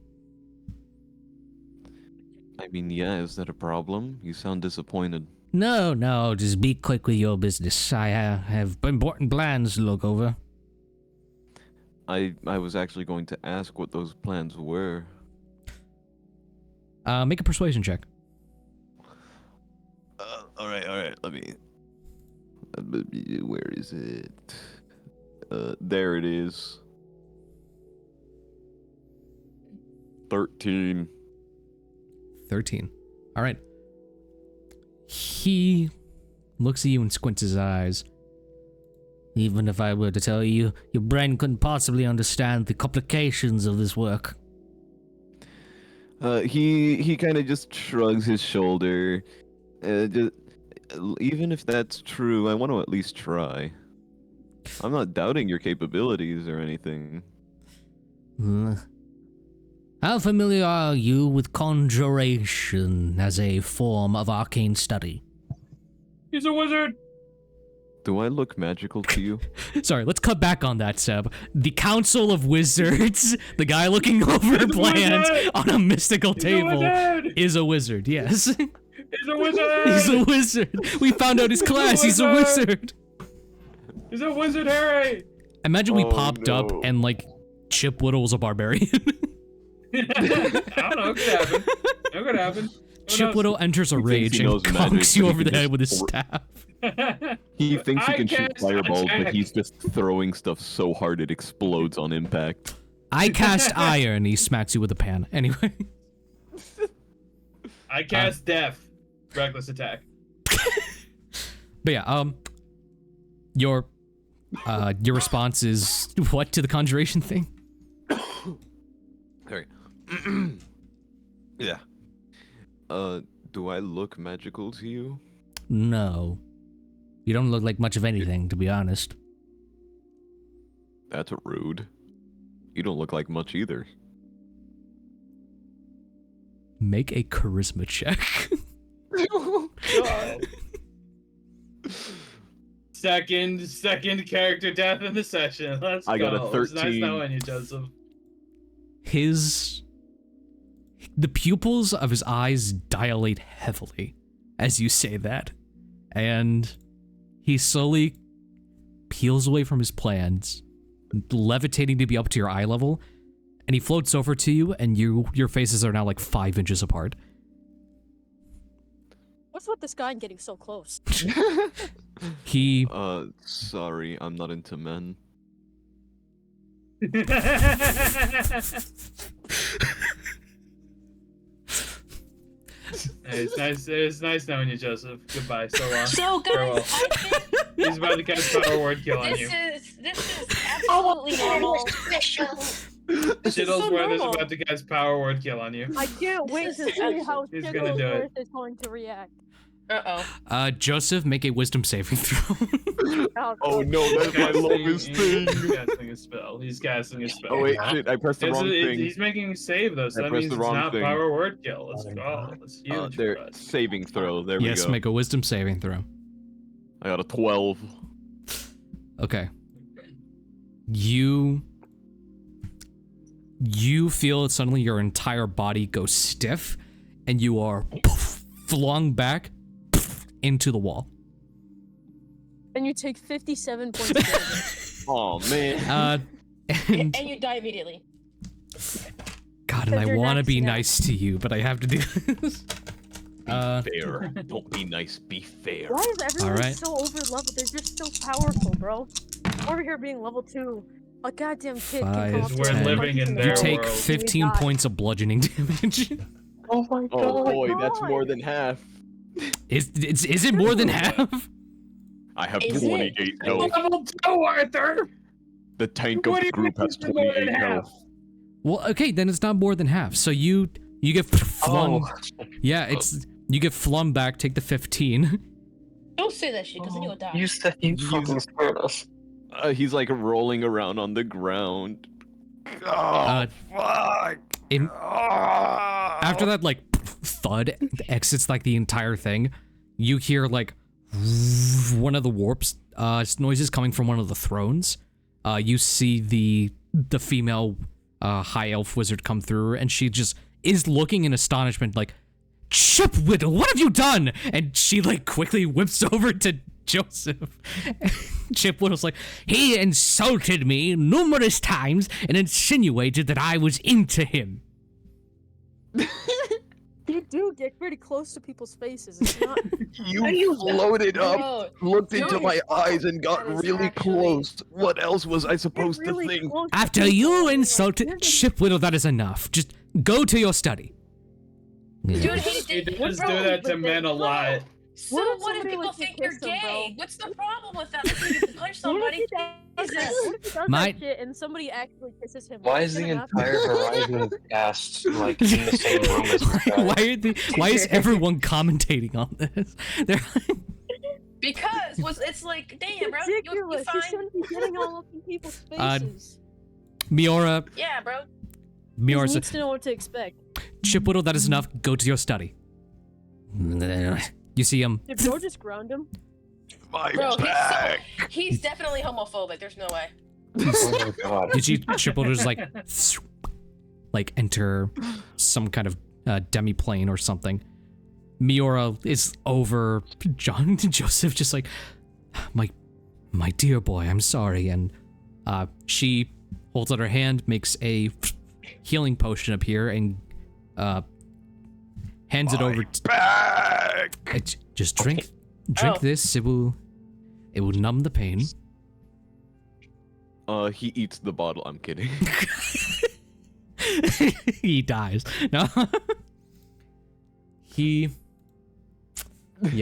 I mean, yeah, is that a problem? You sound disappointed. No, just be quick with your business. I have important plans to look over. I was actually going to ask what those plans were. Make a persuasion check. All right. Let me. Where is it? There it is. 13. 13. All right. He looks at you and squints his eyes. Even if I were to tell you, your brain couldn't possibly understand the complications of this work. He kind of just shrugs his shoulder. Even if that's true, I want to at least try. I'm not doubting your capabilities or anything. How familiar are you with conjuration as a form of arcane study? He's a wizard! Do I look magical to you? Sorry, let's cut back on that, Seb. The Council of Wizards, the guy looking over plans on a mystical table, is a wizard, yes. He's a wizard! He's a wizard! We found out his class, he's a wizard! He's a wizard, Harry! Imagine we popped up and, like, Chip Whittle was a barbarian. I don't know, it could happen. Chip Whittle enters a rage and conks you over the head with his staff. He thinks he can shoot fireballs, but he's just throwing stuff so hard it explodes on impact. I cast iron. He smacks you with a pan. Anyway. I cast death. Reckless attack. But yeah, your response is what to the conjuration thing? Sorry. Yeah. Do I look magical to you? No. You don't look like much of anything, to be honest. That's rude. You don't look like much either. Make a charisma check. God. Second character death in the session. Let's go. I got a 13. It's nice knowing you, Joseph. The pupils of his eyes dilate heavily as you say that, and he slowly peels away from his plans, levitating to be up to your eye level, and he floats over to you, and your faces are now like 5 inches apart. What's with this guy getting so close? He... sorry, I'm not into men. It's nice knowing you, Joseph. Goodbye. So long. So Farewell. guys, I think He's about to cast power word kill on you. this is absolutely normal. Shittles Worth is about to cast power word kill on you. I can't wait This to is see how He's gonna do it. Shittleworth is going to react. Uh-oh. Joseph, make a wisdom saving throw. Oh no, that's my longest thing. He's casting a spell. He's casting a spell. Oh wait, shit, I pressed the wrong thing. He's making a save though, so that pressed means the it's wrong not thing. power word kill. Let's go. That's huge. There, for us. saving throw, there we Yes, go. make a wisdom saving throw. I got a 12. Okay. You feel suddenly your entire body go stiff, and you are flung back into the wall. And you take 57 points of damage. Oh man. And And you die immediately. God, and I You're want to next be now. nice to you, but I have to do this. Fair. Don't be nice, be fair. Why is everyone Alright. so over level? They're just so powerful, bro. Over here being level 2. A goddamn kid can come up 5, to We're 10. living in you their You take world. 15 points of bludgeoning damage. Oh my Oh boy, that's God. more than half. Is it more than half? I have Is it? 28 health. Level 2, Arthur! The tank What of do the you group think has is more than 28 half? health. Well, okay, then it's not more than half. So you get flung. Yeah, you get flung back. Take the 15. Don't say that shit, because then you'll die. You said you fucking scared us. He's like rolling around on the ground. Oh, fuck. After that, like thud exits like the entire thing, you hear like one of the warps noises coming from one of the thrones. You see the female high elf wizard come through, and she just is looking in astonishment, like, Chipwiddle, what have you done? And she like quickly whips over to Joseph. Chipwiddle's like, he insulted me numerous times and insinuated that I was into him. You do get pretty close to people's faces. It's not. You floated up, Bro, looked No, into my eyes, and got that is really actually- close. What else was I supposed You're really to think? close to After people. you Like, insulted you're the- Chipwiddle, that is enough. Just go to your study. dude, Yeah. He did. does bro, do that to but men a then- lot. So What if what if somebody people lets you think you're kiss him, gay? bro? What's the problem with that? Like, you can punch What if somebody. he does that? Jesus. What if he does My- that shit and somebody actually kisses him? Why What's is the gonna happen? entire Horizon cast like in the same room as this guy? Why is everyone commentating on this? They're Because it's like, damn, bro, you Ridiculous. You fine? shouldn't be getting all up in people's Uh, faces. Miora. Yeah, bro. He Miora needs says, to know what to expect. Chipwiddle, that is enough. Go to your study. You see him. Did George just ground him? My Bro, back. he's definitely homophobic. There's no way. Oh my god. You see Chipwiddle just like enter some kind of demi-plane or something. Miora is over John Joseph, just like, my dear boy, I'm sorry. And she holds out her hand, makes a healing potion appear, and hands it over to Back. just drink Oh. this. It will numb the pain. He eats the bottle. I'm kidding. He dies. No. Yeah.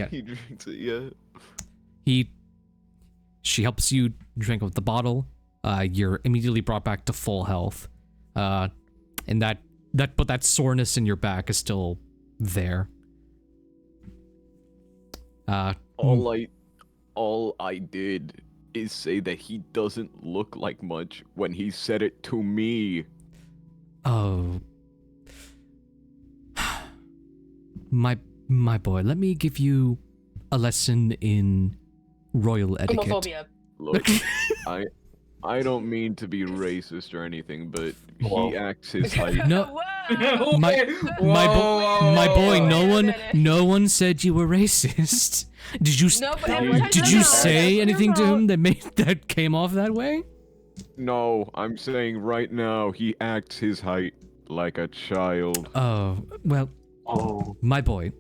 He drinks it, yeah. She helps you drink of the bottle. You're immediately brought back to full health. And that soreness in your back is still there. All I did is say that he doesn't look like much when he said it to me. Oh. My boy, let me give you a lesson in royal etiquette. Homophobia. Look, I don't mean to be racist or anything, but he acts his height. No, Whoa. my boy, no one said you were racist. Did you No, but every time did you you say say anything to him that came off that way? No, I'm saying right now he acts his height like a child. Oh, well, my boy,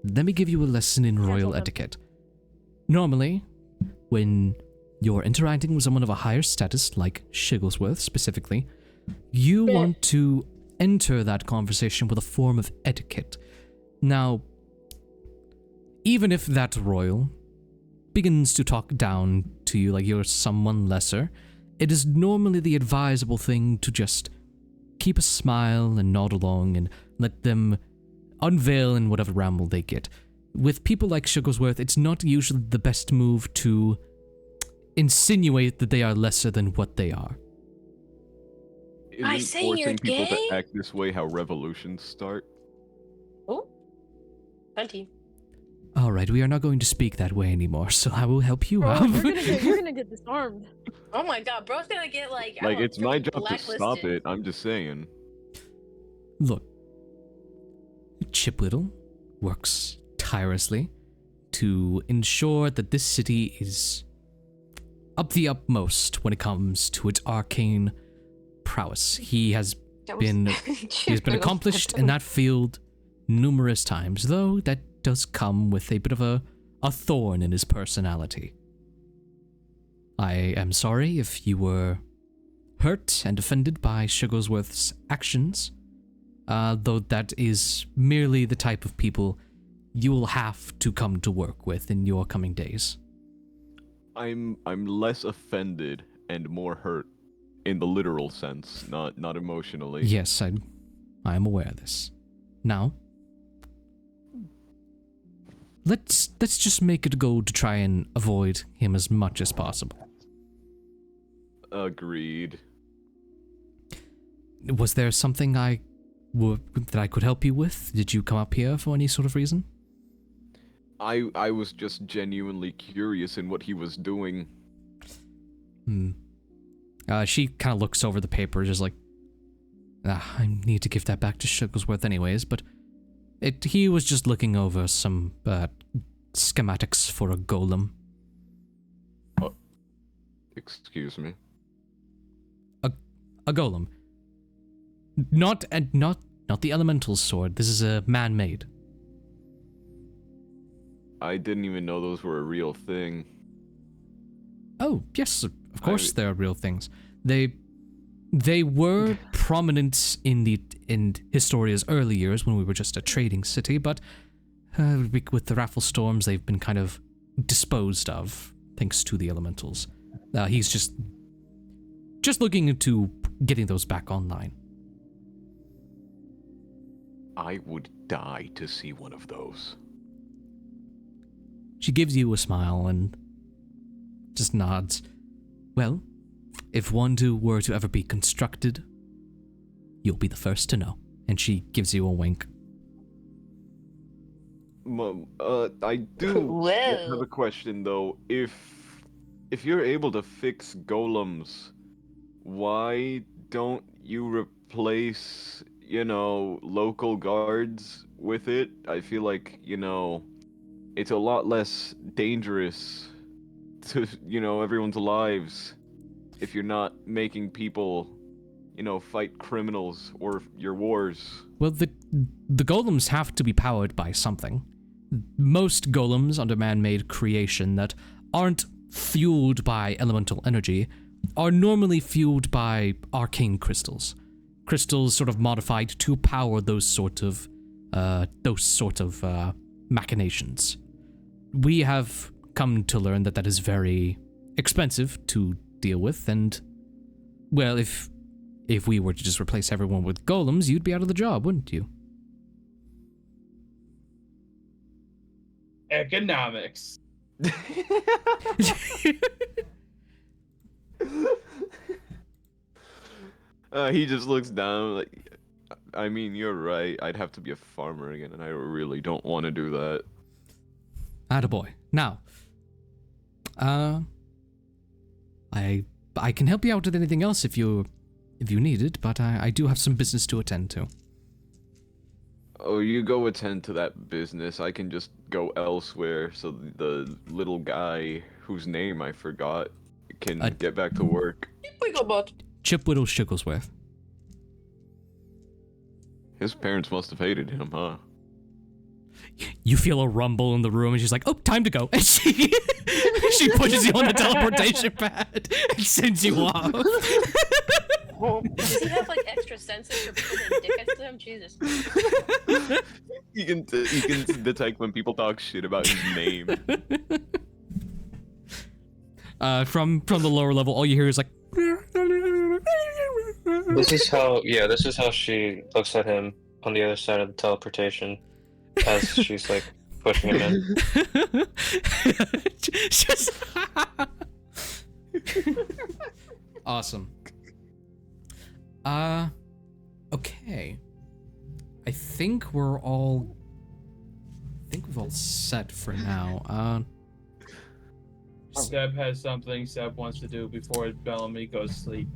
let me give you a lesson in royal etiquette. Normally, when you're interacting with someone of a higher status, like Shigglesworth specifically, you want to enter that conversation with a form of etiquette. Now, even if that royal begins to talk down to you like you're someone lesser, it is normally the advisable thing to just keep a smile and nod along and let them unveil in whatever ramble they get. With people like Shigglesworth, it's not usually the best move to insinuate that they are lesser than what they are. Isn't say forcing you're people gay? to act this way how revolutions start? Oh, 20. All right, we are not going to speak that way anymore, so I will help you Bro, out. you're gonna get disarmed. Oh my god, bro's gonna get like. I Like, don't know, it's my freaking job to stop blacklisted. it, I'm just saying. Look, Chip Little works tirelessly to ensure that this city is up the utmost when it comes to its arcane prowess. He has been accomplished in that field numerous times, though that does come with a bit of a thorn in his personality. I am sorry if you were hurt and offended by Shigglesworth's actions, though that is merely the type of people you will have to come to work with in your coming days. I'm less offended and more hurt in the literal sense, not emotionally. Yes, I am aware of this. Now, let's just make it a goal to try and avoid him as much as possible. Agreed. Was there something that I could help you with? Did you come up here for any sort of reason? I was just genuinely curious in what he was doing. She kind of looks over the paper, just like, I need to give that back to Shigglesworth anyways, but he was just looking over some schematics for a golem. Excuse me. A golem. Not the elemental sword. This is a man-made. I didn't even know those were a real thing. Oh, yes, of course they are real things. They were prominent in Historia's early years when we were just a trading city, but with the raffle storms, they've been kind of disposed of, thanks to the elementals. He's just looking into getting those back online. I would die to see one of those. She gives you a smile and just nods. Well, if one were to ever be constructed, you'll be the first to know. And she gives you a wink. I do have a question though. If you're able to fix golems, why don't you replace, local guards with it? I feel like, it's a lot less dangerous to, everyone's lives if you're not making people, fight criminals or your wars. Well, the golems have to be powered by something. Most golems under man-made creation that aren't fueled by elemental energy are normally fueled by arcane crystals. crystals sort of modified to power those sort of machinations. We have come to learn that that is very expensive to deal with, and, well, if we were to just replace everyone with golems, you'd be out of the job, wouldn't you? Economics. He just looks down like, I mean, you're right. I'd have to be a farmer again, and I really don't want to do that. Attaboy. Now, I can help you out with anything else if you need it, but I do have some business to attend to. Oh, you go attend to that business. I can just go elsewhere so the little guy whose name I forgot can get back to work. Chip Whittle Shigglesworth. His parents must have hated him, huh? You feel a rumble in the room, and she's like, "Oh, time to go." And she pushes you on the teleportation pad and sends you off. Does he have like extra senses for people being dickheads to him? Jesus. You can detect when people talk shit about his name. From the lower level, all you hear is like. This is how she looks at him on the other side of the teleportation, as she's like pushing him in. Just awesome. Okay. I think we've all set for now. Seb has something Seb wants to do before Bellamy goes to sleep.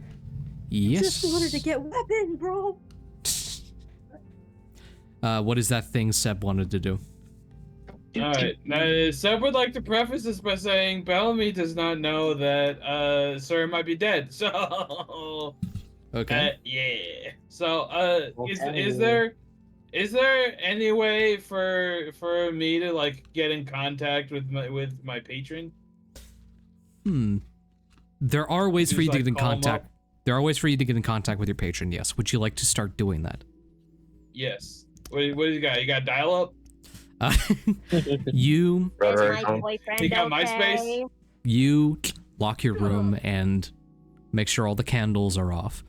Yes. Just wanted to get weapon, bro. What is that thing Seb wanted to do? Alright, now Seb would like to preface this by saying Bellamy does not know that Sir might be dead, so... Okay. Yeah. So, is there any way for me to, like, get in contact with my patron? There are ways for you to get in call him contact. up? There are ways for you to get in contact with your patron, yes. Would you like to start doing that? Yes. What do you got? You got dial-up? You... Is my boyfriend You got okay? MySpace? You lock your room and make sure all the candles are off,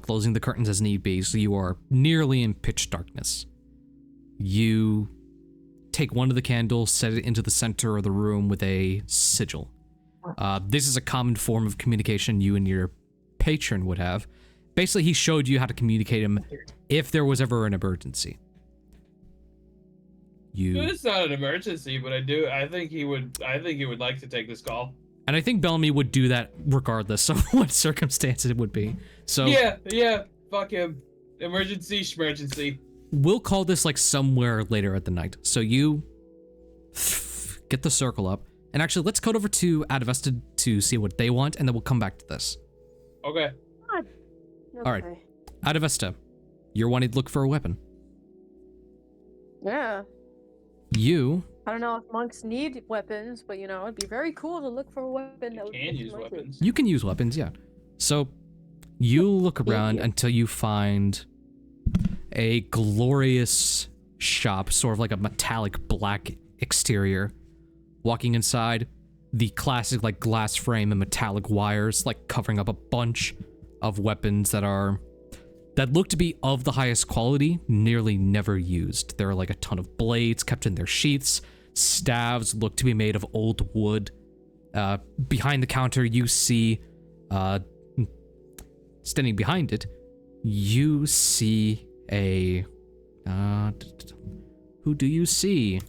closing the curtains as need be, so you are nearly in pitch darkness. You take one of the candles, set it into the center of the room with a sigil. This is a common form of communication you and your patron would have. Basically, he showed you how to communicate him if there was ever an emergency. It's not an emergency, but I think he would like to take this call. And I think Bellamy would do that regardless of what circumstance it would be. So yeah, fuck him. Emergency. We'll call this like somewhere later at the night. So you get the circle up. And actually, let's code over to Adavesta to see what they want, and then we'll come back to this. Okay. All right. Adavesta, you're wanting to look for a weapon. Yeah. You... I don't know if monks need weapons, but, you know, it'd be very cool to look for a weapon that would can use weapons. You can use weapons, yeah. So, you look around until you find a glorious shop, sort of like a metallic black exterior. Walking inside, the classic like glass frame and metallic wires like covering up a bunch of weapons that look to be of the highest quality, nearly never used. There are like a ton of blades kept in their sheaths. Staves look to be made of old wood. Behind the counter, you see, standing behind it, you see a, who do you see?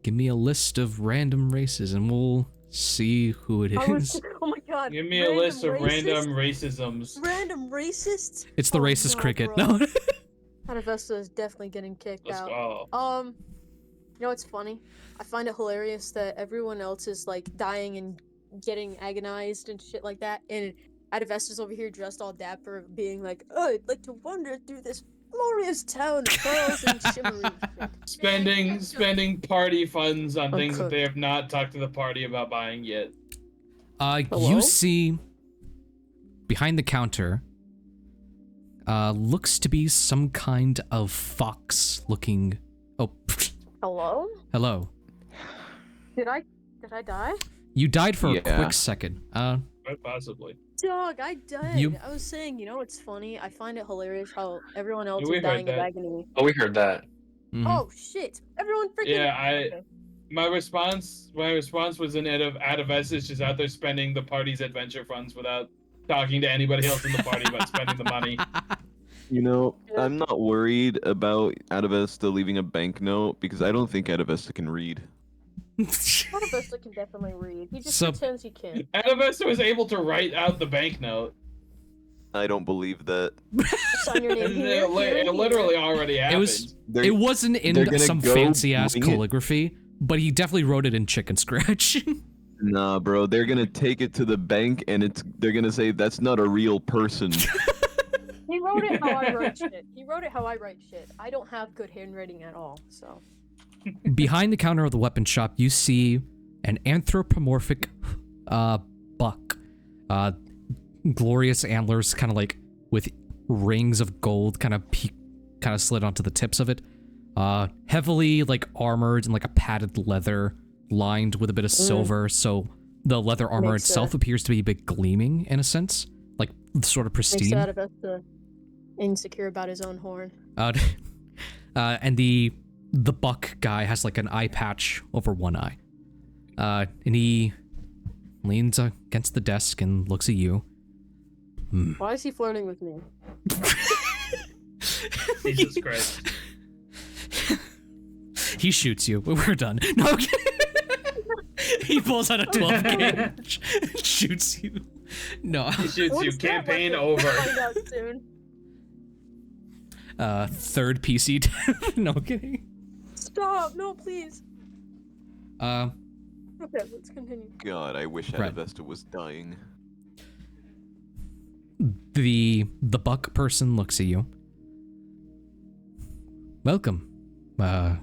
Give me a list of random races and we'll see who it is. Oh my god. Give me a list of random racisms. Random racists? It's the racist cricket. No. Adavesta is definitely getting kicked Let's out. go. You know what's funny? I find it hilarious that everyone else is like dying and getting agonized and shit like that, and Adavesta's over here dressed all dapper, being like, "Oh, I'd like to wander through this glorious town of pearls and shimmering." Spending party funds on things that they have not talked to the party about buying yet. You see, behind the counter looks to be some kind of fox looking. Oh, Hello? hello. Did I die? You died for a Yeah. quick second. Quite possibly. Dog, I died. You- I was saying, you know what's funny? I find it hilarious how everyone else we is heard dying of that. agony. Oh, we heard that. mhm. Oh shit! Everyone freaking. Yeah, my response was in Adavesta is just out there spending the party's adventure funds without talking to anybody else in the party about spending the money. You know, Yeah. I'm not worried about Adavesta leaving a banknote because I don't think Adavesta can read. Adavesta can definitely read. He just So- pretends he can. Adavesta was able to write out the banknote. I don't believe that. Sign your name And here. it literally already happened. It was. They're- It wasn't in they're gonna some go fancy ass wing it. calligraphy, but he definitely wrote it in chicken scratch. Nah, bro, they're gonna take it to the bank and they're gonna say that's not a real person. He wrote it how I write shit. He wrote it how I write shit. I don't have good handwriting at all, so. Behind the counter of the weapon shop, you see an anthropomorphic buck. Glorious antlers, kind of like with rings of gold, kind of slid onto the tips of it. Heavily like armored in like a padded leather, lined with a bit of silver. So the leather armor Makes itself appears to be a bit gleaming in a sense, like sort of Makes pristine. Adavesta insecure about his own horn. And the buck guy has like an eye patch over one eye. And he leans against the desk and looks at you. Why is he flirting with me? Jesus Christ. He shoots you. We're done. No, I'm kidding. He pulls out a 12 gauge and shoots you. No. He shoots you. What's that Campaign weapon? over. We'll find out soon. Third PC death. No, I'm kidding. Stop! No, please. Uh, Okay, let's continue. God, I wish Right. Adavesta was dying. the buck person looks at you. Welcome.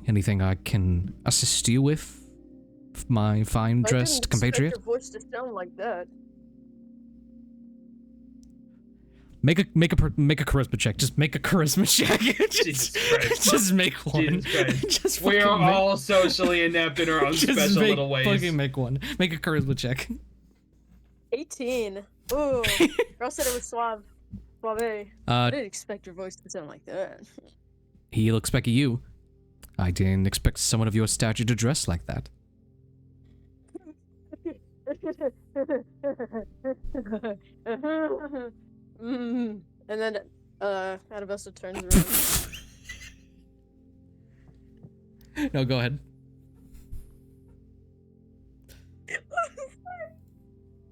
Anything I can assist you with, my fine dressed compatriot? I didn't expect your voice to sound like that. Make a charisma check. Just make a charisma check. Jesus Christ. Just make one. Jesus Christ. Just We are fucking make- all socially inept in our own just special make, little ways. Fucking make one. Make a charisma check. 18. Ooh. Girl said it was suave. Suave. I didn't expect your voice to sound like that. He looks back at you. I didn't expect someone of your stature to dress like that. And then Adavesta turns around. No, go ahead.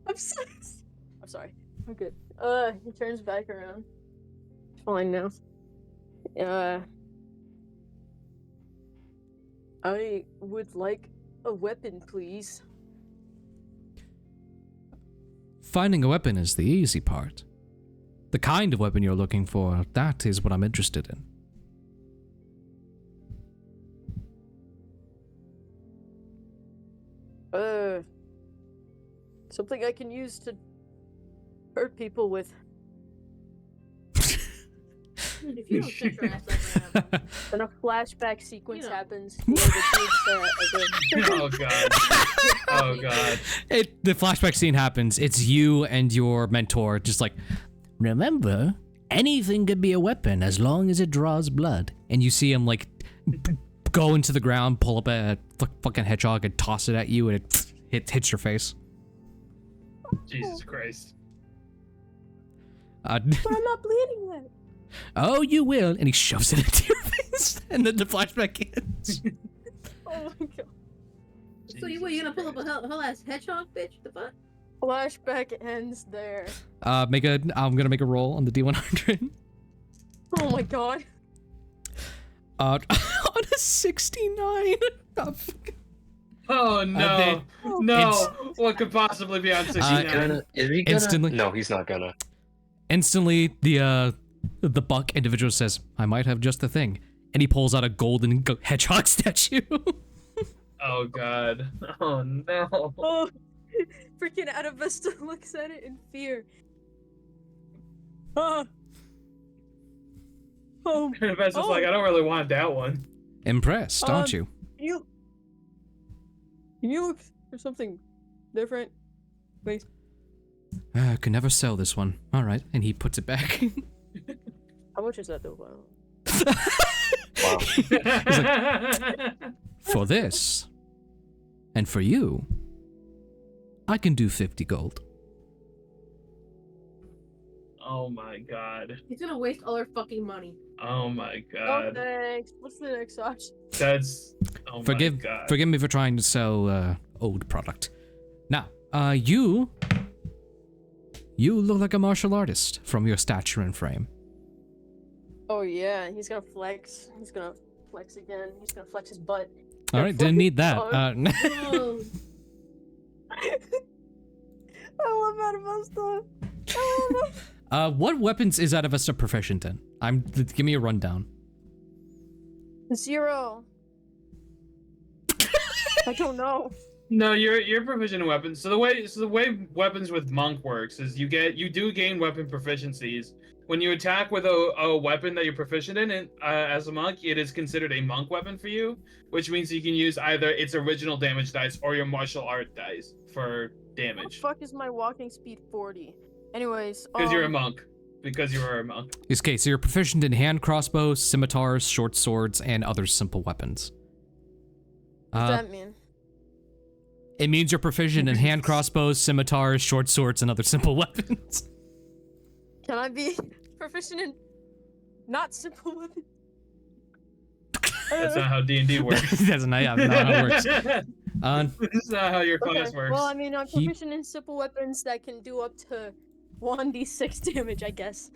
I'm sorry. I'm sorry. I'm good. He turns back around. Fine now. I would like a weapon, please. Finding a weapon is the easy part. The kind of weapon you're looking for, that is what I'm interested in. Something I can use to hurt people with. If you don't shut your ass up right now. Then a flashback sequence You know. happens. Where the kids, Oh god. Oh god. The flashback scene happens. It's you and your mentor just like, remember, anything could be a weapon as long as it draws blood. And you see him like go into the ground, pull up a fucking hedgehog and toss it at you, and it hits your face. Jesus Christ. But I'm not bleeding then. Oh, you will. And he shoves it into your face. And then the flashback ends. Oh my god. So you gonna pull up a whole ass hedgehog, bitch? The fuck? Flashback ends there. I'm gonna make a roll on the D100. Oh my god. On a 69. Oh no. No. What could possibly be on 69? Is he gonna? Instantly. No, he's not gonna. Instantly, the buck individual says, I might have just the thing. And he pulls out a golden hedgehog statue. Oh god. Oh no. Oh, freaking Adavesta looks at it in fear. Oh. Adavesta's like, I don't really want that one. Impressed, aren't you? Can you look for something different, please? I could never sell this one. All right, and he puts it back. How much is that though? Wow. For this, and for you, I can do 50 gold. Oh my god. He's gonna waste all our fucking money. Oh my Oh, god. thanks. What's the next option? That's. Oh my god. Forgive me for trying to sell old product. Now, you look like a martial artist from your stature and frame. Oh yeah, he's gonna flex. He's gonna flex again. He's gonna flex his butt. All right, didn't need that. Oh. I love Adavesta. What weapons is Adavesta proficient in? Give me a rundown. 0. I don't know. No, you're proficient in weapons. So the way weapons with monk works is you do gain weapon proficiencies. When you attack with a weapon that you're proficient in, and as a monk, it is considered a monk weapon for you, which means you can use either its original damage dice or your martial art dice for damage. What the fuck is my walking speed 40? Anyways, Because you're a monk. Because you are a monk. Okay, so you're proficient in hand crossbows, scimitars, short swords, and other simple weapons. What does that mean? It means you're proficient in hand crossbows, scimitars, short swords, and other simple weapons. Can I be proficient in not simple weapons? That's not how D&D works. That's not how it works. That's not how your class works. Well, I mean, I'm proficient in simple weapons that can do up to 1d6 damage, I guess.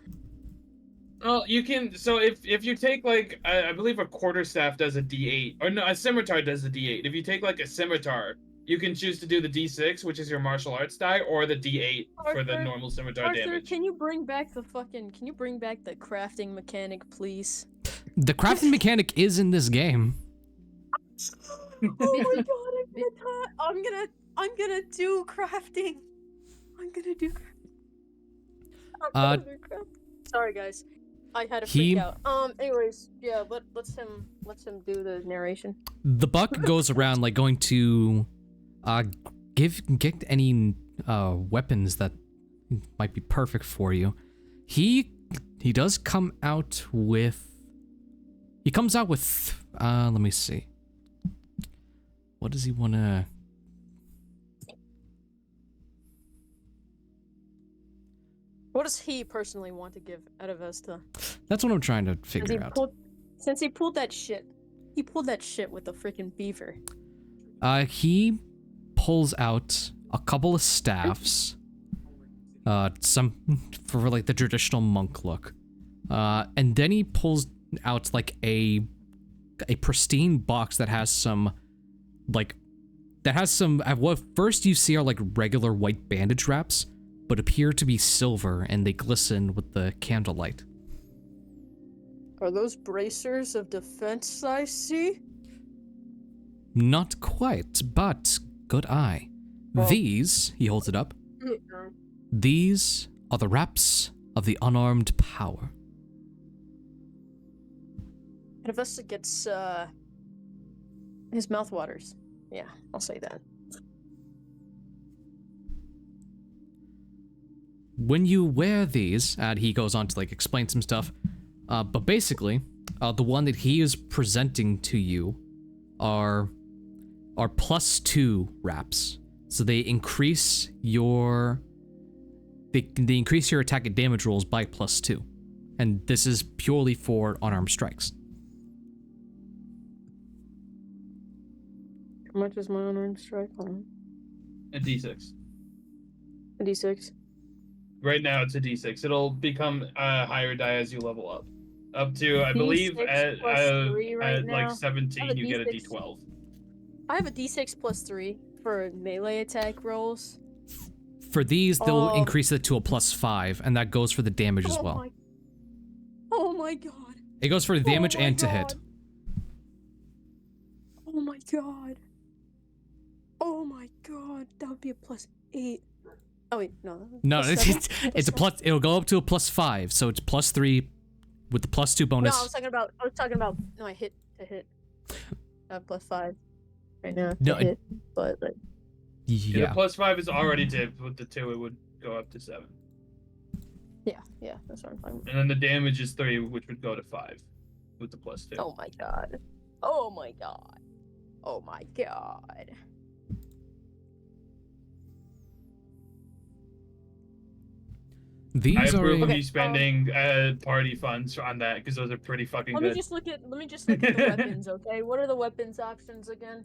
Well, you can. So if you take like I believe a quarterstaff does a D8, or no, a scimitar does a D8. If you take like a scimitar, you can choose to do the D6, which is your martial arts die, or the D8 for the normal scimitar damage. Can you bring back the crafting mechanic, please? The crafting mechanic is in this game. Oh my god, I'm gonna do crafting. I'm gonna do crafting. Sorry guys. I had to freak out. Anyways, yeah, let's him do the narration. The buck goes around like going to get any weapons that might be perfect for you. He does come out with let me see. What does he want to... What does he personally want to give Adavesta? That's what I'm trying to figure out. Since he pulled that shit with the freaking beaver. He pulls out a couple of staffs, some for like the traditional monk look, and then he pulls out like a pristine box that has some what first you see are like regular white bandage wraps, but appear to be silver and they glisten with the candlelight. Are those bracers of defense I see? Not quite, but good eye. Well, These, he holds it up, these are the wraps of the unarmed power. Adavesta gets, his mouth waters. Yeah, I'll say that. When you wear these, and he goes on to like explain some stuff, but basically, the one that he is presenting to you are +2 wraps. So they increase your they increase your attack and damage rolls by +2. And this is purely for unarmed strikes. How much is my unarmed strike on? A D6. A D6? Right now it's a D6. It'll become a higher die as you level up. Up to, I believe, at like 17, you get a D12. I have a D6 +3 for melee attack rolls. For these, they'll increase it to a +5, and that goes for the damage as well. Oh my god. It goes for the damage and to hit. Oh my god. Oh my god. That would be a +8. Oh wait, no. No, Plus seven? it's a plus. It'll go up to a +5, so it's +3 with the +2 bonus. No, I was talking about. No, I hit to hit. +5 right now. No, to hit, but like. Yeah. The +5 is already tipped. With the 2, it would go up to 7. Yeah, that's what I'm talking about. And then the damage is 3, which would go to 5 with the +2. Oh my god. Oh my god. Oh my god. I These are. approve of Okay, you spending party funds on that because those are pretty fucking Let good. me just look at the weapons, okay? What are the weapons options again?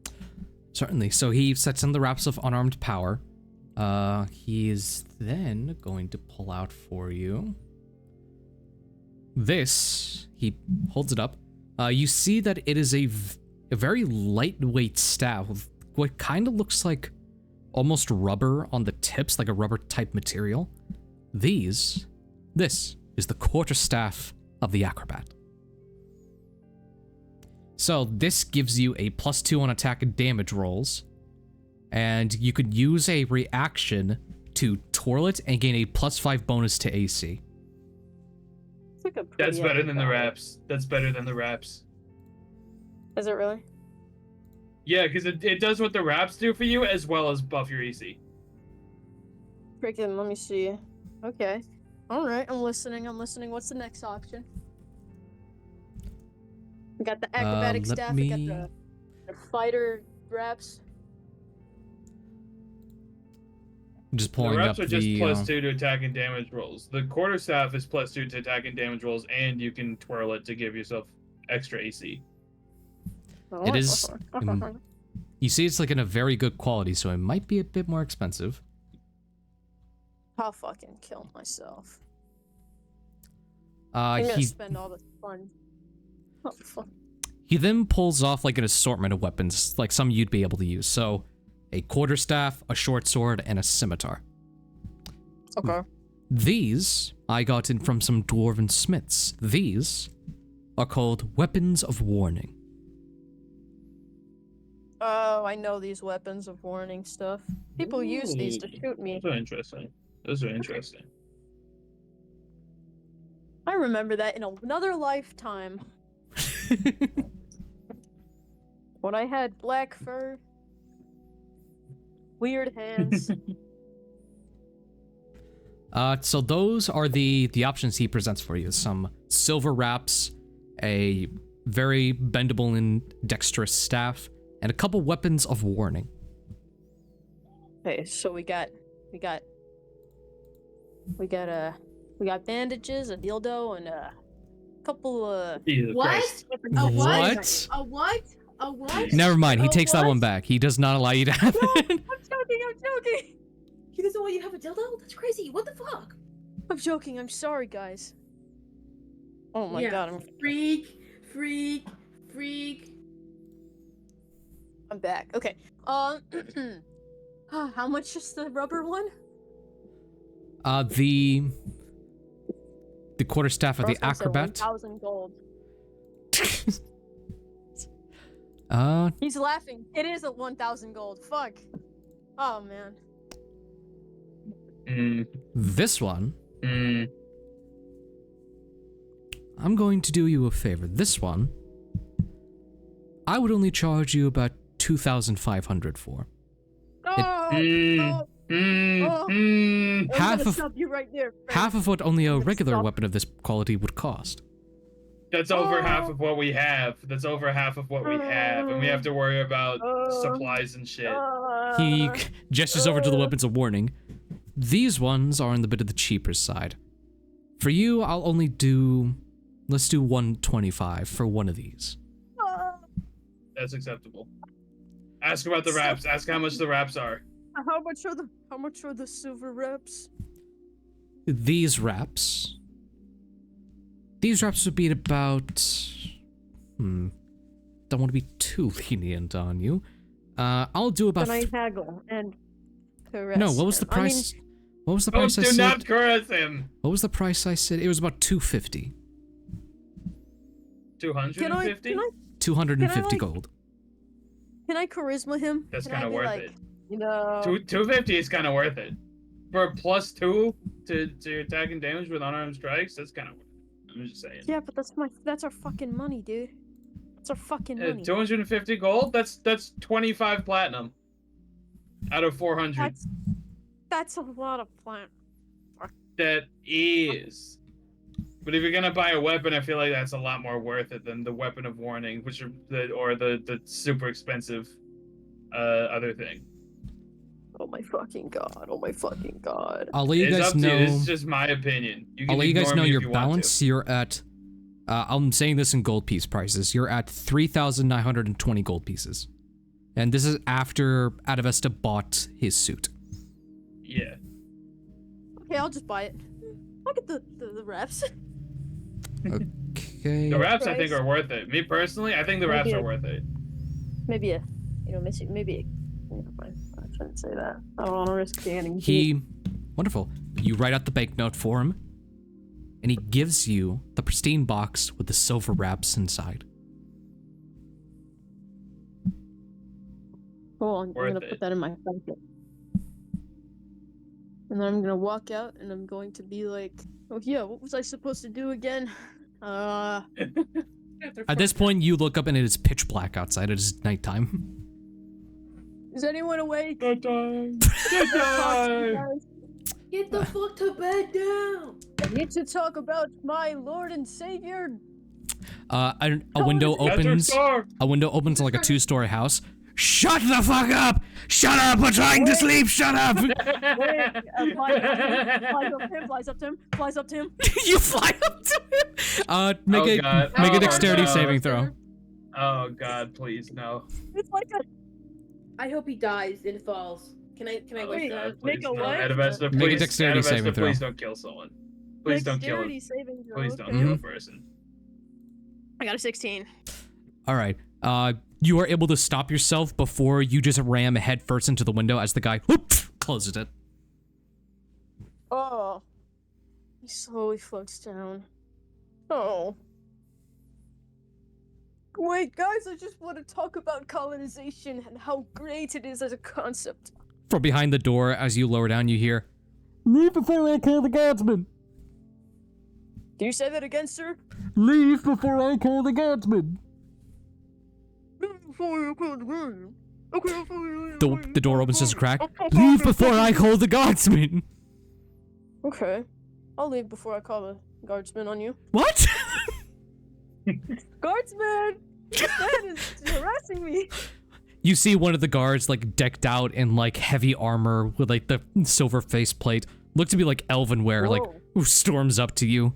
Certainly. So he sets in the wraps of unarmed power. He is then going to pull out for you. This, he holds it up. You see that it is a very lightweight staff with what kind of looks like almost rubber on the tips, like a rubber type material. This is the quarterstaff of the acrobat. So this gives you a +2 on attack and damage rolls, and you could use a reaction to twirl it and gain a +5 bonus to AC. It's like a That's pretty better than the acrobat. wraps. That's better than the wraps. Is it really? Yeah, because it does what the wraps do for you as well as buff your EC. Freaking, let me see. Okay. Alright, I'm listening. What's the next option? We got the acrobatic let staff, we got me- the fighter wraps. I'm just The pulling wraps up are just the. +2 to attack and damage rolls. The quarterstaff is +2 to attack and damage rolls, and you can twirl it to give yourself extra AC. It is. You see, it's like in a very good quality, so it might be a bit more expensive. I'll fucking kill myself. I'm gonna He spend all the fun. Oh, fuck. he then pulls off like an assortment of weapons, like some you'd be able to use. So, a quarterstaff, a short sword, and a scimitar. Okay. These I got in from some dwarven smiths. These are called weapons of warning. Oh, I know these weapons of warning stuff. People use these to shoot me. Those are interesting. Those are interesting. I remember that in another lifetime. When I had black fur, weird hands. So those are the options he presents for you. Some silver wraps, a very bendable and dexterous staff, and a couple weapons of warning. Okay, so we got bandages, a dildo, and a couple Jesus What? Christ. A what? What? A what? A what? Never mind, he A takes that what? one back. He does not allow you to have it. I'm joking. He doesn't want you to have a dildo? That's crazy. What the fuck? I'm joking. I'm sorry, guys. Oh my Yeah. god, Freak. I'm back. Okay. How much is the rubber one? The quarterstaff of the I was gonna say acrobat. 1,000 gold. Uh, He's laughing. It is at 1,000 gold. Fuck. Oh man. this one, Mm. I'm going to do you a favor. This one, I would only charge you about 2,500 for. Oh, Mm. I'm Half gonna of stop you right there. friend. half of what only a I'm gonna regular stop. weapon of this quality would cost. That's over half of what we have. That's over half of what we have, and we have to worry about supplies and shit. He gestures over to the weapons of warning. These ones are on the bit of the cheaper side. For you, I'll only do. Let's do 125 for one of these. That's acceptable. Ask about the wraps. Ask how much the wraps are. How much are the silver wraps? These wraps would be at about. Don't want to be too lenient on you. I'll do about. Can I haggle and caress No, what was the him? I mean, price? What was the Oh, price I do said? not caress him. What was the price I said? It was about 250. 250? 250 like- gold. Can I charisma him? That's Can I kind of be worth like, it. You know. 250 is kind of worth it. for +2 to attack and damage with unarmed strikes, that's kind of weird. I'm just saying. Yeah, but that's our fucking money, dude. That's our fucking money. 250 gold. That's 25 platinum out of 400. That's a lot of plant. That is. But if you're gonna buy a weapon, I feel like that's a lot more worth it than the weapon of warning, which are the super expensive other thing. Oh my fucking god! Oh my fucking god! I'll let you It's guys up to know. you. This is just my opinion. You can I'll let you guys ignore know me if your you want to. balance. You're at. I'm saying this in gold piece prices. You're at 3,920 gold pieces, and this is after Adavesta bought his suit. Yeah. Okay, I'll just buy it. I'll get the wraps. Okay. The wraps I think are worth it. Me personally, I think the wraps are worth it. Maybe never mind. I shouldn't say that. I don't want to risk getting Wonderful. You write out the banknote for him, and he gives you the pristine box with the silver wraps inside. Cool, I'm gonna put that in my pocket. And then I'm gonna walk out and I'm going to be like, oh yeah, what was I supposed to do again? At this point, you look up and it is pitch black outside. It is nighttime. Is anyone awake? Nighttime. Get the fuck to bed down. I need to talk about my Lord and Savior. A window opens. A window opens in like a 2-story house. Shut the fuck up! Shut up! We're trying to sleep. Shut up! Flies up to him. You fly up to him. Make a dexterity saving throw. Oh god, please no. It's like a. I hope he dies and falls. Can I go? Wait, God, make a what? Adavesta, Make a please, dexterity Adavesta, saving throw. Please don't kill someone. Please don't kill him. Dexterity saving throw. Please don't okay. kill a person. I got a 16. All right. You are able to stop yourself before you just ram headfirst into the window as the guy whoop, closes it. Oh. He slowly floats down. Oh. Wait, guys, I just want to talk about colonization and how great it is as a concept. From behind the door, as you lower down, you hear, "Leave before I kill the guardsman." Can you say that again, sir? Leave before I kill the guardsman. The door opens just a crack. Leave before I call the guardsman. Okay. I'll leave before I call the guardsman on you. What? Guardsman! This man is harassing me. You see one of the guards like decked out in like heavy armor with like the silver faceplate. Look to be like Elvenware, like who storms up to you.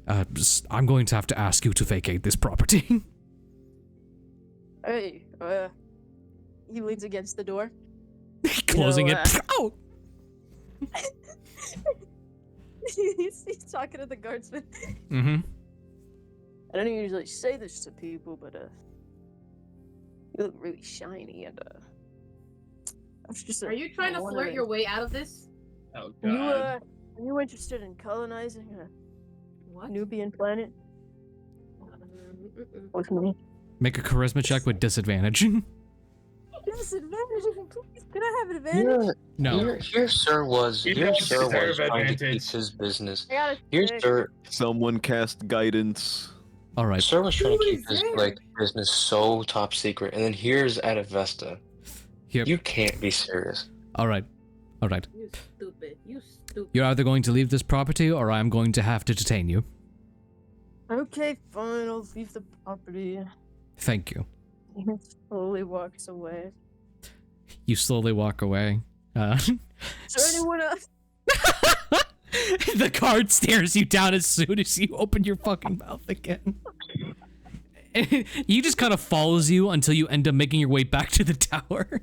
I'm going to have to ask you to vacate this property. Hey, he leans against the door. Closing it. Oh! he's talking to the guardsman. Mm-hmm. I don't usually say this to people, but you look really shiny, and Are you trying to flirt your way out of this? Oh god. Are you interested in colonizing a Nubian planet? With me? Make a charisma check with disadvantage. Disadvantage? Please, can I have an advantage? No. Here, sir was trying to keep his business. Here, sir. Someone cast guidance. All right. Sir was trying to keep his business so top secret, and then here's Adavesta. Yep. You can't be serious. All right. All right. You stupid. You stupid. You're either going to leave this property, or I'm going to have to detain you. Okay, fine. I'll leave the property. Thank you. He slowly walks away. You slowly walk away. Is there anyone else? The guard stares you down as soon as you open your fucking mouth again. And he just kind of follows you until you end up making your way back to the tower.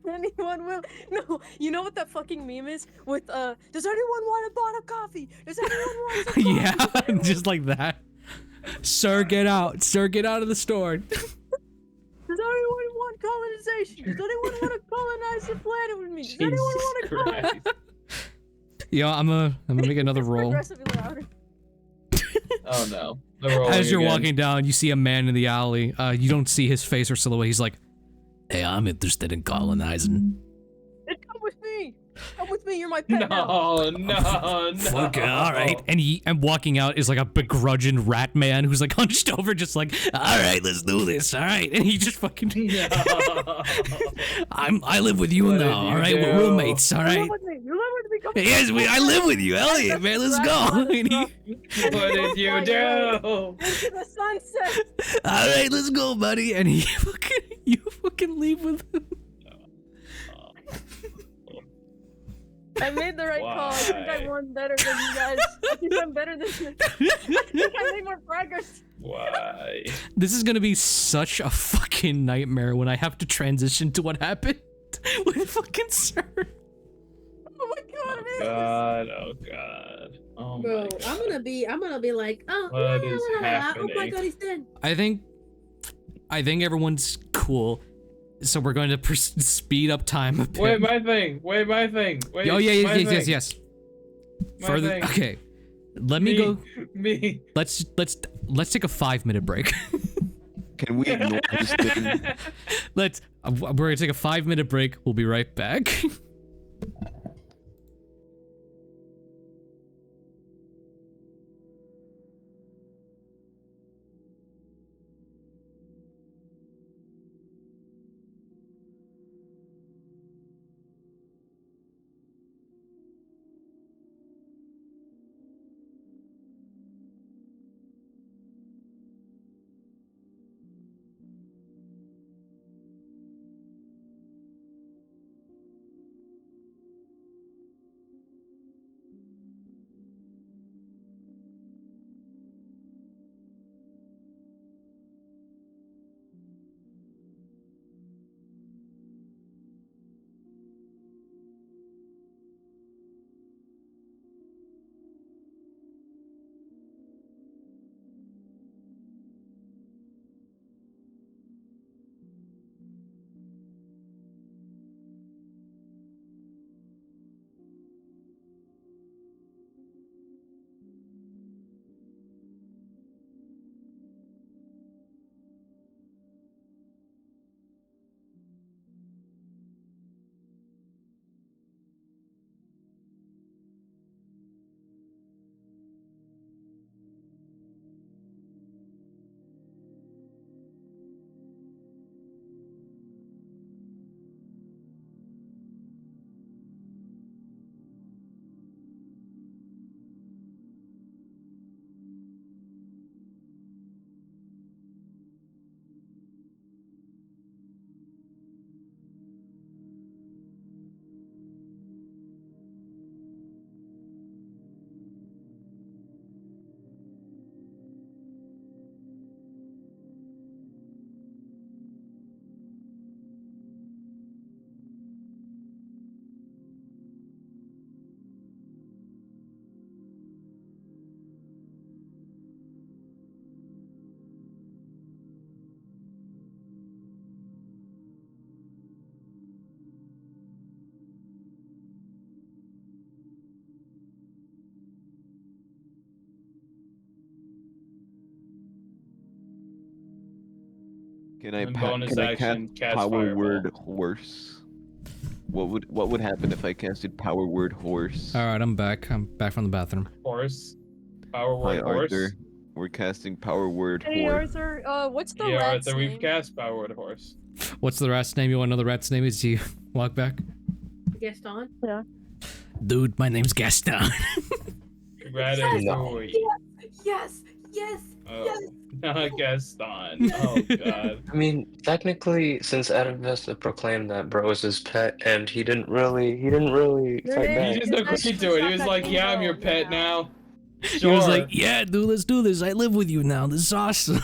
Anyone will? No, you know what that fucking meme is? With, does anyone want a pot of coffee? Does anyone want some coffee? Yeah, just like that. Sir, get out. Sir, get out of the store. Does anyone want colonization? Does anyone want to colonize the planet with me? Does anyone want to colonize? Yeah, I'm gonna make another roll. Progressively louder. Oh no. As you're walking down, you see a man in the alley. You don't see his face or silhouette. He's like, "Hey, I'm interested in colonizing." Come with me. Come with me. You're my pet now. No. Fuck, all right. And walking out is like a begrudging rat man who's like hunched over, just like, all right, let's do this. All right, and he just fucking. No. I live with you What now. did you All right, do? we're roommates. All You right. live with me. You live with me. Come Yes, I live with you, Elliot. Man, let's go. What did you do? into the sunset. All right, let's go, buddy. And you fucking leave with him. I made the right call. I think I won better than you guys. I think I'm better than you. I think I made more progress. Why? This is gonna be such a fucking nightmare when I have to transition to what happened with fucking Sir. Oh my god, it is. God, oh god. Oh Bro, my god. I'm gonna be like, oh, What yeah, is oh my happening? god, he's dead. I think everyone's cool, so we're going to speed up time a bit. Wait, my thing. Wait, Oh yeah, my thing. yes. My Further, thing. okay. Let me go. Me. Let's take a 5-minute break. Can we ignore this thing? We're gonna take a 5-minute break. We'll be right back. Can I, And pa- bonus can I action, cast cast power Fireball. word horse? What would happen if I casted power word horse? All right, I'm back. I'm back from the bathroom. Horse. Power Hi word horse. Arthur. We're casting power word Hey horse. Arthur, what's the Yeah, rat's Arthur, we've name? cast power word horse. What's the rat's name? You want to know the rat's name? Is you walk back? Gaston? Yeah. Dude, my name's Gaston. Ratatouille. Yes, yes, Oh, not Gaston. Oh god. I mean, technically, since Adavesta proclaimed that bro was his pet, and he didn't really fight He back. just agreed to it. He was like, "Yeah, I'm your pet now." He was Sure. like, yeah, dude, let's do this. I live with you now. This is awesome.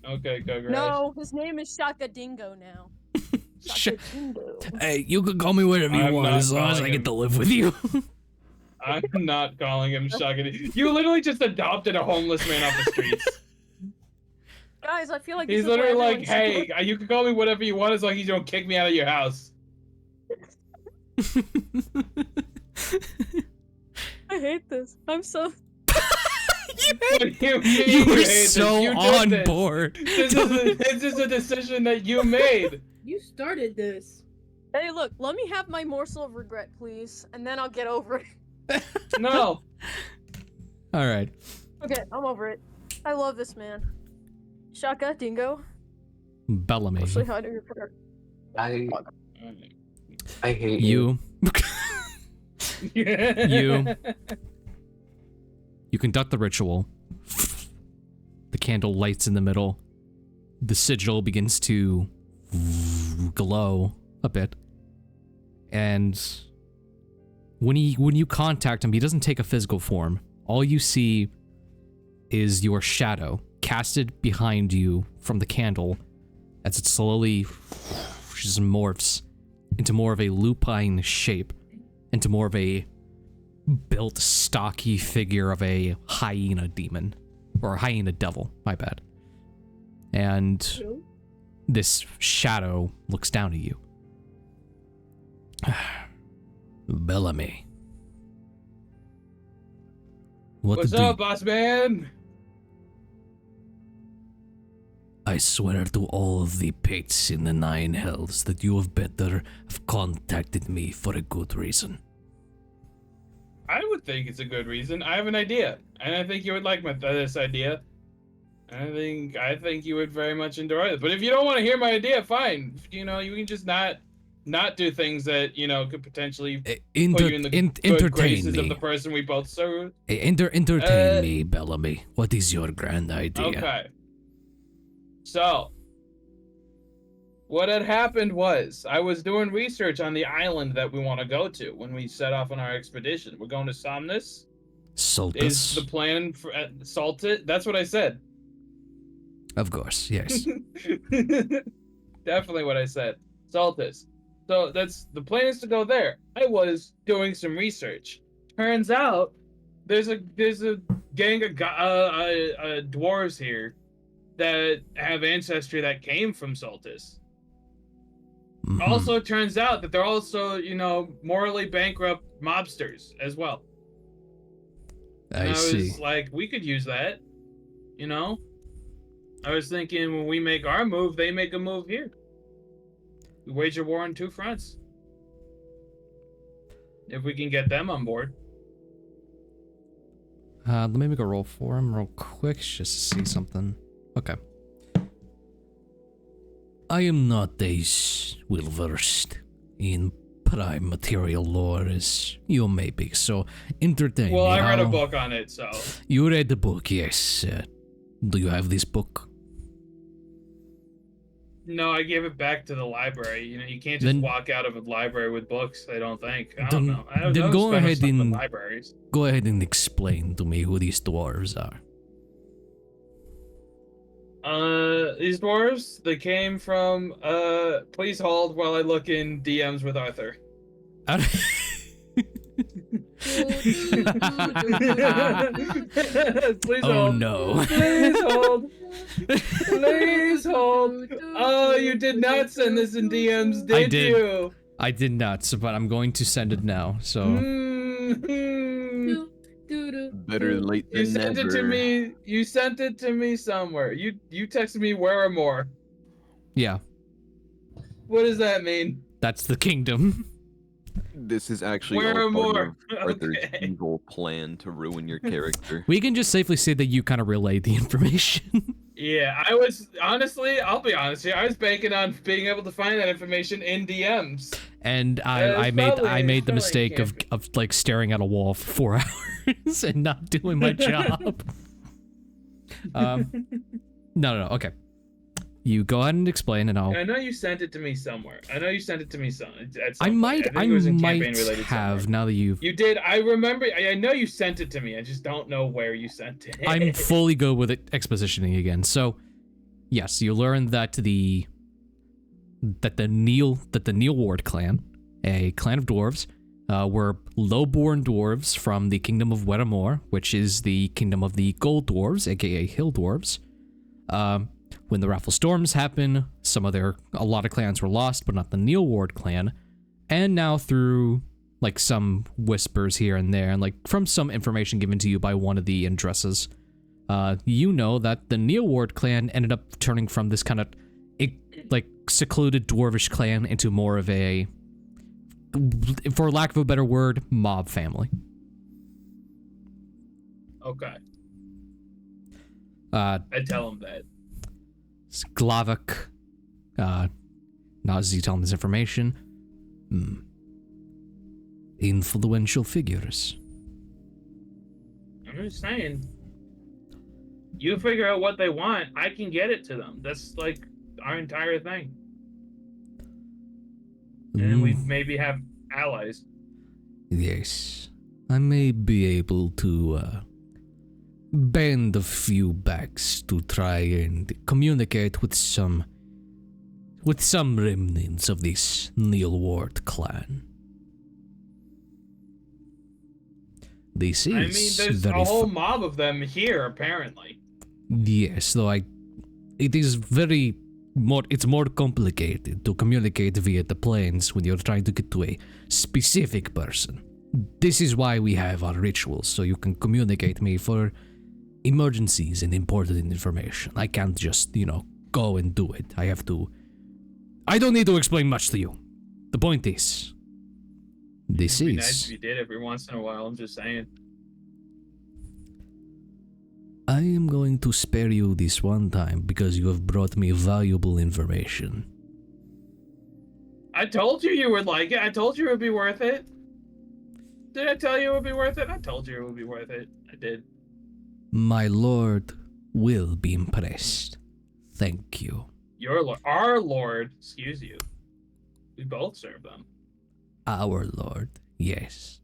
Okay, go Greg. No, his name is Shaka Dingo now. Shaka Dingo. Hey, you can call me whatever you I'm want not as long as I calling get him. to live with you. I'm not calling him Shaka. You literally just adopted a homeless man off the streets. Guys, I feel like He's this is what literally like, everyone's "Hey, you can call me whatever you want as long as you don't kick me out of your house." I hate this. I'm so. What do you mean You were hate this? so You did on this. board. This is a decision that you made. You started this. Hey, look, let me have my morsel of regret, please, and then I'll get over it. No. All right. Okay, I'm over it. I love this man. Shaka, Dingo. Bellamy. Mostly how I do your prayer. I hate You. You conduct the ritual. The candle lights in the middle. The sigil begins to glow a bit. And when you contact him, he doesn't take a physical form. All you see is your shadow casted behind you from the candle as it slowly just morphs into more of a lupine shape, into more of a built, stocky figure of a hyena demon. Or a hyena devil, my bad. And this shadow looks down at you. Bellamy. What's up, boss man? I swear to all of the pits in the 9 hells that you have better have contacted me for a good reason. I would think it's a good reason. I have an idea, and I think you would like this idea. I think you would very much enjoy it. But if you don't want to hear my idea, fine. You know, you can just not do things that, you know, could potentially put you in the good graces of the person we both serve. Entertain me, Bellamy. What is your grand idea? Okay. So, what had happened was, I was doing research on the island that we want to go to when we set off on our expedition. We're going to Somnus. Saltus. Is the plan for Salted? That's what I said. Of course, yes. Definitely what I said. Saltus. So that's the plan is to go there. I was doing some research. Turns out there's a gang of dwarves here that have ancestry that came from Saltus. Mm-hmm. Also, it turns out that they're also, you know, morally bankrupt mobsters as well. I was see. like, we could use that, you know? I was thinking when we make our move, they make a move here. We wage a war on 2 fronts. If we can get them on board. Let me make a roll for him real quick just to see something. Okay. I am not as well versed in prime material lore as you may be, so entertain me. Well, I read a book on it, so. You read the book, yes. Do you have this book? No, I gave it back to the library. You know, you can't just walk out of a library with books, I don't think. I don't know. Then go ahead and libraries. Go ahead and explain to me who these dwarves are. These dwarves, they came from, please hold while I look in DMs with Arthur. Please oh hold. no. Please hold. Please hold. Oh, you did not send this in DMs, did you? I did not, but I'm going to send it now, so. Better late than You sent never. it to me. You sent it to me somewhere. You texted me where or more. Yeah. What does that mean? That's the kingdom. This is actually Where all or part more? of Arthur's evil plan to ruin your character. We can just safely say that you kind of relayed the information. Yeah, I was honestly, I'll be honest here. I was banking on being able to find that information in DMs. And I made the mistake of like staring at a wall for 4 hours and not doing my job. No, okay. You go ahead and explain, and I'll. I know you sent it to me somewhere. I know you sent it to me I might related have somewhere. now that you've. You did. I remember. I know you sent it to me. I just don't know where you sent it. I'm fully good with it expositioning again. So, yes, you learn that the Neil Ward clan, a clan of dwarves, were low-born dwarves from the kingdom of Wedamore, which is the kingdom of the gold dwarves, aka hill dwarves. When the Raffle Storms happened, a lot of clans were lost, but not the Neil Ward clan. And now through like some whispers here and there, and like from some information given to you by one of the Indresses, you know that the Neil Ward clan ended up turning from this kind of like secluded dwarvish clan into more of a for lack of a better word, mob family. Okay. I tell him that. Glavik, Nazi telling this information. Influential figures. I'm just saying. You figure out what they want, I can get it to them. That's like our entire thing. And we maybe have allies. Yes. I may be able to bend a few backs to try and communicate with some remnants of this Neil Ward clan. This is I mean, there's a whole mob of them here, apparently. Yes, though it is it's more complicated to communicate via the planes when you're trying to get to a specific person. This is why we have our rituals, so you can communicate me for emergencies and important information. I can't just, go and do it. I don't need to explain much to you. The point is, It'd be nice if you did every once in a while, I'm just saying. I am going to spare you this one time because you have brought me valuable information. I told you would like it. I told you it would be worth it. Did I tell you it would be worth it? I told you it would be worth it. I did. My lord will be impressed. Thank you. Our lord, excuse you. We both serve them. Our lord, yes.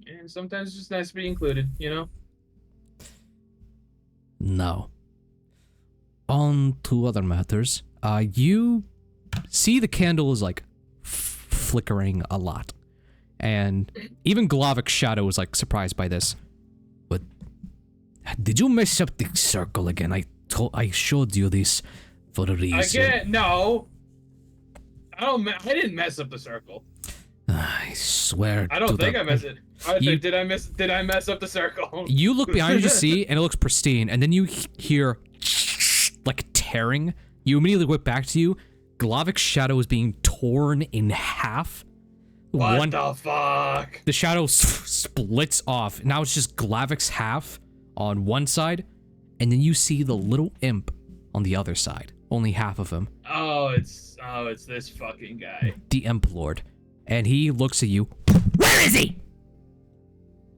And sometimes it's just nice to be included, Now, on to other matters. You see the candle is like flickering a lot. And even Glavik's shadow is like surprised by this. But did you mess up the circle again? I showed you this for a reason. No. I didn't mess up the circle. I swear. I don't think I messed it. Did I mess up the circle? You look behind you to see, and it looks pristine, and then you hear like tearing. You immediately whip back to you. Glavik's shadow is being torn in half. What the fuck? The shadow splits off. Now it's just Glavik's half on one side, and then you see the little imp on the other side. Only half of him. Oh, it's this fucking guy. The Imp Lord. And he looks at you. Where is he?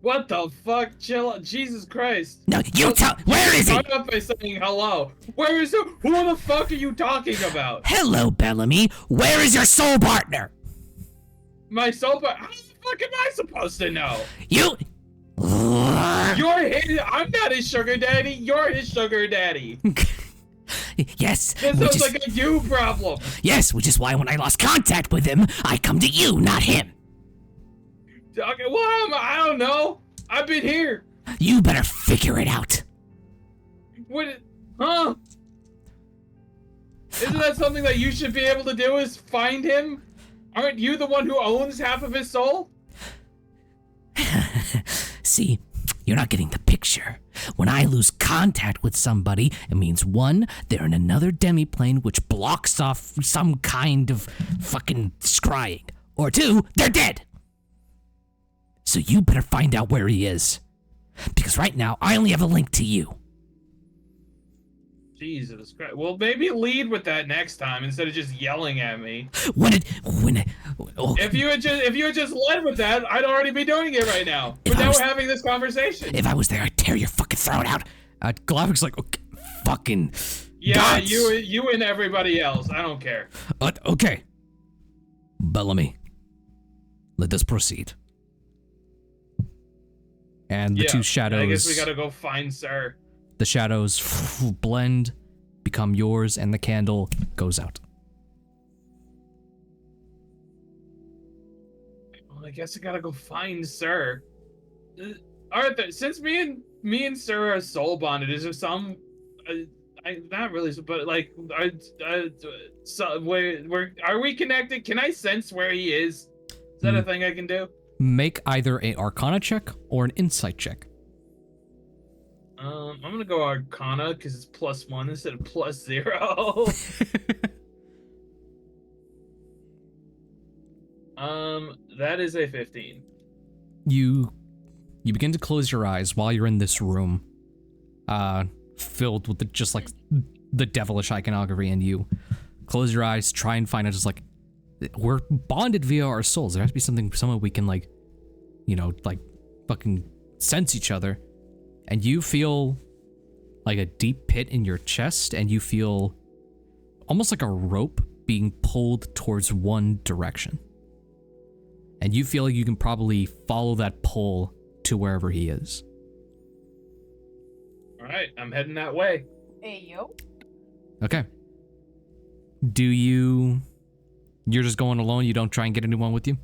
What the fuck? Chill out. Jesus Christ. No, you tell. Where is he? Start off by saying hello. Where is he? Who the fuck are you talking about? Hello, Bellamy. Where is your soul partner? My soul partner? How the fuck am I supposed to know? You're his. I'm not his sugar daddy. You're his sugar daddy. Yes. This sounds like a you problem. Yes, which is why when I lost contact with him, I come to you, not him. Okay, well, I don't know. I've been here. You better figure it out. Huh? Isn't that something that you should be able to do, is find him? Aren't you the one who owns half of his soul? See, you're not getting the picture. When I lose contact with somebody, it means one, they're in another demiplane which blocks off some kind of fucking scrying. Or two, they're dead. So you better find out where he is. Because right now, I only have a link to you. Jesus Christ. Well, maybe lead with that next time instead of just yelling at me. If you had just led with that, I'd already be doing it right now. But now we're having this conversation. If I was there, I'd tear your fucking throat out. Glavik's like, okay, fucking. Yeah, gods. you and everybody else. I don't care. Okay. Bellamy, let us proceed. And the two shadows. I guess we gotta go find Sir. The shadows blend, become yours, and the candle goes out. Well, I guess I gotta go find Sir. Arthur, since me and Sir are soul bonded, is there some? Not really, but like, are we connected? Can I sense where he is? Is that a thing I can do? Make either an Arcana check or an Insight check. I'm gonna go Arcana because it's +1 instead of +0. That is a 15. You begin to close your eyes while you're in this room, filled with just like the devilish iconography, and you close your eyes, try and find it. Just like, we're bonded via our souls. There has to be somewhere we can, like, you know, like fucking sense each other. And you feel like a deep pit in your chest, and you feel almost like a rope being pulled towards one direction. And you feel like you can probably follow that pull to wherever he is. All right, I'm heading that way. Hey, yo. Okay. You're just going alone? You don't try and get anyone with you?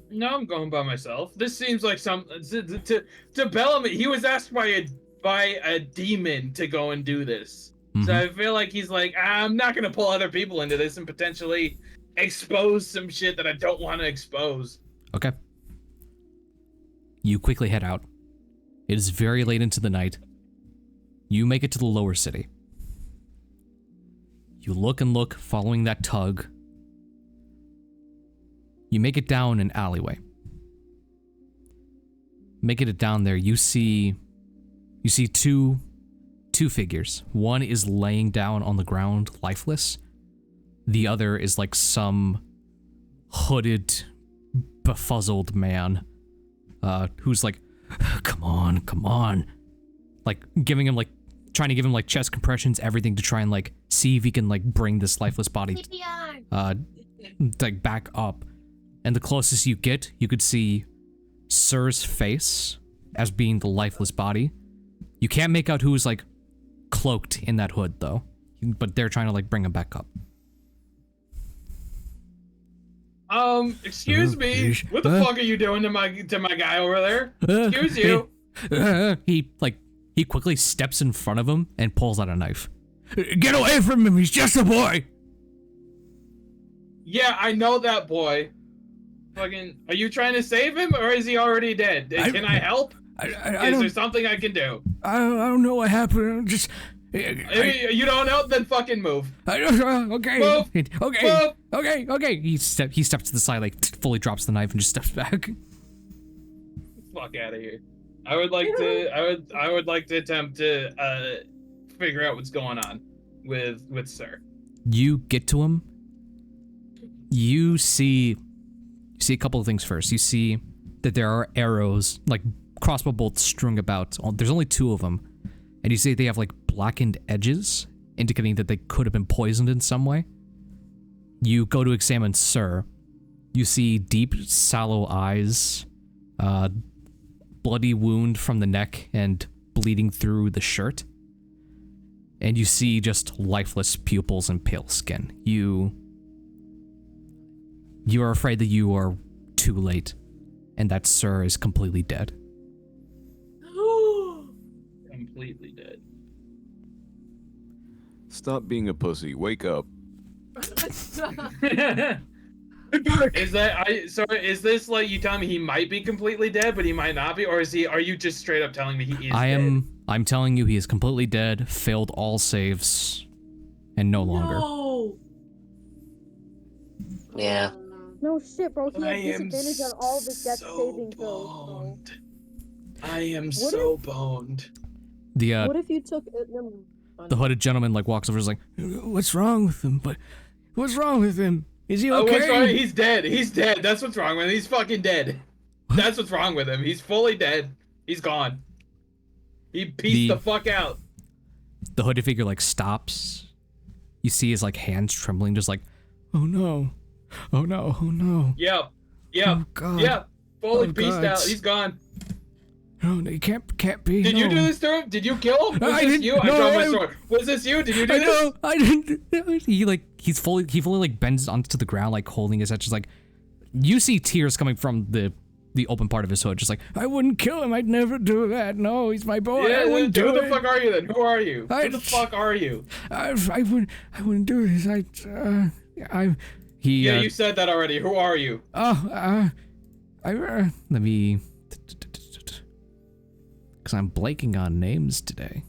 No, I'm going by myself. This seems like some to Bellamy. He was asked by a demon to go and do this. Mm-hmm. So I feel like he's like, I'm not gonna pull other people into this and potentially expose some shit that I don't want to expose. Okay. You quickly head out. It is very late into the night. You make it to the lower city. You look and look, following that tug. You make it down an alleyway. Making it down there, you see two figures. One is laying down on the ground, lifeless. The other is like some hooded, befuzzled man, who's like, come on. Like, trying to give him like chest compressions, everything to try and like see if he can like bring this lifeless body, like back up. And the closest you get, you could see Sir's face as being the lifeless body. You can't make out who's like cloaked in that hood though, but they're trying to like bring him back up. Excuse me. What the fuck are you doing to my guy over there? Excuse you. He quickly steps in front of him and pulls out a knife. Get away from him, he's just a boy. Yeah, I know that boy. Fucking, are you trying to save him or is he already dead? Can I help? Is there something I can do? I don't know what happened. Just you don't know? Then fucking move. Okay. Move. Okay. He steps to the side, like fully drops the knife and just steps back. Fuck out of here. I would like to attempt to figure out what's going on with Sir. You get to him. You see a couple of things first. You see that there are arrows, like crossbow bolts strung about. There's only 2 of them. And you see they have like blackened edges, indicating that they could have been poisoned in some way. You go to examine Sir. You see deep, sallow eyes, bloody wound from the neck and bleeding through the shirt. And you see just lifeless pupils and pale skin. You are afraid that you are too late and that Sir is completely dead. Completely dead. Stop being a pussy. Wake up. Is this like you telling me he might be completely dead, but he might not be, or are you just straight up telling me he is dead? I'm telling you he is completely dead, failed all saves, and no longer. No. Yeah. No shit, bro. He has disadvantage on all of his death saving throws. I am so boned. What if you took the hooded gentleman like walks over and is like, what's wrong with him? But what's wrong with him? Is he okay? What's wrong? He's dead. He's dead. That's what's wrong with him. He's fucking dead. That's what's wrong with him. He's fully dead. He's gone. He pieced the fuck out. The hooded figure like stops. You see his like hands trembling, just like, oh no. Oh no. Oh no. Yep. Oh god. Yep. Fully pieced out. He's gone. No, he can't be. Did you do this to him? Did you kill him? Was this you? I draw my sword. Was this you? Did you do this? No, I didn't. He fully like bends onto the ground, like holding his head, just like, you see tears coming from the open part of his hood, just like, I wouldn't kill him. I'd never do that. No, he's my boy. Yeah, I wouldn't do it. Who the fuck are you then? Who are you? Who the fuck are you? I wouldn't do this. You said that already. Who are you? Let me. Because I'm blanking on names today.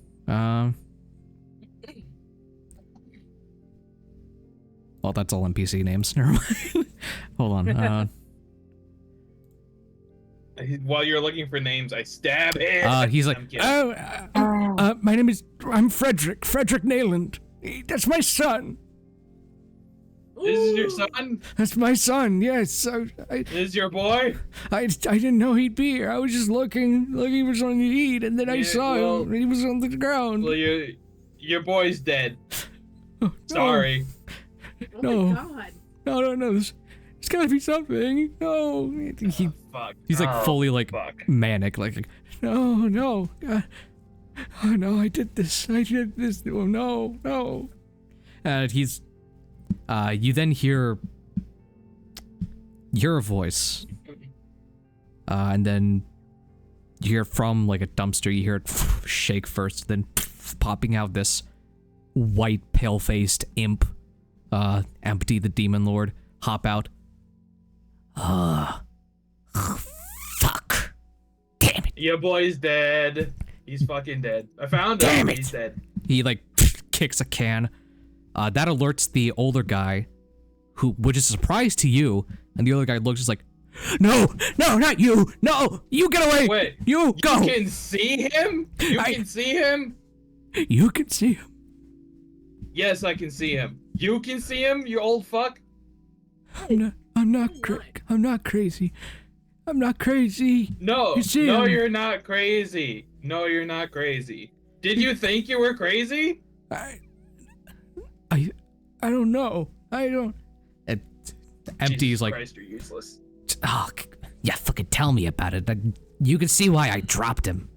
Well, that's all NPC names. Never mind. Hold on. While you're looking for names, I stab him. He's like, my name I'm Frederick Neyland. That's my son. This is your son? That's my son, yes. This is your boy? I didn't know he'd be here. I was just looking for something to eat, and then I saw him, and he was on the ground. Well, your boy's dead. Oh, Sorry. No. Oh my god. No. There's gotta be something. No. Fuck. He's like fully like manic. Like no. Oh no, I did this. Oh no. And he's you then hear your voice. And then you hear from like a dumpster, you hear it shake first, then popping out this white, pale-faced imp, Empty the Demon Lord, hop out. Fuck. Damn it. Your boy's dead. He's fucking dead. I found him. Damn it. He's dead. He like kicks a can. That alerts the older guy, which is a surprise to you, and the other guy looks just like, no, not you. No, you get away. Wait, you go. You can see him? You can see him? You can see him. Yes, I can see him. You can see him, you old fuck? I'm not crazy. I'm not crazy. No, You no, him. you're not crazy. No, you're not crazy. Did you think you were crazy? I don't know. I don't. Empty Jesus is like, Christ, you're useless. oh, yeah, fucking tell me about it. You can see why I dropped him.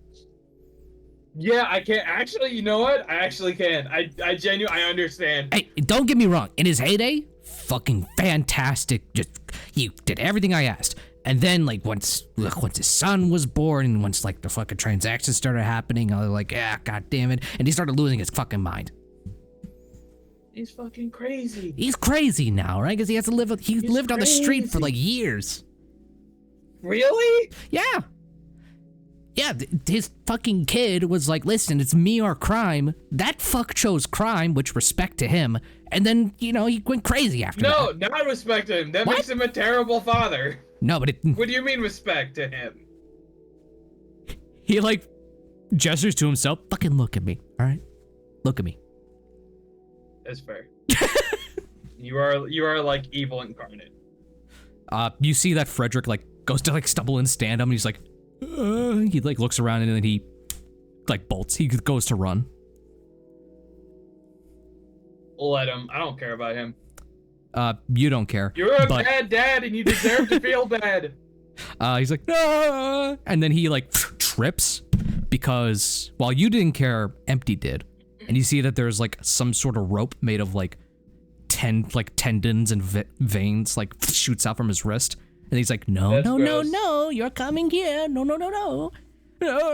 Yeah, I can. Actually, you know what? I actually can. I genuinely, I understand. Hey, don't get me wrong. In his heyday, fucking fantastic. Just you did everything I asked. And then, like, once his son was born, and once like the fucking transactions started happening, I was like, yeah, god damn it. And he started losing his fucking mind. He's fucking crazy. He's crazy now, right? Because he has to live. He's lived on the street for like years. Really? Yeah. Yeah, his fucking kid was like, listen, it's me or crime. That fuck chose crime, which respect to him. And then, he went crazy after that. No, not respect to him. That makes him a terrible father. No, but What do you mean respect to him? He like gestures to himself. Fucking look at me, all right? Look at me. That's fair. You are like evil incarnate. You see that Frederick like goes to like stumble and stand up, and he's like, he like looks around and then he like bolts. He goes to run. Let him. I don't care about him. You don't care. You're a bad dad, and you deserve to feel bad. He's like, no, and then he like trips because while you didn't care, Empty did, and you see that there's like some sort of rope made of like tendons and veins like shoots out from his wrist, and he's like, no, no, you're coming here, no,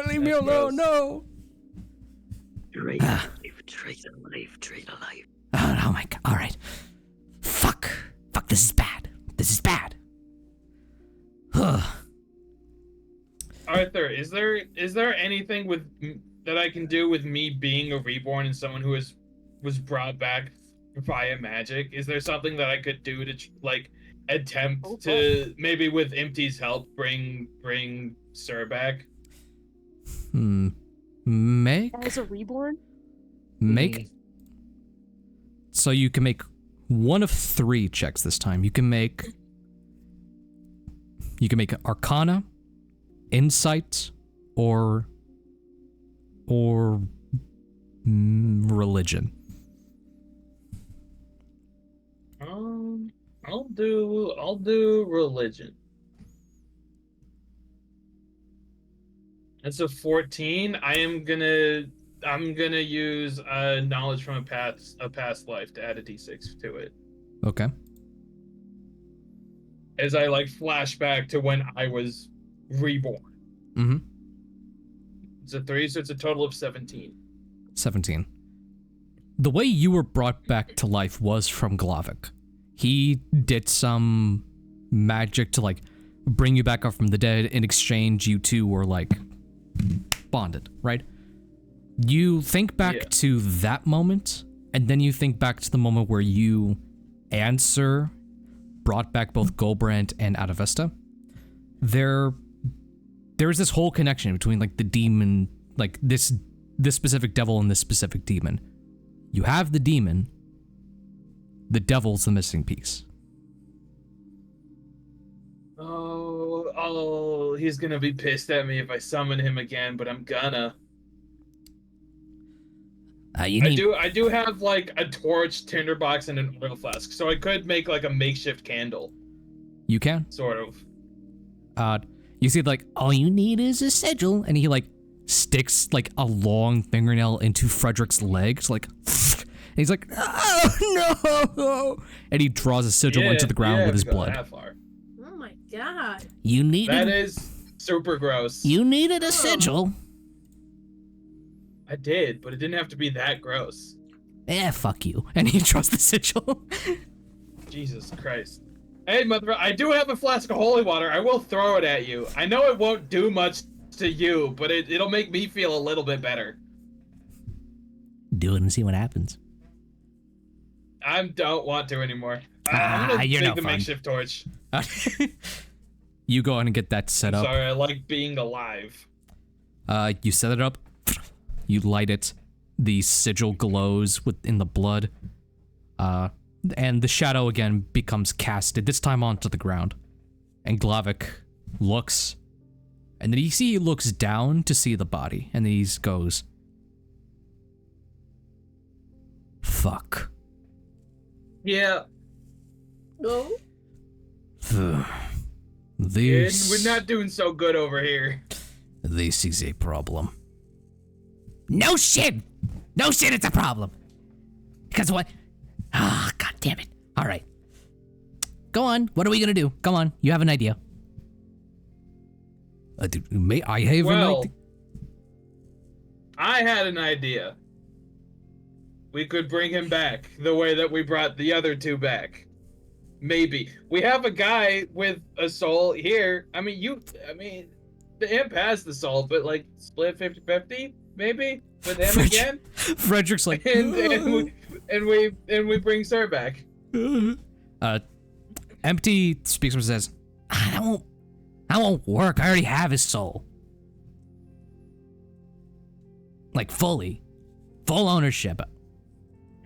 leave me alone, no. Trade alive. Oh my god! All right, fuck, this is bad. Arthur, is there anything that I can do with me being a reborn and someone who was brought back via magic? Is there something that I could do to like attempt to maybe with Empty's help bring Sir back? Make As a reborn? So you can make one of 3 checks this time. You can make Arcana, Insight, or Religion. I'll do Religion. That's a 14. I'm gonna use knowledge from a past life to add a d6 to it. Okay. As I like flashback to when I was reborn. Mm-hmm. It's a 3, so it's a total of 17. 17. The way you were brought back to life was from Glavik. He did some magic to like bring you back up from the dead. In exchange, you two were like bonded, right? You think back to that moment, and then you think back to the moment where you and Sir brought back both Gulbrand and Adavesta, there is this whole connection between like the demon, like this specific devil and this specific demon. You have the demon, the devil's the missing piece. Oh, he's gonna be pissed at me if I summon him again, but I'm gonna. I do have like a torch, tinderbox, and an oil flask, so I could make like a makeshift candle. You can? Sort of. You see like, all you need is a sigil, and he like sticks like a long fingernail into Frederick's legs, like, and he's like, oh no! And he draws a sigil into the ground with his blood. Oh my god. You needed. That is super gross. You needed a sigil. I did, but it didn't have to be that gross. Fuck you. And he draws the sigil. Jesus Christ. Hey, mother, I do have a flask of holy water. I will throw it at you. I know it won't do much to you, but it'll make me feel a little bit better. Do it and see what happens. I don't want to anymore. I'm gonna take the makeshift torch. You go on and get that set up. Sorry, I like being alive. You set it up. You light it. The sigil glows in the blood. And the shadow again becomes casted, this time onto the ground. And Glavik looks. And then you see he looks down to see the body. And then he goes, fuck. Yeah. No. This... We're not doing so good over here. This is a problem. No shit! No shit, it's a problem! Because what? Ah, god damn it. Alright. Go on, what are we gonna do? Come on, you have an idea. May I have an idea? I had an idea. We could bring him back the way that we brought the other two back. Maybe. We have a guy with a soul here. I mean, the imp has the soul, but like split 50-50, maybe? With him again? Frederick's like, and we bring Sir back. Empty speaks and says, that won't work. I already have his soul. Like fully. Full ownership.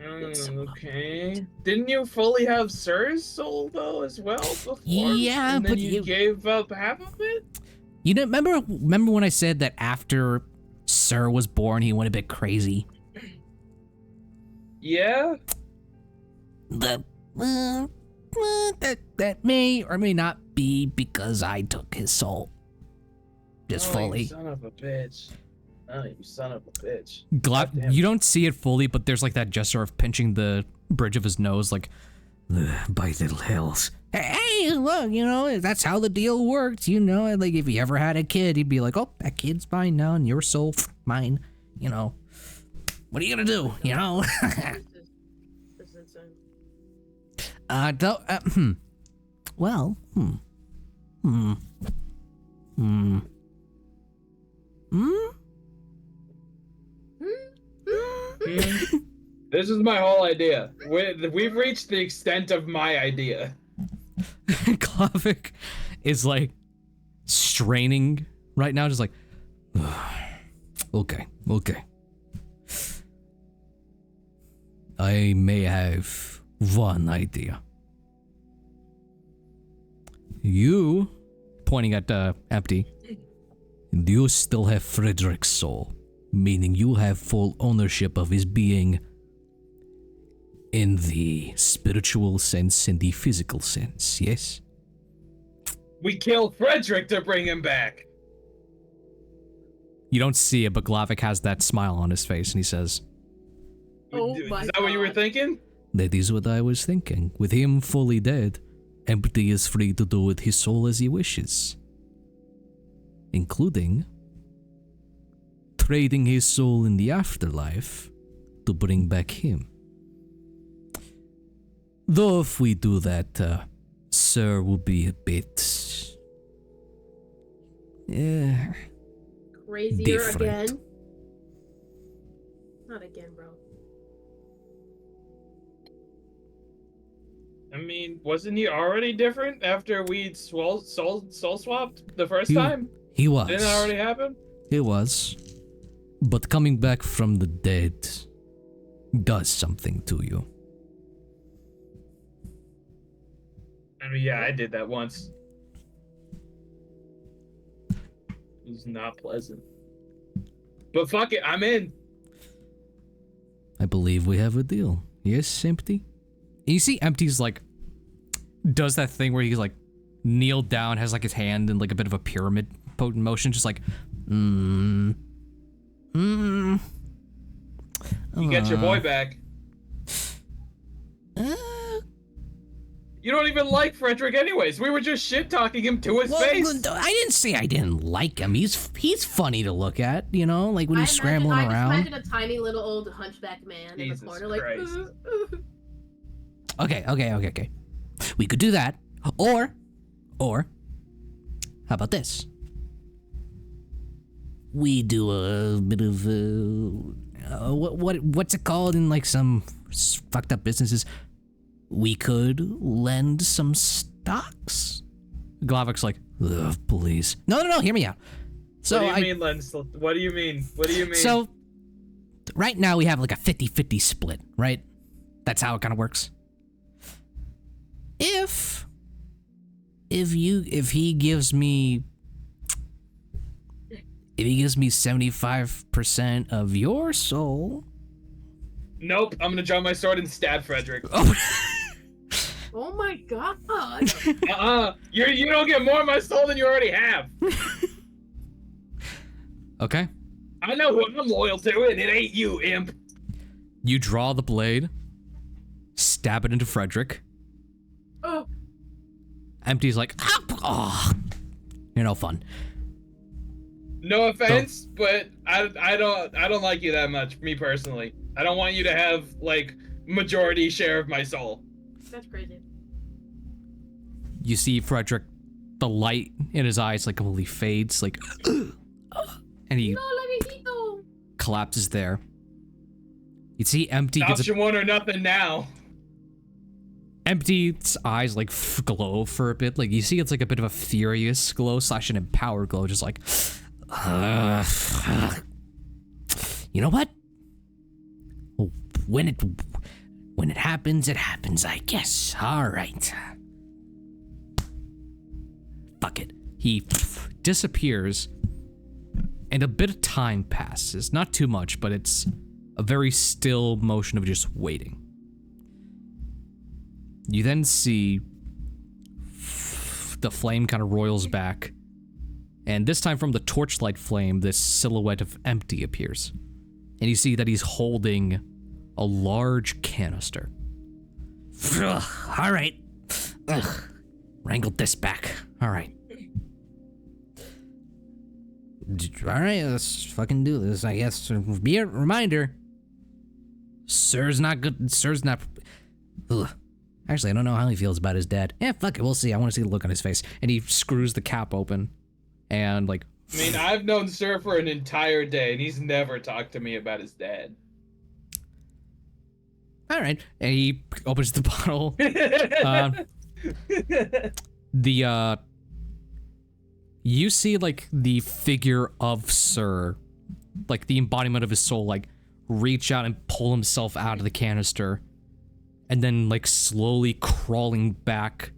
Okay. Didn't you fully have Sir's soul though as well before? Yeah, and then but you gave up half of it? You didn't remember when I said that after Sir was born he went a bit crazy? Yeah? That may or may not be because I took his soul. Just fully. You son of a bitch. Oh, you son of a bitch. You don't see it fully, but there's like that gesture of pinching the bridge of his nose, like, by little hells. Hey, look, that's how the deal works, like if he ever had a kid, he'd be like, oh, that kid's mine now, and your soul, mine, What are you gonna do, This is insane. This is my whole idea. We've reached the extent of my idea. Glavik is like straining right now, just like, okay. I may have one idea. You, pointing at Empty, you still have Frederick's soul, meaning you have full ownership of his being in the spiritual sense and the physical sense, yes? We killed Frederick to bring him back. You don't see it, but Glavik has that smile on his face, and he says, Is that what you were thinking? That is what I was thinking. With him fully dead, Empty is free to do with his soul as he wishes. Including trading his soul in the afterlife to bring back him. Though if we do that, Sir will be a bit... crazier different. again? Not again, bro. I mean, wasn't he already different after we soul swapped the first He- time? He was. Didn't that already happen? It was. But coming back from the dead does something to you. I mean, yeah, I did that once. It was not pleasant. But fuck it, I'm in. I believe we have a deal. Yes, Empty? And you see Empty's like, does that thing where he's like, kneeled down, has like his hand in like a bit of a pyramid motion, just like, You get your boy back. You don't even like Frederick anyways. We were just shit-talking him to his face. I didn't say I didn't like him. He's funny to look at, you know, like when he's scrambling around. I just imagine a tiny little old hunchback man in the corner, like. Okay. We could do that, or, how about this? We do a bit of what's it called in like some fucked up businesses? We could lend some stocks. Glavic's like, ugh, please. No, hear me out. So what do you mean, Lens? What do you mean? So, right now we have like a 50-50 split, right? That's how it kind of works. If he gives me 75% of your soul. Nope, I'm gonna draw my sword and stab Frederick. Oh my god. You don't get more of my soul than you already have. Okay. I know who I'm loyal to, and it ain't you, imp. You draw the blade, stab it into Frederick. Oh. Empty's like, oh, you're no fun. No offense, but I don't like you that much, me personally. I don't want you to have like majority share of my soul. That's crazy. You see Frederick, the light in his eyes like completely fades, like, and he collapses there. You see Empty gets option one or nothing now. Empty's eyes like glow for a bit. Like you see, it's like a bit of a furious glow / an empowered glow, just like, you know what? When it happens, it happens, I guess. All right. Fuck it. He disappears, and a bit of time passes. Not too much, but it's a very still motion of just waiting. You then see the flame kind of roils back, and this time from the torchlight flame, this silhouette of Empty appears. And you see that he's holding a large canister. Ugh, all right. Ugh, wrangled this back. All right. All right, let's fucking do this, I guess. Be a reminder. Sir's not good. Sir's not... Ugh. Actually, I don't know how he feels about his dad. Yeah, fuck it, we'll see. I want to see the look on his face. And he screws the cap open. And, like... I mean, I've known Sir for an entire day, and he's never talked to me about his dad. All right. And he opens the bottle. You see, like, the figure of Sir, like, the embodiment of his soul, like, reach out and pull himself out of the canister, and then, like, slowly crawling back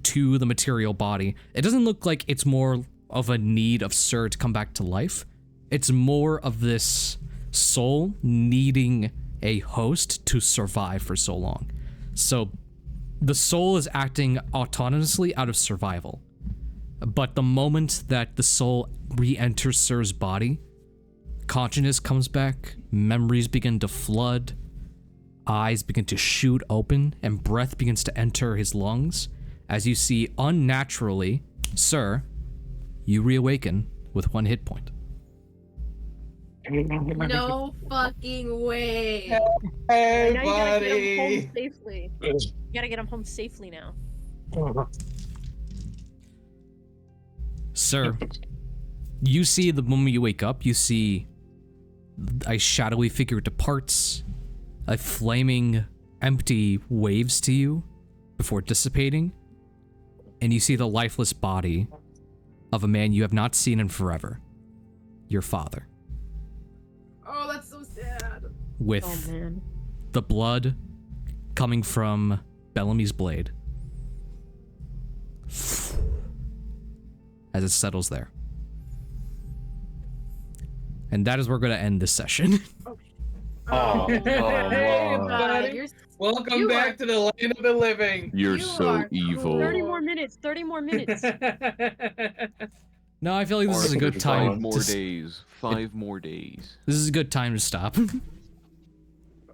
to the material body. It doesn't look like it's more of a need of Sir to come back to life. It's more of this soul needing a host to survive for so long. So, the soul is acting autonomously out of survival. But the moment that the soul re-enters Sir's body, consciousness comes back, memories begin to flood, eyes begin to shoot open, and breath begins to enter his lungs. As you see, unnaturally, Sir, you reawaken with 1 hit point. No fucking way. Hey, now buddy. You gotta get him home safely. You gotta get him home safely now. Sir, you see the moment you wake up, you see a shadowy figure departs, a flaming Empty waves to you, before dissipating, and you see the lifeless body of a man you have not seen in forever. Your father. Oh, that's so sad. With the blood coming from Bellamy's blade as it settles there. And that is where we're going to end this session. Oh, Hey, wow. buddy. Welcome back to the land of the living. You're so evil. 30 more minutes. 30 more minutes. No, I feel like this is a good time. 5 more days. 5 more days. This is a good time to stop.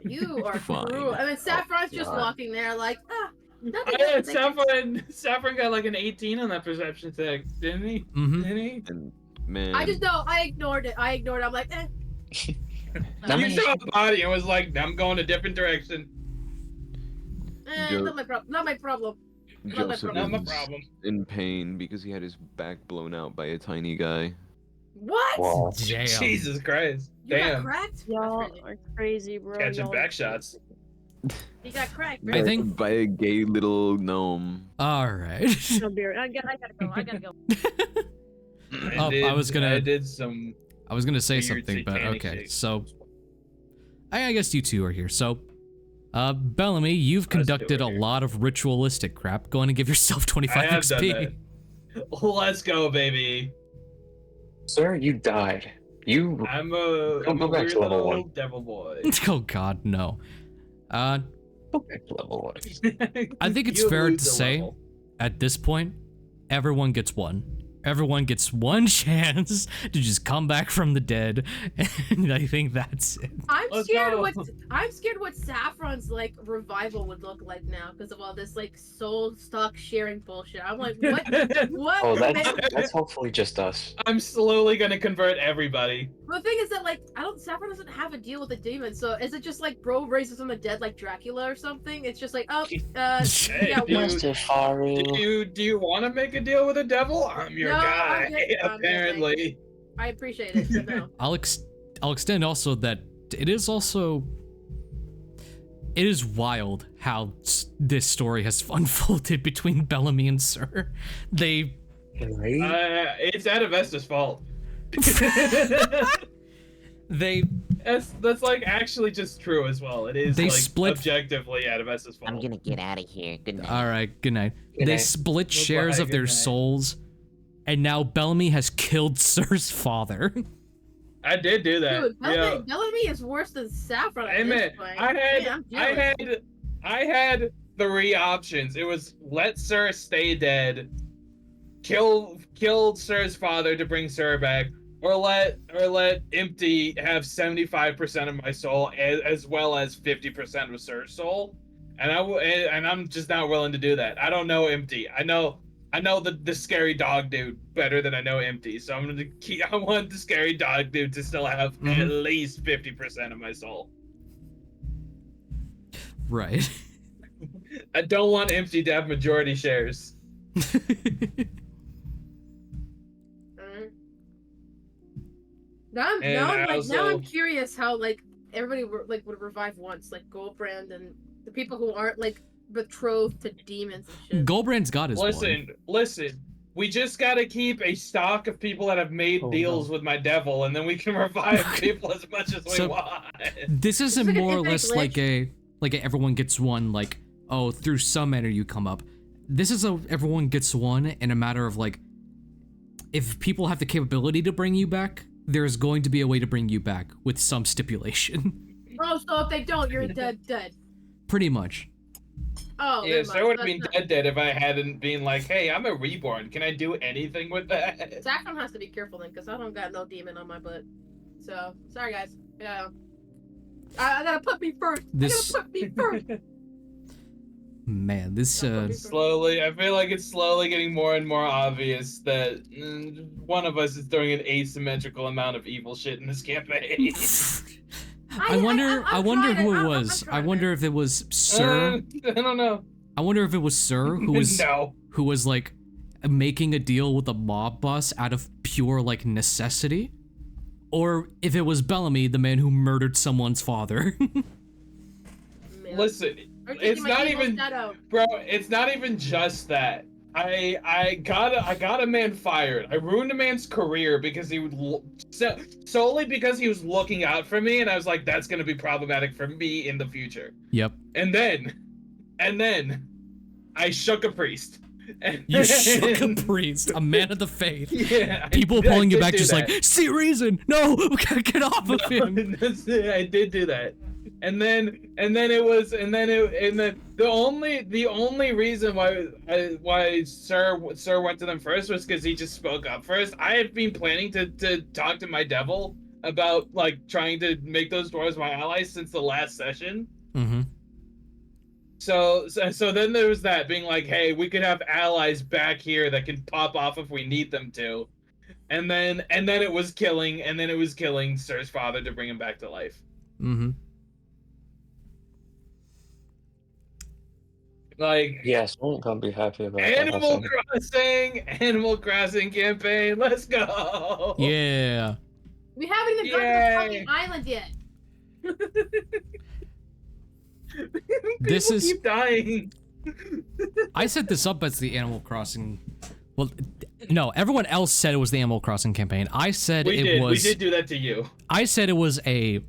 You are Fine. cruel. I mean, Saffron's just God. walking there like, nothing. Oh, yeah, nothing. Saffron got like an 18 on that perception check, didn't he? Mm-hmm. Didn't he? And man, I just know. I ignored it. I'm like, eh. You saw a body and was like, I'm going a different direction. Jo- Not my problem. Not my problem. Joseph Not my is problem. in pain because he had his back blown out by a tiny guy. What? Wow. Damn. Jesus Christ. You got Damn. cracked? Y'all That's crazy. are crazy, bro. Catching Y'all back shots. You got cracked, I right? think- By a gay little gnome. All right. No beer. I gotta go. I gotta go. I was gonna- I did some. I was gonna say Weird something, but satanic okay. shit. So, I guess you two are here. So, Bellamy, you've Us two conducted are a here. lot of ritualistic crap. Go on and give yourself 25 I have XP. done that. Let's go, baby. Sir, you died. You I'm Don't a go back weird to level little 1. devil boy. Oh God, no. go back to level 1. I think it's You fair lose to a say, level. at this point, everyone gets one. Everyone gets one chance to just come back from the dead, and I think that's it. I'm Let's scared go. what Saffron's like revival would look like now because of all this like soul stock sharing bullshit. I'm like, what? What? Oh, man? that's hopefully just us. I'm slowly gonna convert everybody. The thing is that like Saffron doesn't have a deal with the demon, so is it just like bro raises from the dead like Dracula or something? It's just like Hey, yeah, dude. Master Faru. Do you want to make a deal with the devil? I'm your No, guy. I'm good. I'm good, Apparently. I appreciate it. So no. I'll extend also that it is wild how this story has unfolded between Bellamy and Sir. They It's Adavesta's fault. That's like actually just true as well. It is They like split- objectively Adavesta's fault. I'm gonna get out of here. Good night. all right. Good night. Good They night. split shares Goodbye, of their good night. souls, and now Bellamy has killed Sir's father. I did do that. Dude, Yeah. Bellamy is worse than Saffron at Hey, man, this point. I Man, I'm jealous. had 3 options. It was let Sir stay dead, kill Sir's father to bring Sir back, or let Empty have 75% of my soul as well as 50% of Sir's soul. And I'm just not willing to do that. I don't know Empty. I know the scary dog dude better than I know Empty. So I'm gonna I want the scary dog dude to still have at least 50% of my soul. Right. I don't want Empty to have majority shares. Mhm. Now And I'm I now I'm also- curious how like everybody would revive once, like Gulbrand and the people who aren't like betrothed to demons and shit. Gulbrand's got his Listen. We just gotta keep a stock of people that have made deals with my devil, and then we can revive people as much as we So- want. This isn't like an more or infinite less like a everyone gets one, like, oh, through some manner you come up. This is a everyone gets one in a matter of like, if people have the capability to bring you back, there's going to be a way to bring you back with some stipulation. Oh, so if they don't, you're dead. Pretty much. Oh, Yeah, never so mind. I would have That's been dead if I hadn't been like, hey, I'm a reborn. Can I do anything with that? Saffron has to be careful then, because I don't got no demon on my butt. So sorry guys. Yeah. I gotta put me first. This- I gotta put me first. Man, this Slowly, I feel like it's slowly getting more and more obvious that one of us is doing an asymmetrical amount of evil shit in this campaign. I wonder I'm who trying it I'm was. I trying wonder if it was Sir. I don't know. I wonder if it was Sir who was No. who was like making a deal with the mob boss out of pure like necessity, or if it was Bellamy, the man who murdered someone's father. Listen, it's not even, bro. It's not even just that. I got a man fired. I ruined a man's career because he would solely because he was looking out for me, and I was like, that's gonna be problematic for me in the future. Yep. And then I shook a priest. You shook a priest, a man of the faith. Yeah. People pulling you back, just that. like, see reason. No, we gotta get off of him. I did do that. And then the only reason why Sir went to them first was because he just spoke up first. I have been planning to talk to my devil about like trying to make those dwarves my allies since the last session. Mm-hmm. So then there was that being like, hey, we could have allies back here that can pop off if we need them to. And then it was killing Sir's father to bring him back to life. Mm-hmm. Like, yes, I'm gonna be happy about Animal Crossing campaign. Let's go. Yeah. We haven't even gotten to the fucking island yet. This is keep dying. I set this up as the Animal Crossing. Well, no, everyone else said it was the Animal Crossing campaign. I said We did do that to you. I said it was a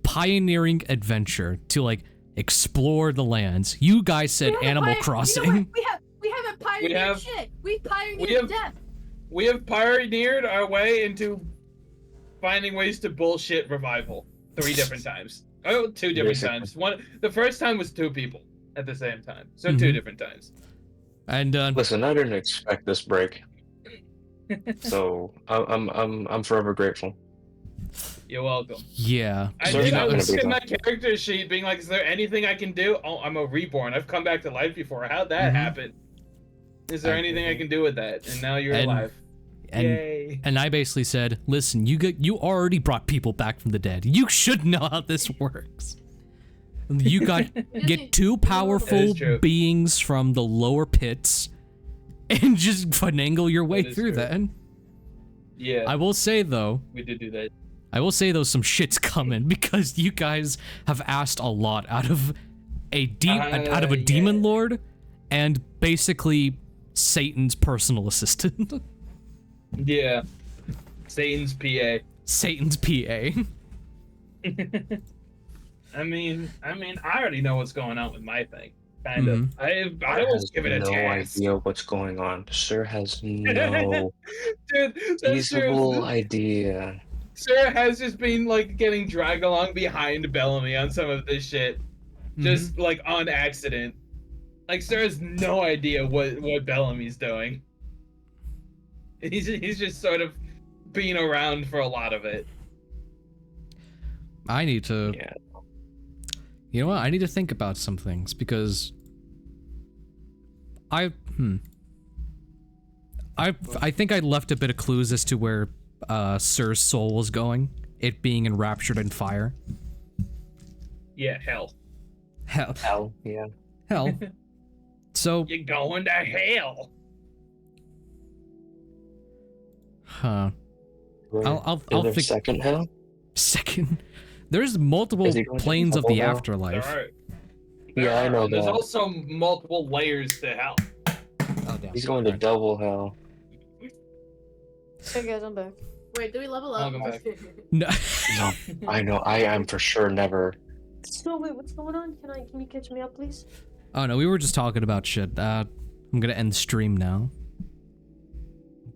pioneering adventure to like explore the lands. You guys said Animal Crossing. You know we haven't pioneered shit. We pioneered death. We have pioneered our way into finding ways to bullshit revival 3 different times. Oh, 2 different times. The first time was 2 people at the same time. So 2 different times. And listen, I didn't expect this break. So I'm forever grateful. You're welcome. Yeah. I was looking at my character sheet being like, is there anything I can do? Oh, I'm a reborn. I've come back to life before. How'd that happen? Is there anything I can do with that? And now you're alive. Yay. And I basically said, listen, you already brought people back from the dead. You should know how this works. You get 2 powerful beings from the lower pits and just finagle your way through that. Yeah. I will say though, we did do that. I will say though, some shit's coming because you guys have asked a lot out of a demon lord and basically Satan's personal assistant. Yeah. Satan's PA. Satan's PA. I mean, I already know what's going on with my thing. Kind of. I will give it a chance. No idea what's going on. Sir has no Dude, feasible idea. Sir has just been like getting dragged along behind Bellamy on some of this shit, just like on accident. Like Sir has no idea what Bellamy's doing. He's just sort of being around for a lot of it. I need to. Yeah. You know what? I need to think about some things because I think I left a bit of clues as to where Sir's soul was going. It being enraptured in fire. Yeah, hell. Hell, yeah. Hell. So you're going to hell. Huh. I'll think. Second hell? Second. There's multiple planes of the afterlife. Yeah, I know that. There's also multiple layers to hell. Oh, damn. He's going to double hell. Hey guys, I'm back. Wait, do we level up? No. No, I know. I am for sure never. So wait, what's going on? Can you catch me up, please? Oh no, we were just talking about shit. I'm gonna end stream now.